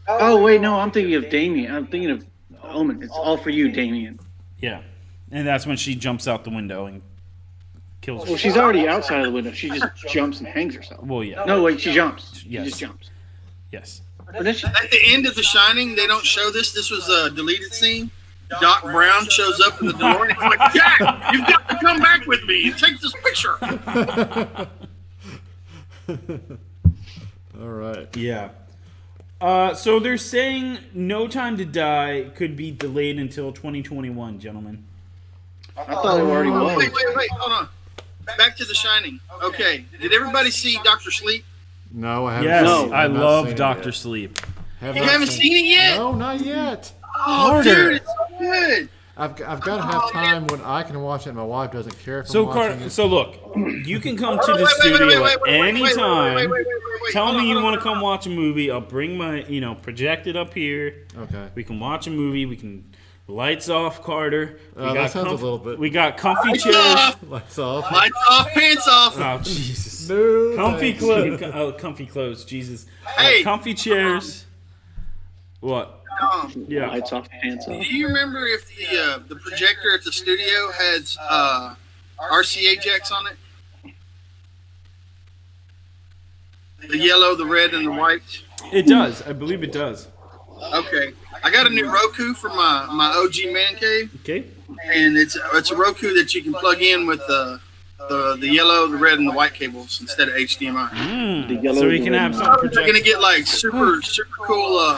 B: Oh wait, no, I'm thinking of Damien. I'm thinking of Omen. It's all for you, Damien.
C: Yeah, and that's when she jumps out the window and kills.
B: Well, she's already outside of the window. She just jumps and hangs herself.
C: Well, yeah.
B: No, wait, she jumps. She
C: Yes.
B: just jumps.
C: Yes.
B: Or does she?
E: At the end of The Shining, they don't show this. This was a deleted scene. Doc Brown shows up in the door and he's like, Jack, you've got to come back with me and take this picture.
D: All right.
C: Yeah. So they're saying No Time to Die could be delayed until 2021, gentlemen.
B: I thought it already was.
E: Wait, hold on. Back to The Shining. Okay, did everybody see Dr. Sleep?
D: No, I haven't
C: Yes,
D: seen it.
C: I
D: I've not
C: love
D: seen it
C: Doctor
D: yet.
C: Sleep.
D: Have
E: You
D: not
E: haven't seen it yet?
D: No, not yet.
E: Oh,
C: Carter.
E: dude, it's so good.
D: I've got to have time when I can watch it. My wife doesn't care if I'm
C: So,
D: watching it.
C: so look, you can come to the studio at any time. Tell me you want to come watch a movie. I'll bring my, project it up here.
D: Okay.
C: We can watch a movie. We can lights off, Carter.
D: That sounds a little bit.
C: We got comfy
E: Lights
C: chairs.
E: off,
D: Lights off.
E: lights off, pants off.
C: Oh Jesus.
D: No,
C: Comfy
D: thanks.
C: clothes. Oh, comfy clothes. Jesus.
E: Hey.
C: Comfy chairs. What? Yeah.
B: Lights off, pants off.
E: Do you remember if the projector at the studio had RCA jacks on it? The yellow, the red, and the white.
C: It does. I believe it does.
E: Okay, I got a new Roku for my OG man cave,
C: Okay.
E: and it's a Roku that you can plug in with the yellow, the red, and the white cables instead of HDMI.
B: The yellow,
C: So we
B: the
C: can
B: red,
C: have
B: and
C: some
E: You're gonna
C: project.
E: get like super cool.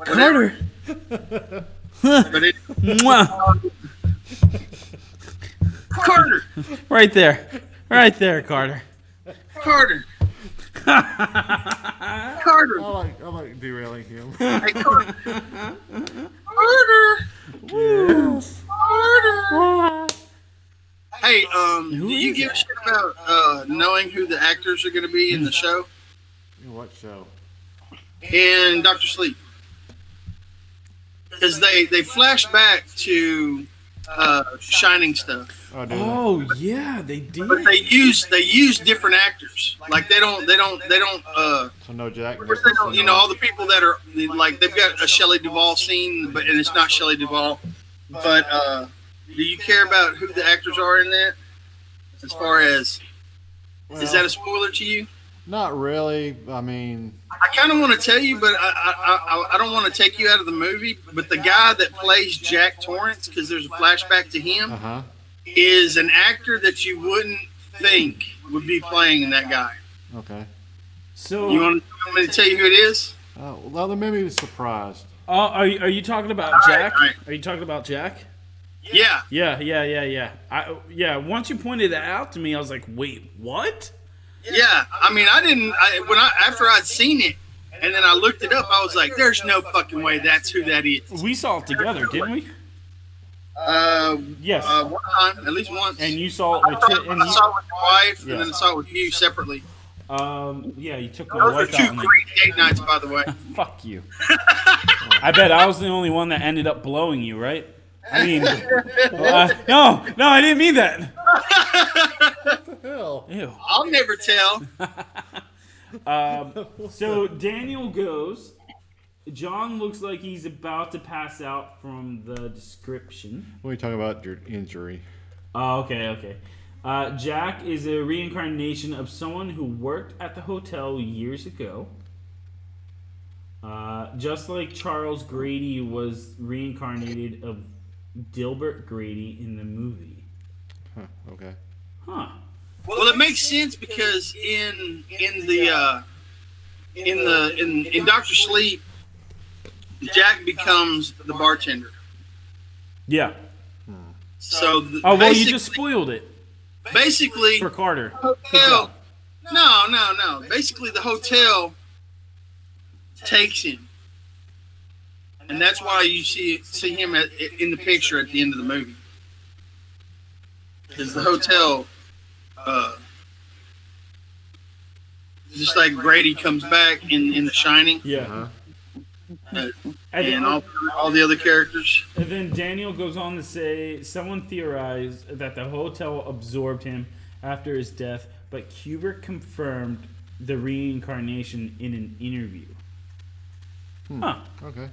C: Carter.
E: But it,
C: Mwah.
E: Carter,
C: Right there. Right there, Carter.
E: Carter, Carter.
D: I like derailing him.
E: Hey, Carter. Carter. Carter. Hey, do you give a shit about knowing who the actors are going to be in the show?
D: What show?
E: In Dr. Sleep. Because they flash back to Shining stuff.
D: Oh, do they?
C: Oh yeah, they did.
E: But they use different actors. Like they don't
D: So no Jack.
E: you know, all the people that are like they've got a Shelley Duvall scene, and it's not Shelley Duvall. But do you care about who the actors are in that? As far as is that a spoiler to you?
D: Not really. I mean,
E: I kind of want to tell you, but I don't want to take you out of the movie. But the guy that plays Jack Torrance, because there's a flashback to him, is an actor that you wouldn't think would be playing that guy.
D: okay.
C: So
E: You want me to tell you who it is?
D: Well, then maybe he's surprised.
C: are you talking about Jack?
E: right.
C: Are you talking about Jack?
E: Yeah.
C: Yeah. Once you pointed that out to me, I was like, wait, what?
E: Yeah. I mean, after I'd seen it, and then I looked it up, I was like, "There's no fucking way that's who that is."
C: We saw it together, didn't we? Yes.
E: One time, at least once.
C: And you saw it
E: I
C: with
E: saw it with my wife,
C: Yeah.
E: and then I saw it with you separately.
C: yeah, you took my
E: Those are
C: wife
E: two
C: out.
E: great date nights, by the way.
C: Fuck you. I bet I was the only one that ended up blowing you, right? I mean, no, I didn't mean that.
D: Hell.
C: Ew.
E: I'll never tell.
C: So Daniel goes. John looks like he's about to pass out from the description.
D: What are you talking about? Your injury.
C: Oh, okay. Jack is a reincarnation of someone who worked at the hotel years ago. Just like Charles Grady was reincarnated of Dilbert Grady in the movie.
D: Huh. Okay.
C: Huh.
E: Well, it makes sense because in Dr. Sleep, Jack becomes the bartender.
C: Yeah.
E: So
C: Oh, well, you just spoiled it
E: basically
C: for Carter.
E: hotel. No. Basically, the hotel takes him, and that's why you see him in the picture at the end of the movie, because the hotel, just like Grady comes back in The Shining,
C: Yeah.
E: and all the other characters.
C: And then Daniel goes on to say, someone theorized that the hotel absorbed him after his death, but Kubrick confirmed the reincarnation in an interview. Huh.
D: Okay.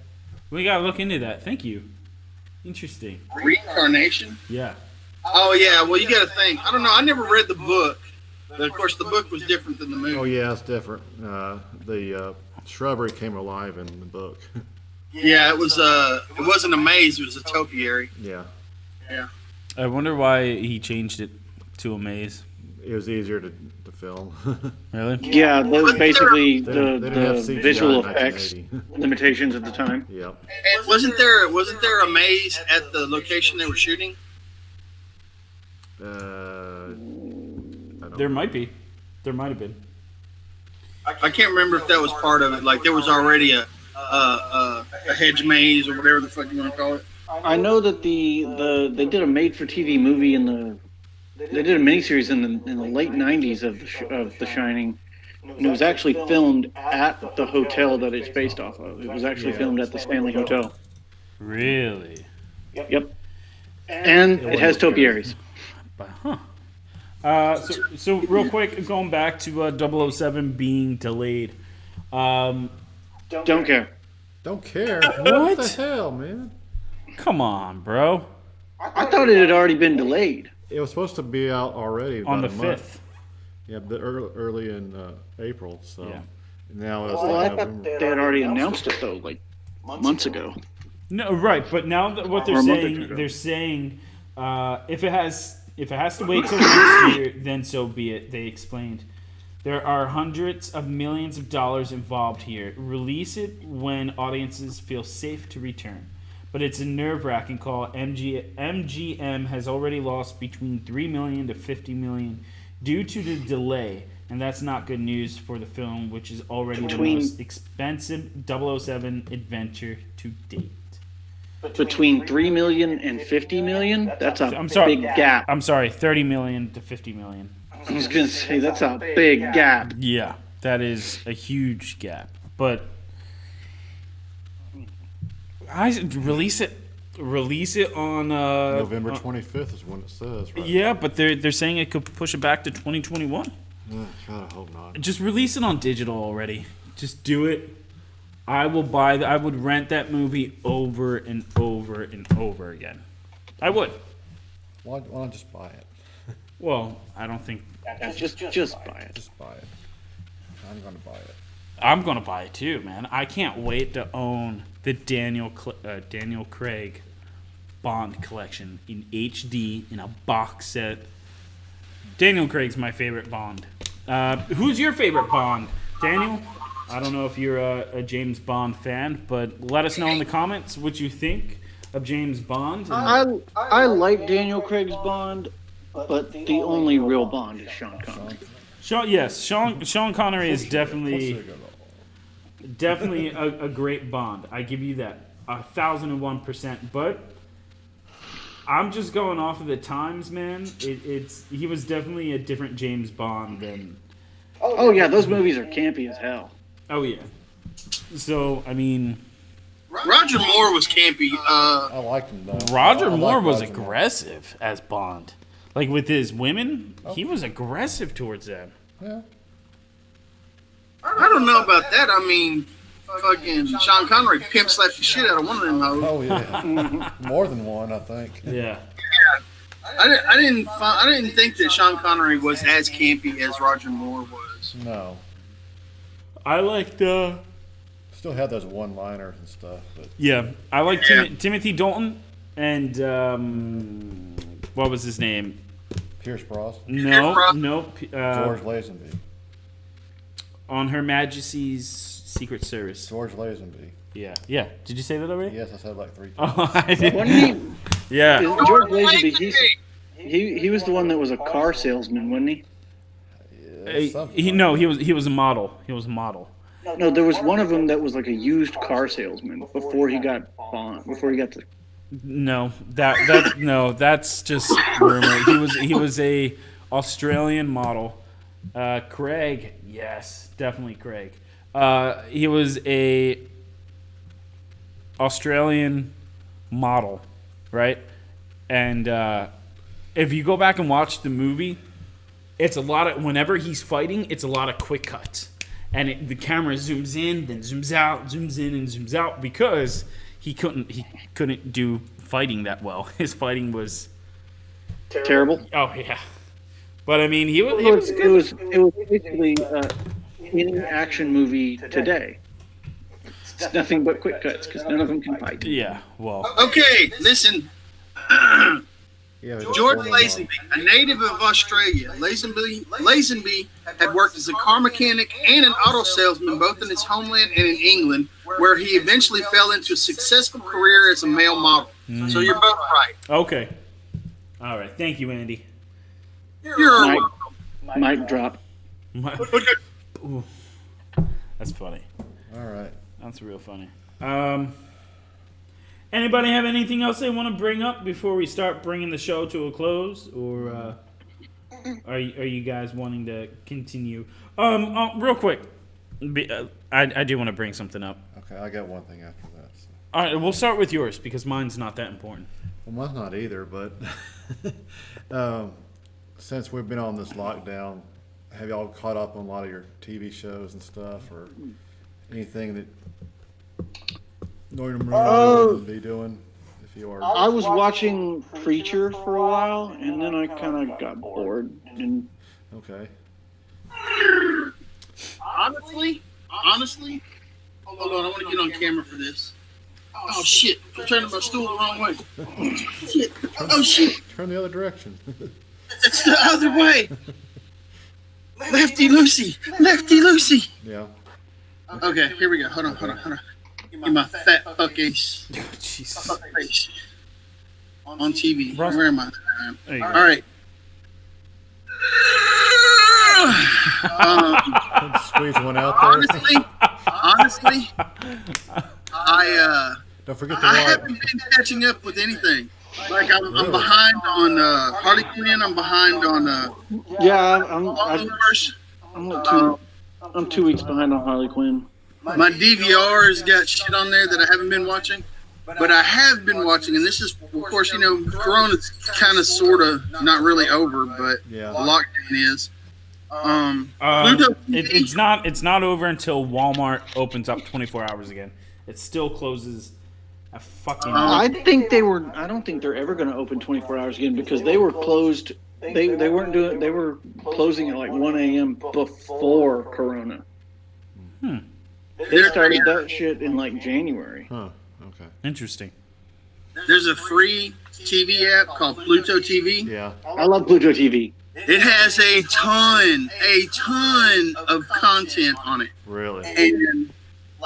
C: We gotta look into that. Thank you. Interesting.
E: Reincarnation.
C: Yeah.
E: Oh yeah. Well, you got to think. I don't know. I never read the book, but of course the book was different than the movie.
D: Oh yeah, it's different. The shrubbery came alive in the book.
E: Yeah, it was. It wasn't a maze. It was a topiary.
D: Yeah.
E: Yeah.
C: I wonder why he changed it to a maze.
D: It was easier to film.
C: Really?
B: Yeah, those basically
D: They didn't have
B: the
D: CGI
B: visual
D: in
B: effects
D: 1980.
B: limitations at the time.
D: Yep.
E: And wasn't there a maze at the location they were shooting?
D: I don't
C: There
D: know.
C: might be. There might have been.
E: I can't remember if that was part of it. Like there was already a hedge maze or whatever the fuck you want to call it.
B: I know that they did a made-for-TV movie they did a miniseries in the late '90s of The Shining, and it was actually filmed at the hotel that it's based off of. It was actually filmed at the Stanley Hotel.
C: Really?
B: Yep, and it has topiaries.
C: Huh. So real quick, going back to 007 being delayed.
B: Don't care.
D: Don't care.
C: What?
D: the hell, man?
C: Come on, bro.
B: I thought it had already been delayed.
D: It was supposed to be out already
C: On the
D: about a month.
C: 5th.
D: Yeah, but early in April. So
C: Yeah.
D: now it's
B: Well, I
D: like
B: thought
D: November.
B: they had already announced it though, like months ago.
C: No, right, but now what they're
B: Or a month or two
C: saying,
B: ago.
C: they're saying if it has to wait till next year, then so be it. They explained. There are hundreds of millions of dollars involved here. Release it when audiences feel safe to return. but it's a nerve-wracking call. MGM has already lost between $3 million to $50 million due to the delay, and that's not good news for the film, which is already the most expensive 007 adventure to date.
B: Between 3 million and 50 million? That's a big gap.
C: I'm sorry, 30 million to 50 million.
B: I was going to say, that's a big gap.
C: Yeah, that is a huge gap. But I release it on
D: November 25th is when it says, right?
C: Yeah, but they're saying it could push it back to 2021.
D: God, I hope not.
C: Just release it on digital already. Just do it. I would rent that movie over and over and over again. I would.
D: Why not just buy it?
C: Well, I don't think.
B: Just buy it.
D: Just buy it. I'm going to buy it.
C: I'm gonna buy it too, man. I can't wait to own the Daniel Craig Bond collection in HD in a box set. Daniel Craig's my favorite Bond. Who's your favorite Bond, Daniel? I don't know if you're a James Bond fan, but let us know in the comments what you think of James Bond.
B: I like Daniel Craig's Bond, but the only real Bond is Sean Connery.
C: Sean Connery is definitely a great Bond. I give you that 1,001%. But I'm just going off of the times, man. He was definitely a different James Bond than.
B: Oh yeah, those movies are campy as hell.
C: Oh yeah. So I mean,
E: Roger Moore was campy.
D: I liked him though.
C: Roger Moore was aggressive as Bond. Like with his women, he was aggressive towards them.
D: Yeah.
E: I don't know about that. I mean, fucking Sean Connery pimp slapped the shit out of one of them hoes.
D: Oh yeah. More than one, I think.
C: Yeah.
E: I didn't think that Sean Connery was as campy as Roger Moore was.
D: No.
C: I liked.
D: Still had those one-liners and stuff, but
C: Yeah, I like Timothy Dalton and what was his name?
D: Pierce Brosnan,
C: No.
D: George Lazenby.
C: On Her Majesty's Secret Service.
D: George Lazenby.
C: Yeah. Did you say that already?
D: Yes, I said like 3 times.
C: Oh, I did.
B: Wasn't he?
C: Yeah.
B: George Lazenby. He was the one that was a car salesman, wasn't he?
C: He was a model. He was a model.
B: No, there was one of them that was like a used car salesman before he got Bond. Before he got to.
C: No, that's just rumor. He was a Australian model. Craig, yes, definitely Craig. He was a Australian model, right? And if you go back and watch the movie, it's a lot of whenever he's fighting, it's a lot of quick cuts, and the camera zooms in, then zooms out, zooms in, and zooms out because he couldn't do fighting that well. His fighting was
B: Terrible.
C: Oh yeah, but I mean he was good.
B: It was basically any action movie today. It's nothing but quick cuts because none of them can fight.
C: Yeah, well,
E: Okay, listen.
D: Yeah,
E: George Lazenby, a native of Australia, Lazenby had worked as a car mechanic and an auto salesman both in his homeland and in England, where he eventually fell into a successful career as a male model. So you're both right.
C: okay, all right. Thank you, Andy.
E: You're
B: Mic drop.
C: Ooh, that's funny.
D: All right.
C: That's real funny. Anybody have anything else they want to bring up before we start bringing the show to a close, or are you guys wanting to continue? Real quick, I do want to bring something up.
D: Okay, I got one thing after that. So.
C: All right, we'll start with yours because mine's not that important.
D: Well, mine's not either, but since we've been on this lockdown, have y'all caught up on a lot of your TV shows and stuff, or anything that Lloyd would be doing? If you are,
B: I was watching Preacher for a while, and then I kind of got bored. And
D: okay.
E: honestly, hold on, I want to get on camera for this. Oh shit! I'm turning my stool the wrong way. Shit! Oh shit!
D: Turn the other direction.
E: It's the other way. Lefty Lucy.
D: Yeah.
E: Okay, here we go. Hold on. in my fat fuckish
C: Jesus.
E: face on TV.
C: Russ-
E: Where am I?
C: There you
E: All
C: go.
E: right.
D: Squeeze one out there.
E: Honestly, I
D: Don't forget to
E: I
D: watch.
E: haven't been catching up with anything. Like I'm behind on Harley Quinn. I'm behind on
B: Yeah,
E: Followers.
B: I'm 2 weeks behind on Harley Quinn.
E: My DVR has got shit on there that I haven't been watching, but I have been watching, and this is, of course, Corona's kind of, sort of, not really over, but
D: Yeah.
E: the lockdown is. Pluto TV.
C: It's not over until Walmart opens up 24 hours again. It still closes a fucking.
B: I don't think they're ever going to open 24 hours again because they were closed. They weren't doing. They were closing at like 1 a.m. before Corona. They started that shit in like January.
D: Huh. Okay.
C: Interesting.
E: There's a free TV app called Pluto TV.
D: Yeah.
B: I love Pluto TV.
E: It has a ton of content on it.
D: Really.
E: And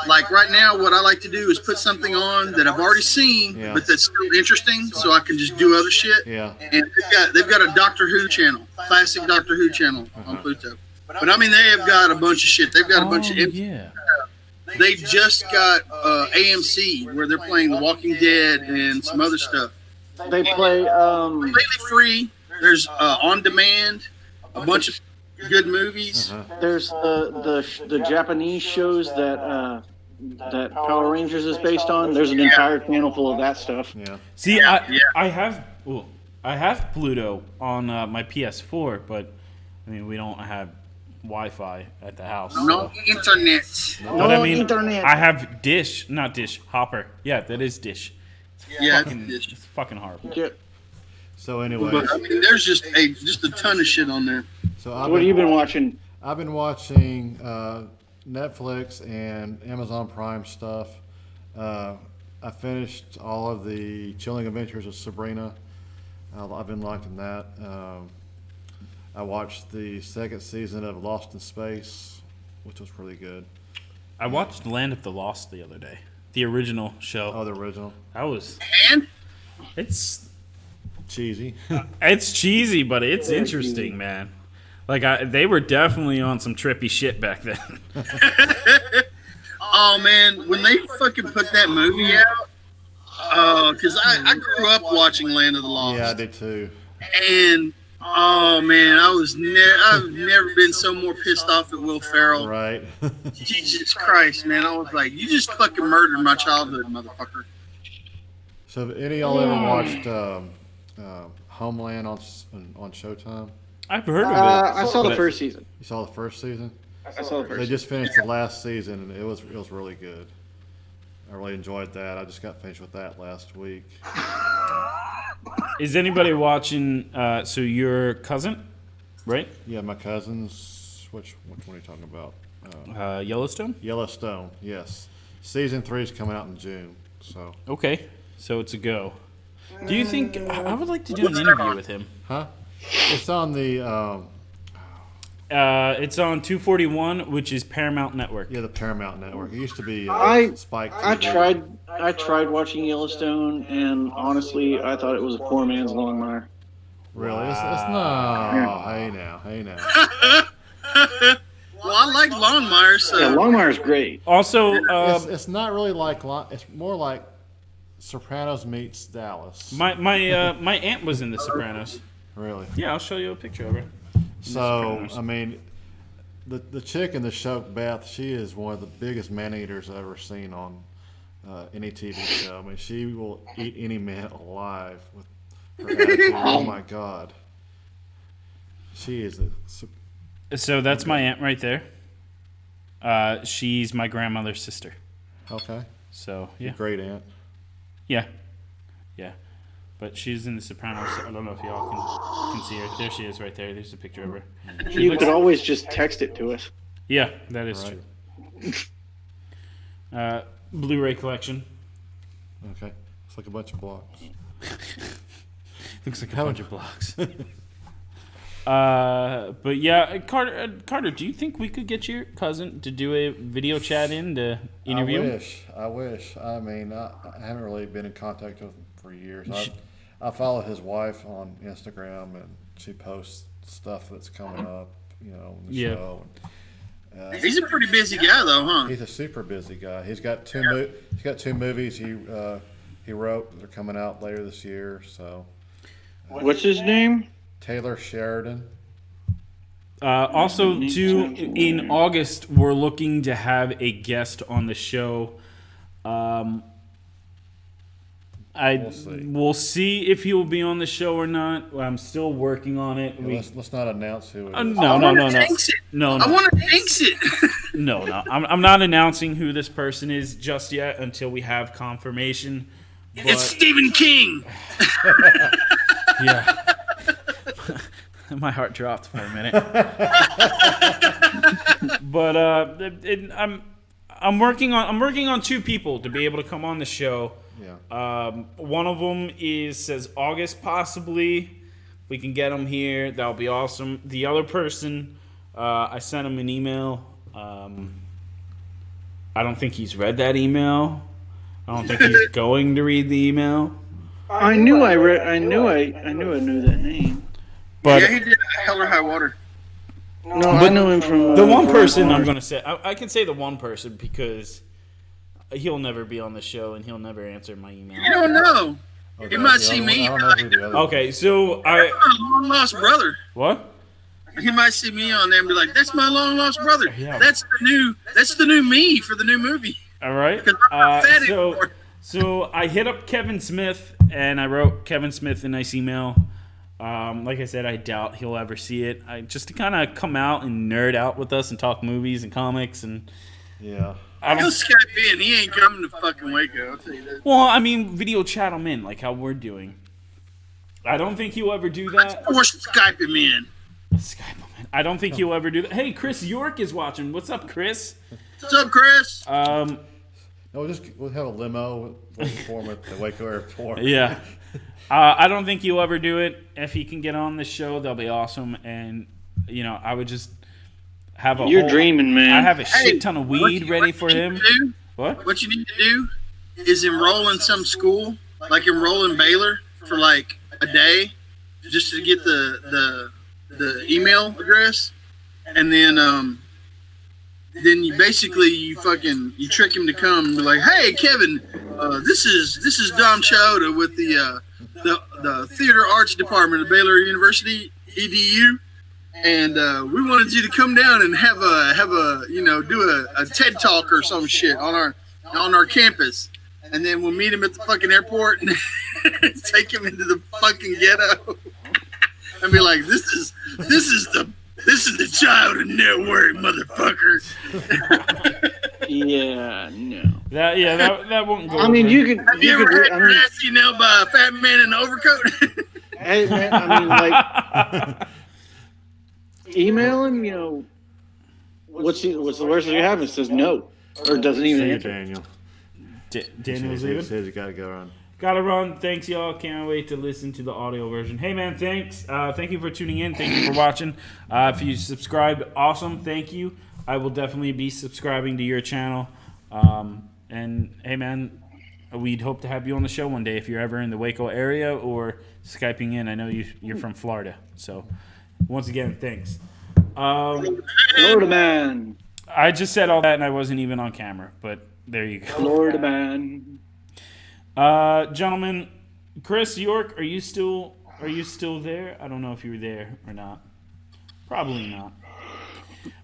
E: like right now, what I like to do is put something on that I've already seen,
D: Yeah.
E: but that's still interesting, so I can just do other shit.
D: Yeah.
E: And they've got a Doctor Who channel, classic Doctor Who channel on Pluto. But I mean, they have got a bunch of shit. They've got a bunch of.
C: Yeah.
E: They just got AMC where they're playing The Walking Dead and some other stuff.
B: They play.
E: Completely free. There's on demand, a bunch of good movies.
B: There's the Japanese shows that Power Rangers is based on. There's an entire channel full of that stuff.
D: Yeah.
C: See,
E: Yeah.
C: I have Pluto on my PS4, but I mean we don't have Wi-Fi at the house.
E: No
C: So.
E: internet.
C: But I mean,
B: internet.
C: I have Dish, not Dish, Hopper. Yeah, that is Dish.
E: Yeah,
C: It's fucking horrible.
B: Yeah.
D: So anyway,
E: but I mean, there's just a ton of shit on there.
D: so
B: What have you been watching?
D: I've been watching Netflix and Amazon Prime stuff. I finished all of the Chilling Adventures of Sabrina. I've been liking that. I watched the second season of Lost in Space, which was really good.
C: I watched Land of the Lost the other day. The original show.
D: Oh, the original.
C: That was.
E: And
C: It's
D: Cheesy.
C: it's cheesy, but it's interesting, man. Like they were definitely on some trippy shit back then.
E: oh man, when they fucking put that movie out, because I grew up watching Land of the Lost.
D: Yeah, I did too.
E: And oh man, I've never been so more pissed off at Will Ferrell.
D: Right.
E: Jesus Christ, man! I was like, you just fucking murdered my childhood, motherfucker.
D: So have any of y'all ever watched Homeland on Showtime?
C: I've heard of it.
B: I saw the
C: but
B: first season.
D: You saw the first season?
B: I saw the
D: They
B: first.
D: just finished the last season, and it was really good. I really enjoyed that. I just got finished with that last week.
C: Is anybody watching? So your cousin, right?
D: Yeah, my cousins. Which one are you talking about?
C: Yellowstone.
D: Yellowstone. Yes, season 3 is coming out in June. So,
C: Okay, so it's a go. Do you think I would like to do an interview with him?
D: huh? It's on the
C: It's on 241, which is Paramount Network.
D: the Paramount Network. It used to be Spike
B: I
D: TV.
B: tried watching Yellowstone, and honestly, I thought it was a poor man's Longmire.
D: Really? It's no. Hey now.
E: Well, I like Longmire, so
B: Yeah, Longmire's great.
C: Also,
D: It's not really like it's more like Sopranos meets Dallas.
C: my aunt was in The Sopranos.
D: Really.
C: Yeah, I'll show you a picture of her.
D: So
C: Sopranos.
D: I mean, the chick in the show, Beth, she is one of the biggest man eaters I've ever seen on any TV show. I mean, she will eat any man alive with her attitude. Oh my God, she is
C: So that's my aunt right there. She's my grandmother's sister.
D: okay.
C: So yeah,
D: Great aunt.
C: yeah. But she's in The Sopranos. So I don't know if y'all can see her. There she is, right there. There's a picture of her. She
B: You
C: looks-
B: could always just text it to us.
C: Yeah, that is
D: Right.
C: true. Blu-ray collection.
D: Okay, it's like a bunch of blocks.
C: Looks like a bunch of blocks. But yeah, Carter, do you think we could get your cousin to do a video chat in to interview him?
D: I wish. I mean, I haven't really been in contact with him for years. I follow his wife on Instagram, and she posts stuff that's coming up, on the show.
E: He's a pretty busy guy, though, huh?
D: He's a super busy guy. He's got two movies he wrote that are coming out later this year. So,
B: what's his name?
D: Taylor Sheridan.
C: Also, too, in August, we're looking to have a guest on the show. We'll see if he will be on the show or not. I'm still working on it.
D: Let's not announce who it is.
C: No.
E: I want to jinx it.
C: No. I'm not announcing who this person is just yet until we have confirmation. But,
E: it's Stephen King.
C: Yeah. My heart dropped for a minute. But I'm working on two people to be able to come on the show.
D: Yeah.
C: One of them says August possibly. We can get him here. That'll be awesome. The other person, I sent him an email. I don't think he's read that email. I don't think he's going to read the email.
B: I knew I knew that name.
C: But
E: yeah, he did Hell or High Water.
B: No, I know him from
C: the one person I'm going to say. I can say the one person because he'll never be on the show and he'll never answer my email.
E: You don't know.
D: Okay,
E: He might see me.
D: I don't know who the other
C: Okay, so
E: My long lost brother.
C: what?
E: He might see me on there and be like, "That's my long lost brother.
C: Yeah.
E: That's the new me for the new movie."
C: All right.
E: Because I'm not fat anymore.
C: So I hit up Kevin Smith and I wrote Kevin Smith a nice email. Like I said, I doubt he'll ever see it. Just to kind of come out and nerd out with us and talk movies and comics and
D: Yeah.
E: He'll Skype in. He ain't coming to fucking Waco. I'll tell you that.
C: well, I mean, video chat him in like how we're doing. I don't think he'll ever do that.
E: Or Skype him in.
C: Skype him in. I don't think he'll ever do that. Hey, Chris York is watching. What's up, Chris?
E: What's up, Chris?
D: No, we'll have a limo waiting for him at the Waco airport.
C: Yeah. I don't think he'll ever do it. If he can get on the show, that'll be awesome. And, I would just have a
B: You're dreaming, man.
C: I have a shit ton of weed ready for him. What?
E: What you need to do is enroll in some school, like enroll in Baylor for like a day, just to get the email address, and then you basically you trick him to come and be like, "Hey, Kevin, this is Dom Chiodo with the theater arts department of Baylor University EDU, and we wanted you to come down and have a do a TED talk or some shit on our campus, and then we'll meet him at the fucking airport and take him into the fucking ghetto and be like, this is the Chiodo Network, motherfucker."
B: Yeah, no.
C: That won't go.
B: I mean,
C: over.
B: you can.
E: Have you ever had your ass emailed by a fat man in an overcoat?
B: Hey, man. I mean, like, email him. What's the worst that can happen? It says no, or doesn't even
D: See you,
B: answer.
D: Daniel.
C: Daniel's
D: He
C: leaving.
D: says you gotta go run.
C: Gotta run. Thanks, y'all. Can't wait to listen to the audio version. Hey, man, thanks. Thank you for tuning in. Thank you for watching. If you subscribed, awesome. Thank you. I will definitely be subscribing to your channel. And, hey, man, we'd hope to have you on the show one day if you're ever in the Waco area or Skyping in. I know you're from Florida. So, once again, thanks.
B: Florida man.
C: I just said all that and I wasn't even on camera, but there you go.
B: Florida man.
C: Gentlemen, Chris York, are you still there? I don't know if you were there or not. Probably not.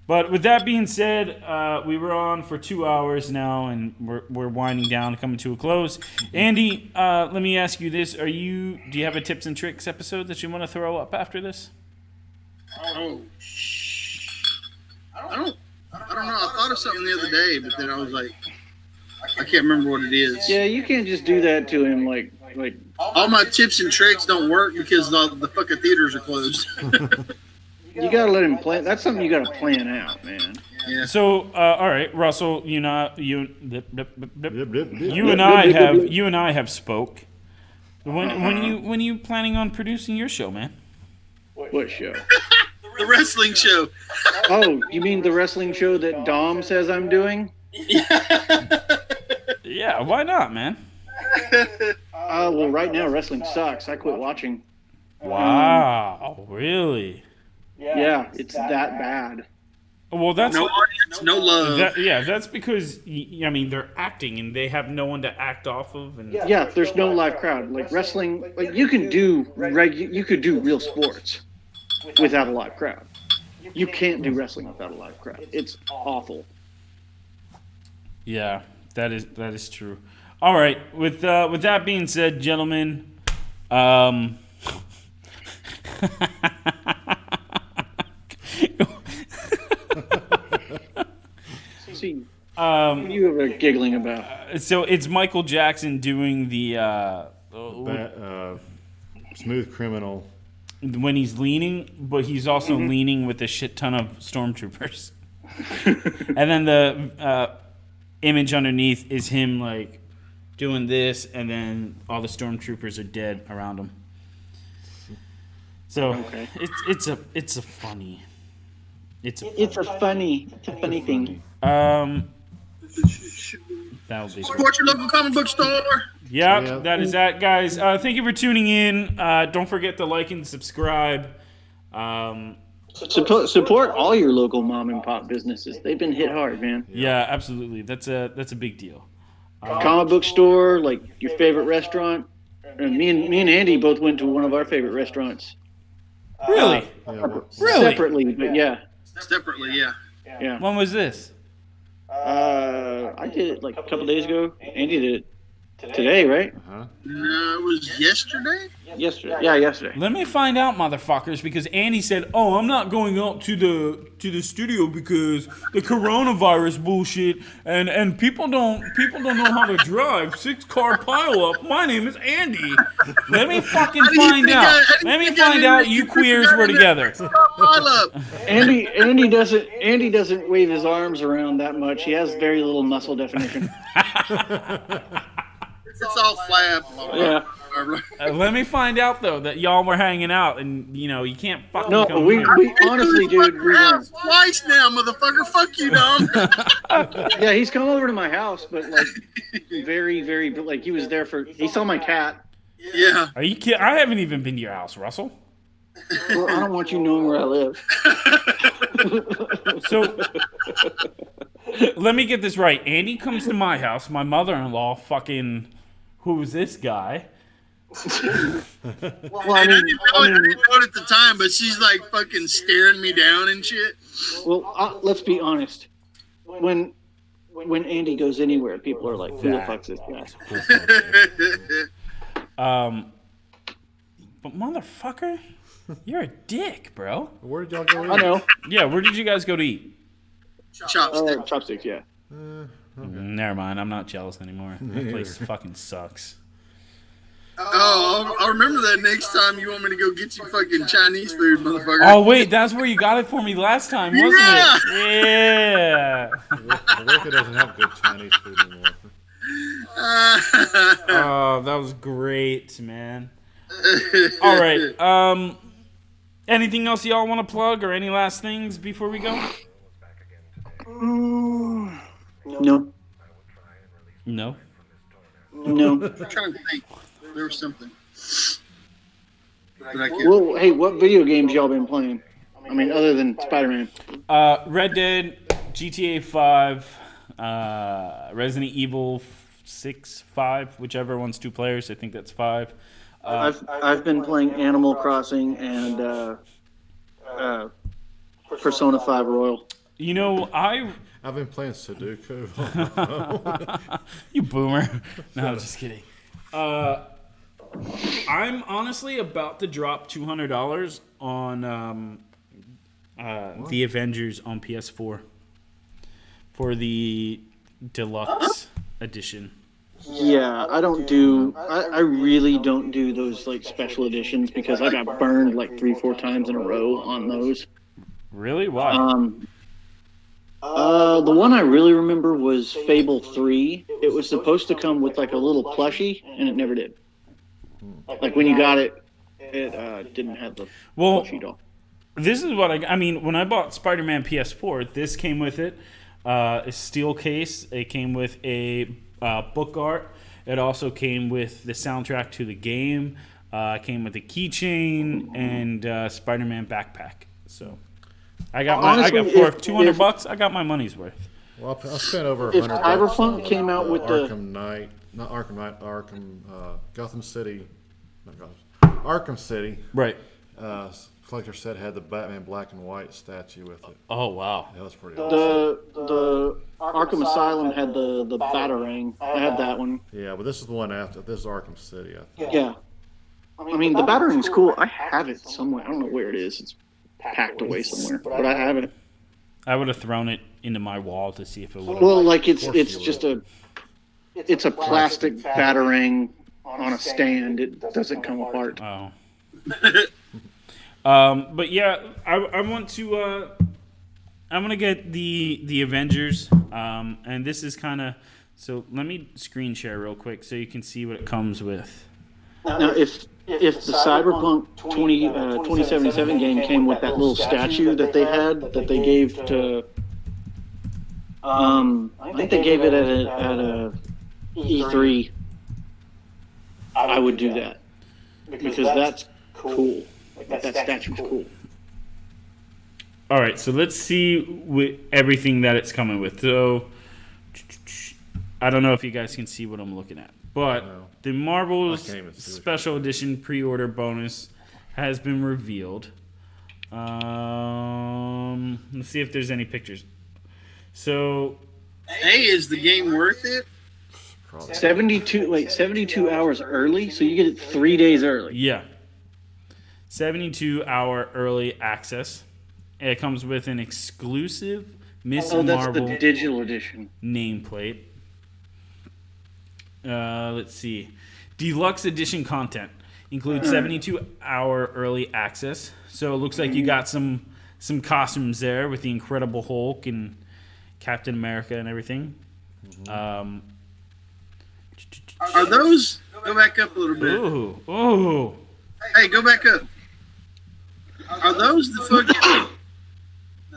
C: But with that being said, we were on for 2 hours now, and we're winding down, coming to a close. Andy, let me ask you this: do you have a tips and tricks episode that you want to throw up after this?
E: Oh, I don't know. I thought of something the other day, but then I was like, I can't remember what it is.
B: Yeah, you can't just do that to him. Like.
E: All my tips and tricks don't work because the fucking theaters are closed.
B: You gotta let him plan. That's something you gotta plan out, man.
E: Yeah.
C: So, all right, Russell, you and I have spoke. When you planning on producing your show, man?
B: What show?
E: The wrestling show.
B: Oh, you mean the wrestling show that Dom says I'm doing?
C: Yeah, why not, man?
B: Well, right now wrestling sucks. I quit watching.
C: Wow, really?
B: Yeah, it's that bad.
C: Well, that's
E: No audience, no love.
C: that's because I mean they're acting and they have no one to act off of, and
B: Yeah, there's no live crowd. Like wrestling, like you could do real sports without a live crowd. You can't do wrestling without a live crowd. It's awful.
C: yeah, that is true. All right, with that being said, gentlemen,
B: See, what are you ever giggling about?
C: so it's Michael Jackson doing the
D: Smooth Criminal.
C: when he's leaning, but he's also leaning with a shit ton of stormtroopers. And then the image underneath is him like doing this, and then all the stormtroopers are dead around him. So it's a funny
B: thing.
C: That'll be
E: Support your local comic book store.
C: yeah, that is that, guys. Thank you for tuning in. Don't forget to like and subscribe.
B: Support all your local mom and pop businesses. They've been hit hard, man.
C: Yeah, absolutely. That's a big deal.
B: Comic book store, like your favorite restaurant. And me and Andy both went to one of our favorite restaurants.
C: Really? Really?
B: Separately, but yeah.
E: Separately, yeah.
B: Yeah.
C: When was this?
B: I did it like a couple days ago. Andy did it today, right?
E: It was yesterday.
B: Yesterday. Yeah, yesterday.
C: Let me find out, motherfuckers, because Andy said, "Oh, I'm not going up to the studio because the coronavirus bullshit and people don't know how to drive. 6-car pileup. My name is Andy." Let me fucking find out. Let me find out you queers were together.
B: Andy doesn't wave his arms around that much. He has very little muscle definition.
E: It's all flab.
B: Yeah.
C: Let me find out though that y'all were hanging out, and you can't fucking
B: No,
C: come
B: we
C: here.
B: honestly, dude, we weren't.
E: Twice now, motherfucker. Fuck you, Dom.
B: Yeah, he's come over to my house, but like very, very, but like he was there he saw my cat.
E: Yeah.
C: Are you kidding? I haven't even been to your house, Russell.
B: Well, I don't want you knowing where I live.
C: So let me get this right. Andy comes to my house. My mother-in-law fucking, who's this guy?
B: Well,
E: I didn't know it at the time, but she's like fucking staring me down and shit.
B: Well, let's be honest. When Andy goes anywhere, people are like, "Who the fuck's this guy?"
C: But motherfucker, you're a dick, bro.
D: Where did y'all go?
B: I know.
C: Yeah, where did you guys go to eat?
B: Chopsticks, yeah.
C: Never mind, I'm not jealous anymore. That place fucking sucks.
E: Oh, I'll remember that next time you want me to go get you fucking Chinese food, motherfucker.
C: Oh wait, that's where you got it for me last time, wasn't it? Yeah.
D: Rica doesn't have good Chinese food anymore.
C: Oh, that was great, man. All right. Anything else y'all want to plug, or any last things before we go?
B: No.
C: No.
B: No.
E: I'm trying to think. There was something.
B: Well, hey, what video games y'all been playing? I mean, other than Spider-Man.
C: Red Dead, GTA 5, Resident Evil 6, 5, whichever one's 2 players. I think that's 5.
B: I've been playing Animal Crossing and Persona 5 Royal.
C: You know,
D: I've been playing Sudoku.
C: You boomer. No, just kidding. I'm honestly about to drop $200 on the Avengers on PS4 for the deluxe edition.
B: Yeah, I really don't do those like special editions because I got burned like 3-4 times in a row on those.
C: Really? Why?
B: The one I really remember was Fable 3. It was supposed to come with like a little plushie, and it never did. Like when you got it, it didn't have the
C: Well,
B: plushie doll.
C: this is what I mean. When I bought Spider-Man PS4, this came with it. A steel case. It came with a book art. It also came with the soundtrack to the game. It came with a keychain and Spider-Man backpack. So I got
B: Honestly,
C: for
B: if-
C: $200. I got my money's worth.
D: Well, I spent over
B: If
D: $100
B: Cyberpunk
D: on
B: came out with the
D: Arkham Knight, not Arkham Knight, Gotham City, not Gotham, Arkham City.
C: Right.
D: Collector set had the Batman black and white statue with it.
C: Oh wow.
D: That was pretty awesome.
B: the Arkham Asylum had the Batarang. I had that one.
D: Yeah, but this is the one after. This is Arkham City, I think.
B: Yeah. I mean, the Batarang's cool. I have it somewhere. I don't know where it is. It's packed away somewhere, but I have it.
C: I would have thrown it into my wall to see if it would.
B: Well, like it's just a plastic Batarang on a stand. It doesn't come apart.
C: Oh. But yeah, I want to. I'm gonna get the Avengers, and this is kind of. So let me screen share real quick so you can see what it comes with.
B: Now, if the Cyberpunk 2077 game came with that little statue that they had that they gave to, I think they gave it at a E3, I would do that because that's cool. That statue's cool.
C: All right, so let's see with everything that it's coming with. So I don't know if you guys can see what I'm looking at, but the Marvel's Special Edition pre-order bonus has been revealed. Let's see if there's any pictures. So,
E: Hey, is the game worth it?
B: 72 hours early, so you get it 3 days early.
C: yeah, 72-hour early access. It comes with an exclusive Miss
B: Oh, that's
C: Marvel
B: the digital edition.
C: nameplate. Let's see. Deluxe edition content includes 72-hour early access. So it looks like you got some costumes there with the Incredible Hulk and Captain America and everything.
E: Are those? Go back up a little bit.
C: Oh.
E: Hey, go back up. Are those the fucking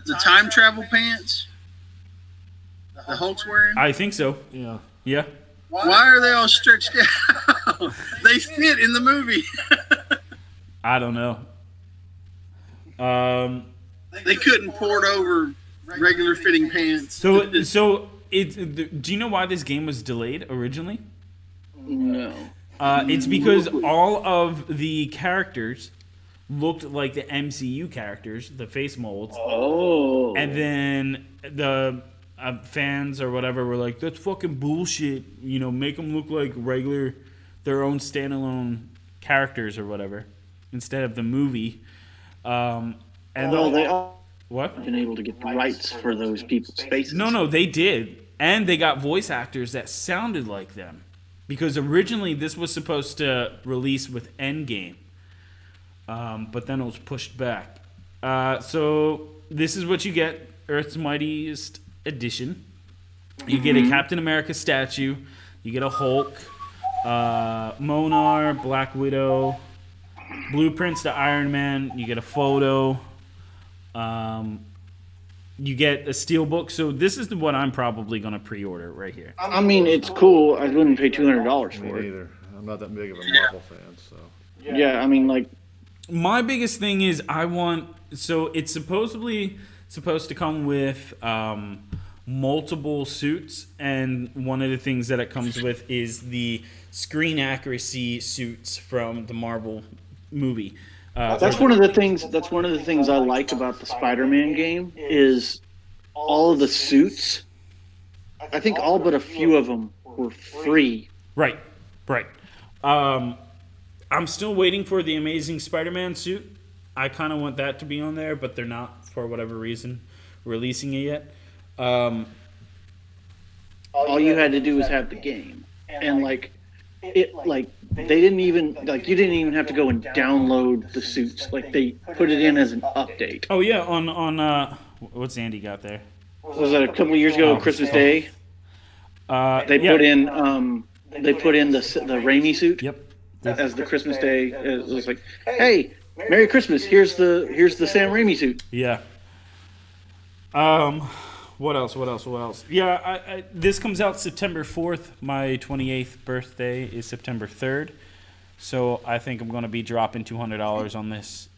E: the time travel pants? The Hulk's wearing?
C: I think so.
D: Yeah.
C: Yeah.
E: Why are they all stretched out? They fit in the movie.
C: I don't know.
E: They couldn't port over regular fitting pants.
C: So do you know why this game was delayed originally?
B: No.
C: It's because all of the characters looked like the MCU characters, the face molds.
B: Oh.
C: And then the fans or whatever were like, that's fucking bullshit. You know, make them look like regular, their own standalone characters or whatever, instead of the movie. And
B: they all
C: what?
B: been able to get the rights for those people's faces.
C: No, they did. And they got voice actors that sounded like them. Because originally this was supposed to release with Endgame. But then it was pushed back. So this is what you get. Earth's Mightiest Edition. You get a Captain America statue. You get a Hulk. Monar, Black Widow. Blueprints to Iron Man. You get a photo. You get a steelbook. So this is what I'm probably going to pre-order right here.
B: I mean, it's cool. I wouldn't pay $200
D: Me
B: for it.
D: neither. I'm not that big of a Marvel fan, so.
B: Yeah, I mean, like,
C: My biggest thing is so it's supposedly supposed to come with multiple suits, and one of the things that it comes with is the screen accuracy suits from the Marvel movie.
B: that's one of the things I liked about the Spider-Man game is all of the suits. I think all but a few of them were free.
C: Right. I'm still waiting for the Amazing Spider-Man suit. I kind of want that to be on there, but they're not, for whatever reason, releasing it yet.
B: All you had to do was have the game, and they didn't even you didn't even have to go and download the suits. Like, they put it in as an update.
C: Oh yeah, on what's Andy got there?
B: Was that a couple of years ago, Christmas Day? They put in the Raimi suit.
C: Yep.
B: as the Christmas Day. It was like, hey, Merry Christmas. Here's the Sam Raimi suit.
C: Yeah. What else? Yeah, this comes out September 4th. My 28th birthday is September 3rd. So I think I'm going to be dropping $200 on this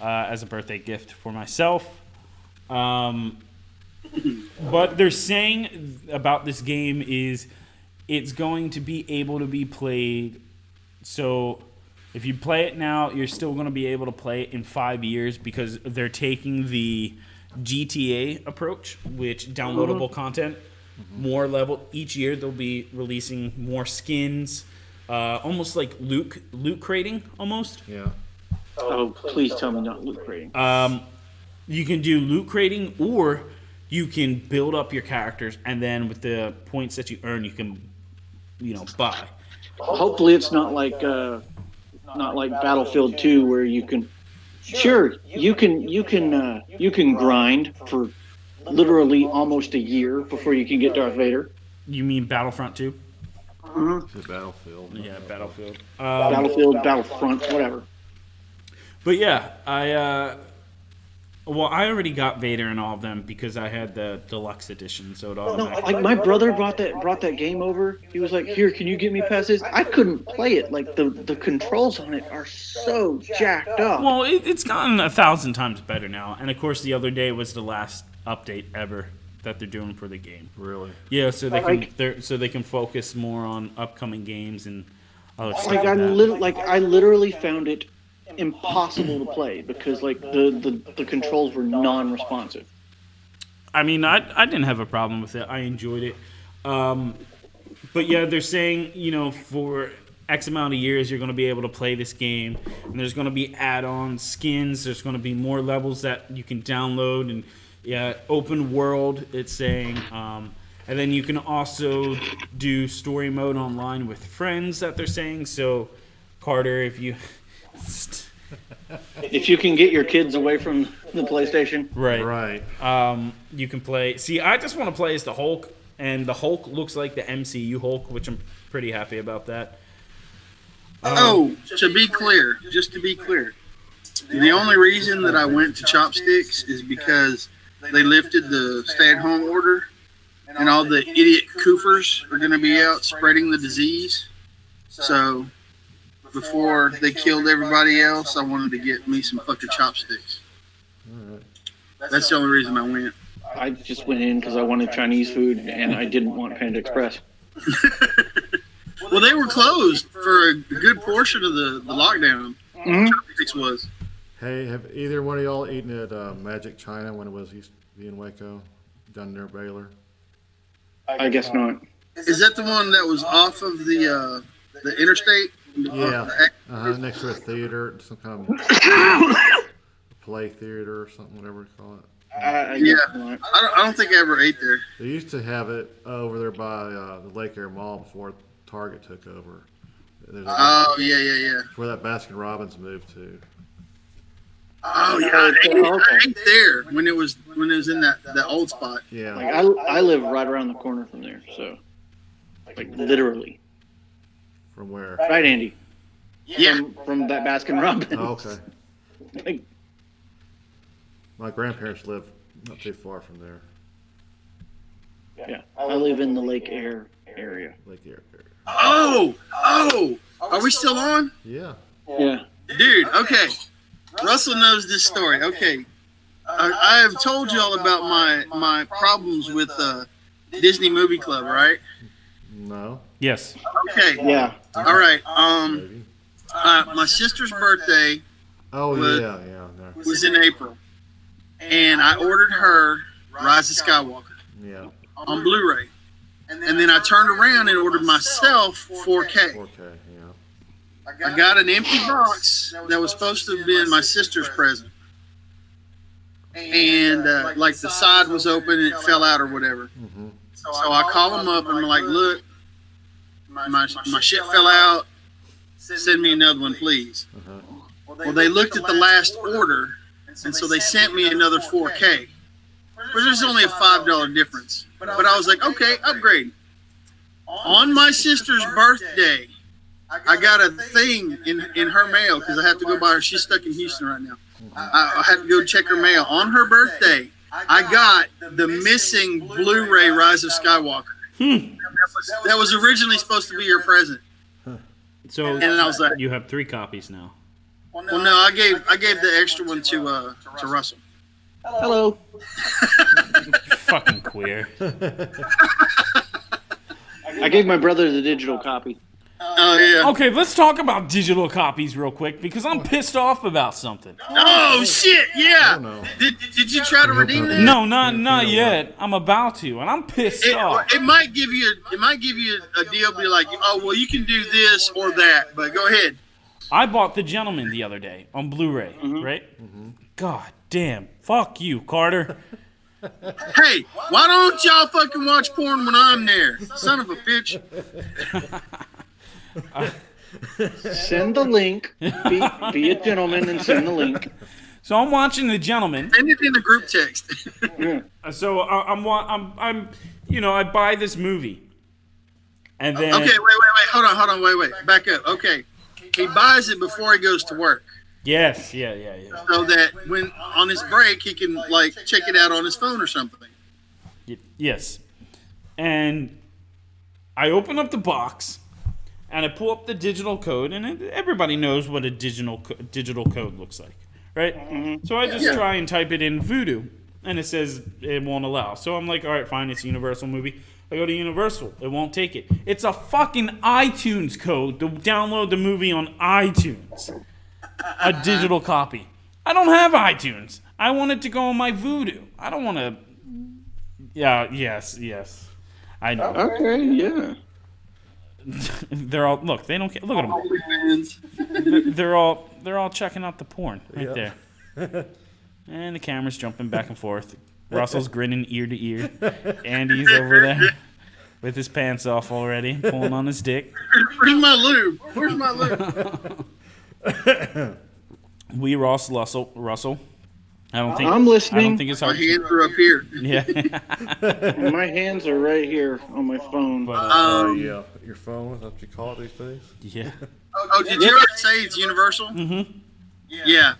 C: as a birthday gift for myself. But they're saying about this game is it's going to be able to be played. So if you play it now, you're still going to be able to play it in 5 years because they're taking the GTA approach, which downloadable content, more level. Each year they'll be releasing more skins, almost like loot crating almost.
D: Yeah.
B: Oh, please tell me not loot crating.
C: You can do loot crating, or you can build up your characters, and then with the points that you earn, you can, buy.
B: Hopefully, it's not like Battlefield 2, where you can. Sure, you can grind for literally almost a year before you can get Darth Vader.
C: You mean Battlefront 2?
D: The Battlefield.
C: Yeah, Battlefield.
B: Battlefield, Battlefront, whatever.
C: But yeah, I already got Vader in all of them because I had the deluxe edition, so it automatically.
B: Like my brother brought that game over. He was like, "Here, can you get me past this?" I couldn't play it. Like the controls on it are so jacked up.
C: Well, it's gotten 1,000 times better now, and of course, the other day was the last update ever that they're doing for the game.
D: Really?
C: Yeah, so they can focus more on upcoming games and other stuff.
B: Like I literally found it impossible to play because like the controls were non-responsive.
C: I mean, I didn't have a problem with it. I enjoyed it. But yeah, they're saying, for X amount of years you're going to be able to play this game, and there's going to be add-on skins. There's going to be more levels that you can download, and open world. It's saying, and then you can also do story mode online with friends. That they're saying. So, Carter, if you
B: can get your kids away from the PlayStation.
C: Right. You can play. See, I just want to play as the Hulk, and the Hulk looks like the MCU Hulk, which I'm pretty happy about that.
E: Just to be clear, the only reason that I went to Chopsticks is because they lifted the stay-at-home order, and all the idiot koofers are going to be out spreading the disease. So before they killed everybody else, I wanted to get me some fucking Chopsticks.
D: All right.
E: That's the only reason I went.
B: I just went in because I wanted Chinese food and I didn't want Panda Express.
E: Well, they were closed for a good portion of the lockdown. Chopsticks was.
D: Hey, have either one of y'all eaten at Magic China when it was used to be in Waco, down near Baylor?
B: I guess not.
E: Is that the one that was off of the interstate?
D: Yeah, next to a theater, some kind of play theater or something, whatever you call it.
E: I don't think I ever ate there.
D: They used to have it over there by the Lake Air Mall before Target took over.
E: Yeah.
D: Where that Baskin Robbins moved to.
E: Oh yeah, I ate there when it was in that old spot.
D: Yeah.
B: Like I live right around the corner from there, so like literally.
D: From where?
B: Right, Andy?
E: Yeah.
B: From that Baskin Robbins.
D: Oh, okay.
B: Like,
D: my grandparents live not too far from there.
B: yeah, I live in the Lake Air area.
D: Lake Air.
E: Oh! Are we still on?
D: Yeah.
B: Yeah.
E: Dude, okay. Russell knows this story. Okay. I have told you all about my problems with Disney Movie Club, right?
D: No.
C: Yes.
E: Okay.
B: Yeah.
E: All right.
D: Maybe.
E: My sister's birthday
D: Oh, yeah. No.
E: was in April, and I ordered her Rise of Skywalker
D: Yeah.
E: on Blu-ray, and then I turned around and ordered myself 4K.
D: 4K, yeah.
E: I got an empty box that was supposed to have been my sister's present, and like the side was open and it fell out or whatever.
D: Mm-hmm.
E: So I call them up and I'm like, look, my shit fell out. Send me another one, please.
D: Uh-huh.
E: Well, they looked at the last order, and so they sent me another 4K. But there's only a $5 difference. But I was like, okay, upgrade. On my sister's birthday, I got a thing in her mail because I have to go by her. She's stuck in Houston right now. I had to go check her mail. On her birthday, I got the missing Blu-ray Rise of Skywalker. That was originally supposed to be your present.
C: So
E: And I was like,
C: you have 3 copies now.
E: well, no, I gave the extra one to Russell.
B: Hello.
C: Fucking queer.
B: I gave my brother the digital copy.
E: Oh yeah.
C: Okay, let's talk about digital copies real quick because I'm pissed off about something.
E: Oh shit! Yeah.
D: Oh, no.
E: Did you try to redeem that?
C: No, not yet. I'm about to, and I'm pissed off.
E: It might give you a deal. Be like, oh well, you can do this or that, but go ahead.
C: I bought The Gentleman the other day on Blu-ray, right? God damn. Fuck you, Carter.
E: Hey, why don't y'all fucking watch porn when I'm there? Son of a bitch.
B: Send the link. Be a gentleman and send the link.
C: So I'm watching The Gentleman.
E: Send it in the group text.
C: So I'm I buy this movie, and then
E: Okay, wait. Hold on, wait. Back up. Okay. He buys it before he goes to work.
C: Yes, yeah.
E: So that when on his break he can like check it out on his phone or something.
C: Yes. And I open up the box, and I pull up the digital code, and everybody knows what a digital code looks like, right? So I just try and type it in Voodoo, and it says it won't allow. So I'm like, all right, fine, it's a Universal movie. I go to Universal, it won't take it. It's a fucking iTunes code to download the movie on iTunes. A digital copy. I don't have iTunes. I want it to go on my Voodoo. I don't want to. Yeah. Yes. I know.
B: Okay, yeah.
C: They're all look. They don't care. Look at them. They're all checking out the porn right there. And the camera's jumping back and forth. Russell's grinning ear to ear. Andy's over there with his pants off already, pulling on his dick.
E: Where's my lube?
C: We Russell. I don't think
B: I'm listening.
C: I don't think it's
E: My
C: hard.
E: hands are up here.
C: Yeah.
B: My hands are right here on my phone.
D: Yeah, your phone, that's what you call it these days?
C: Yeah.
E: Oh, did you already say it's Universal?
C: Mm-hmm.
E: Yeah.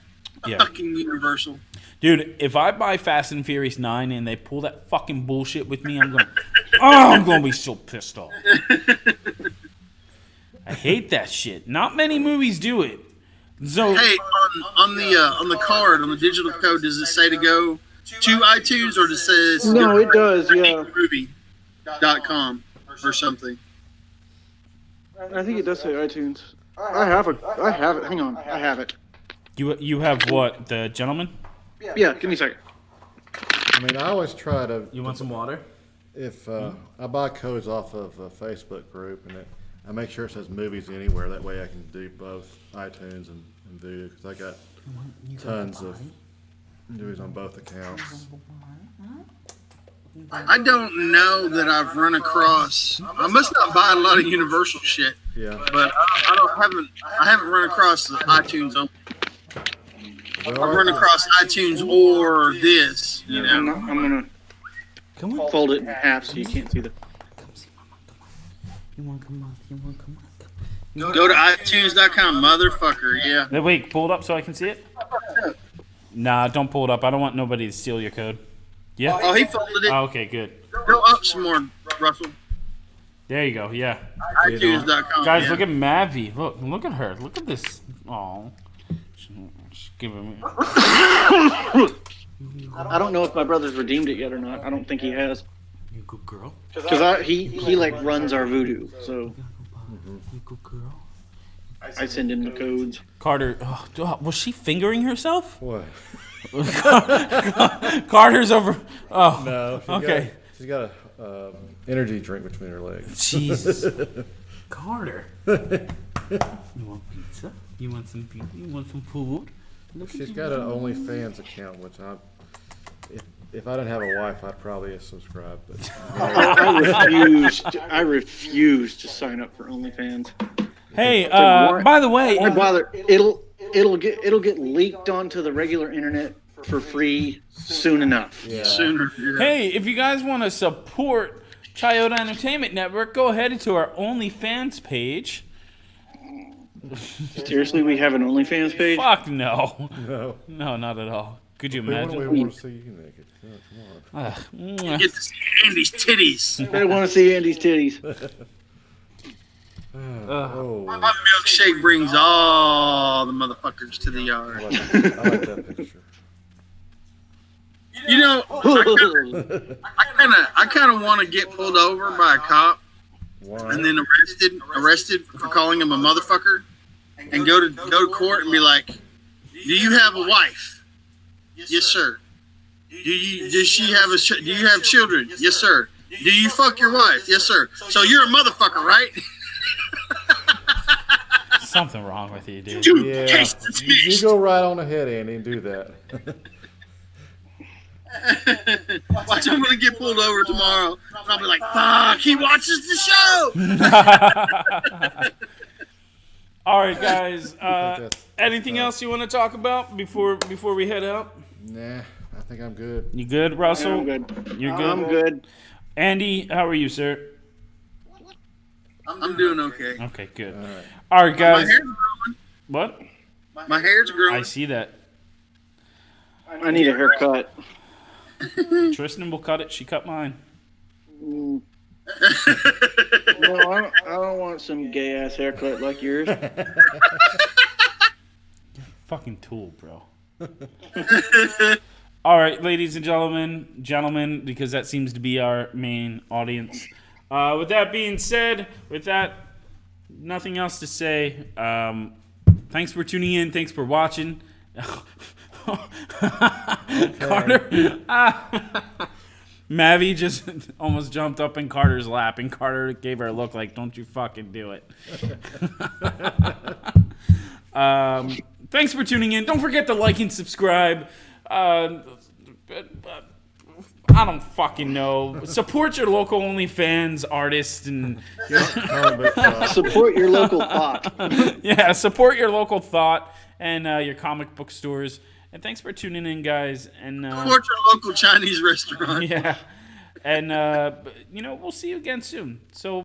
C: Yeah.
E: Fucking Universal.
C: Dude, if I buy Fast and Furious 9 and they pull that fucking bullshit with me, I'm gonna be so pissed off. I hate that shit. Not many movies do it. So
E: Hey, on the card, on the digital code, does it say to go to iTunes or does it say
B: No, it does, yeah.
E: movie.com or something?
B: I think it does say iTunes. I have it. Hang on. I have it.
C: you have what? The Gentleman?
B: Yeah, give me a second.
D: I mean, I always try to.
C: You want some water?
D: If I buy codes off of a Facebook group, and I make sure it says movies anywhere. That way I can do both iTunes and Voodoo, because I got tons of movies on both accounts.
E: I don't know that I've run across. I must not buy a lot of Universal shit,
D: Yeah.
E: but I haven't run across the iTunes. I've run across iTunes or this. You know.
B: I'm gonna fold it in half so you can't see the.
C: You want to come on?
E: Go to iTunes.com, motherfucker. Yeah.
C: Wait, pull it up so I can see it? Nah, don't pull it up. I don't want nobody to steal your code. Yeah?
E: Oh, he folded it.
C: Oh, okay, good.
E: Go up some more, Russell.
C: There you go, yeah.
E: iTunes.com.
C: Guys,
E: yeah.
C: look at Mavi. Look at her. Look at this. Oh, she's giving me.
B: I don't know if my brother's redeemed it yet or not. I don't think he has.
C: You good girl.
B: Because he like runs our Voodoo, so
C: You good girl.
B: I send him the codes.
C: Carter, was she fingering herself?
D: What?
C: Carter's over. Oh,
D: No.
C: okay.
D: She's got a energy drink between her legs.
C: Jesus. Carter. You want pizza? You want some pizza? You want some food?
D: She's got an OnlyFans account, which if I didn't have a wife, I'd probably subscribe. But
B: I refuse to sign up for OnlyFans.
C: Hey, by the way,
B: Why bother? It'll get leaked onto the regular internet for free soon enough.
D: yeah.
E: Sooner. Yeah.
C: hey, if you guys want to support Chiodo Entertainment Network, go ahead to our OnlyFans page.
B: Seriously, we have an OnlyFans page?
C: Fuck no.
D: No.
C: No, not at all. Could you
D: We
C: imagine?
D: want to see you naked. Come on.
C: Mwah.
E: Get to see Andy's titties.
B: I want to see Andy's titties.
D: Oh,
E: My milkshake brings all the motherfuckers to the yard.
D: I like that picture.
E: You know, I kind of want to get pulled over by a cop
D: Why?
E: and then arrested for calling him a motherfucker, and go to court and be like, "Do you have a wife?" Yes, sir. Does she have do you have children? Yes, sir. Do you fuck your wife? Yes, sir. So you're a motherfucker, right?
C: Something wrong with you, dude.
E: Dude,
D: Yeah,
E: case
D: you
E: dismissed.
D: go right on ahead, Andy, and do that.
E: Watch, I'm gonna get pulled over tomorrow. And I'll be like, "Fuck, he watches the show."
C: All right, guys.
D: that's-
C: Anything else you want to talk about before we head out?
D: Nah, I think I'm good.
C: You good, Russell?
B: I'm good.
C: You're good.
B: I'm good.
C: Andy, how are you, sir?
E: I'm doing okay.
C: Okay, good.
D: All right.
C: All right,
E: My
C: guys.
E: hair's growing.
C: What?
E: My hair's growing.
C: I see that.
B: I need a haircut.
C: Tristan will cut it. She cut mine.
B: No, I don't want some gay ass haircut like yours.
C: Fucking tool, bro. All right, ladies and gentlemen, because that seems to be our main audience. With that being said, nothing else to say. Thanks for tuning in. Thanks for watching. Carter. Mavi just almost jumped up in Carter's lap, and Carter gave her a look like, "Don't you fucking do it." Thanks for tuning in. Don't forget to like and subscribe. I don't fucking know. Support your local OnlyFans artist and
B: Support your local thought.
C: yeah, support your local thought and your comic book stores. And thanks for tuning in, guys. And
E: Support your local Chinese restaurant.
C: yeah, and we'll see you again soon. So.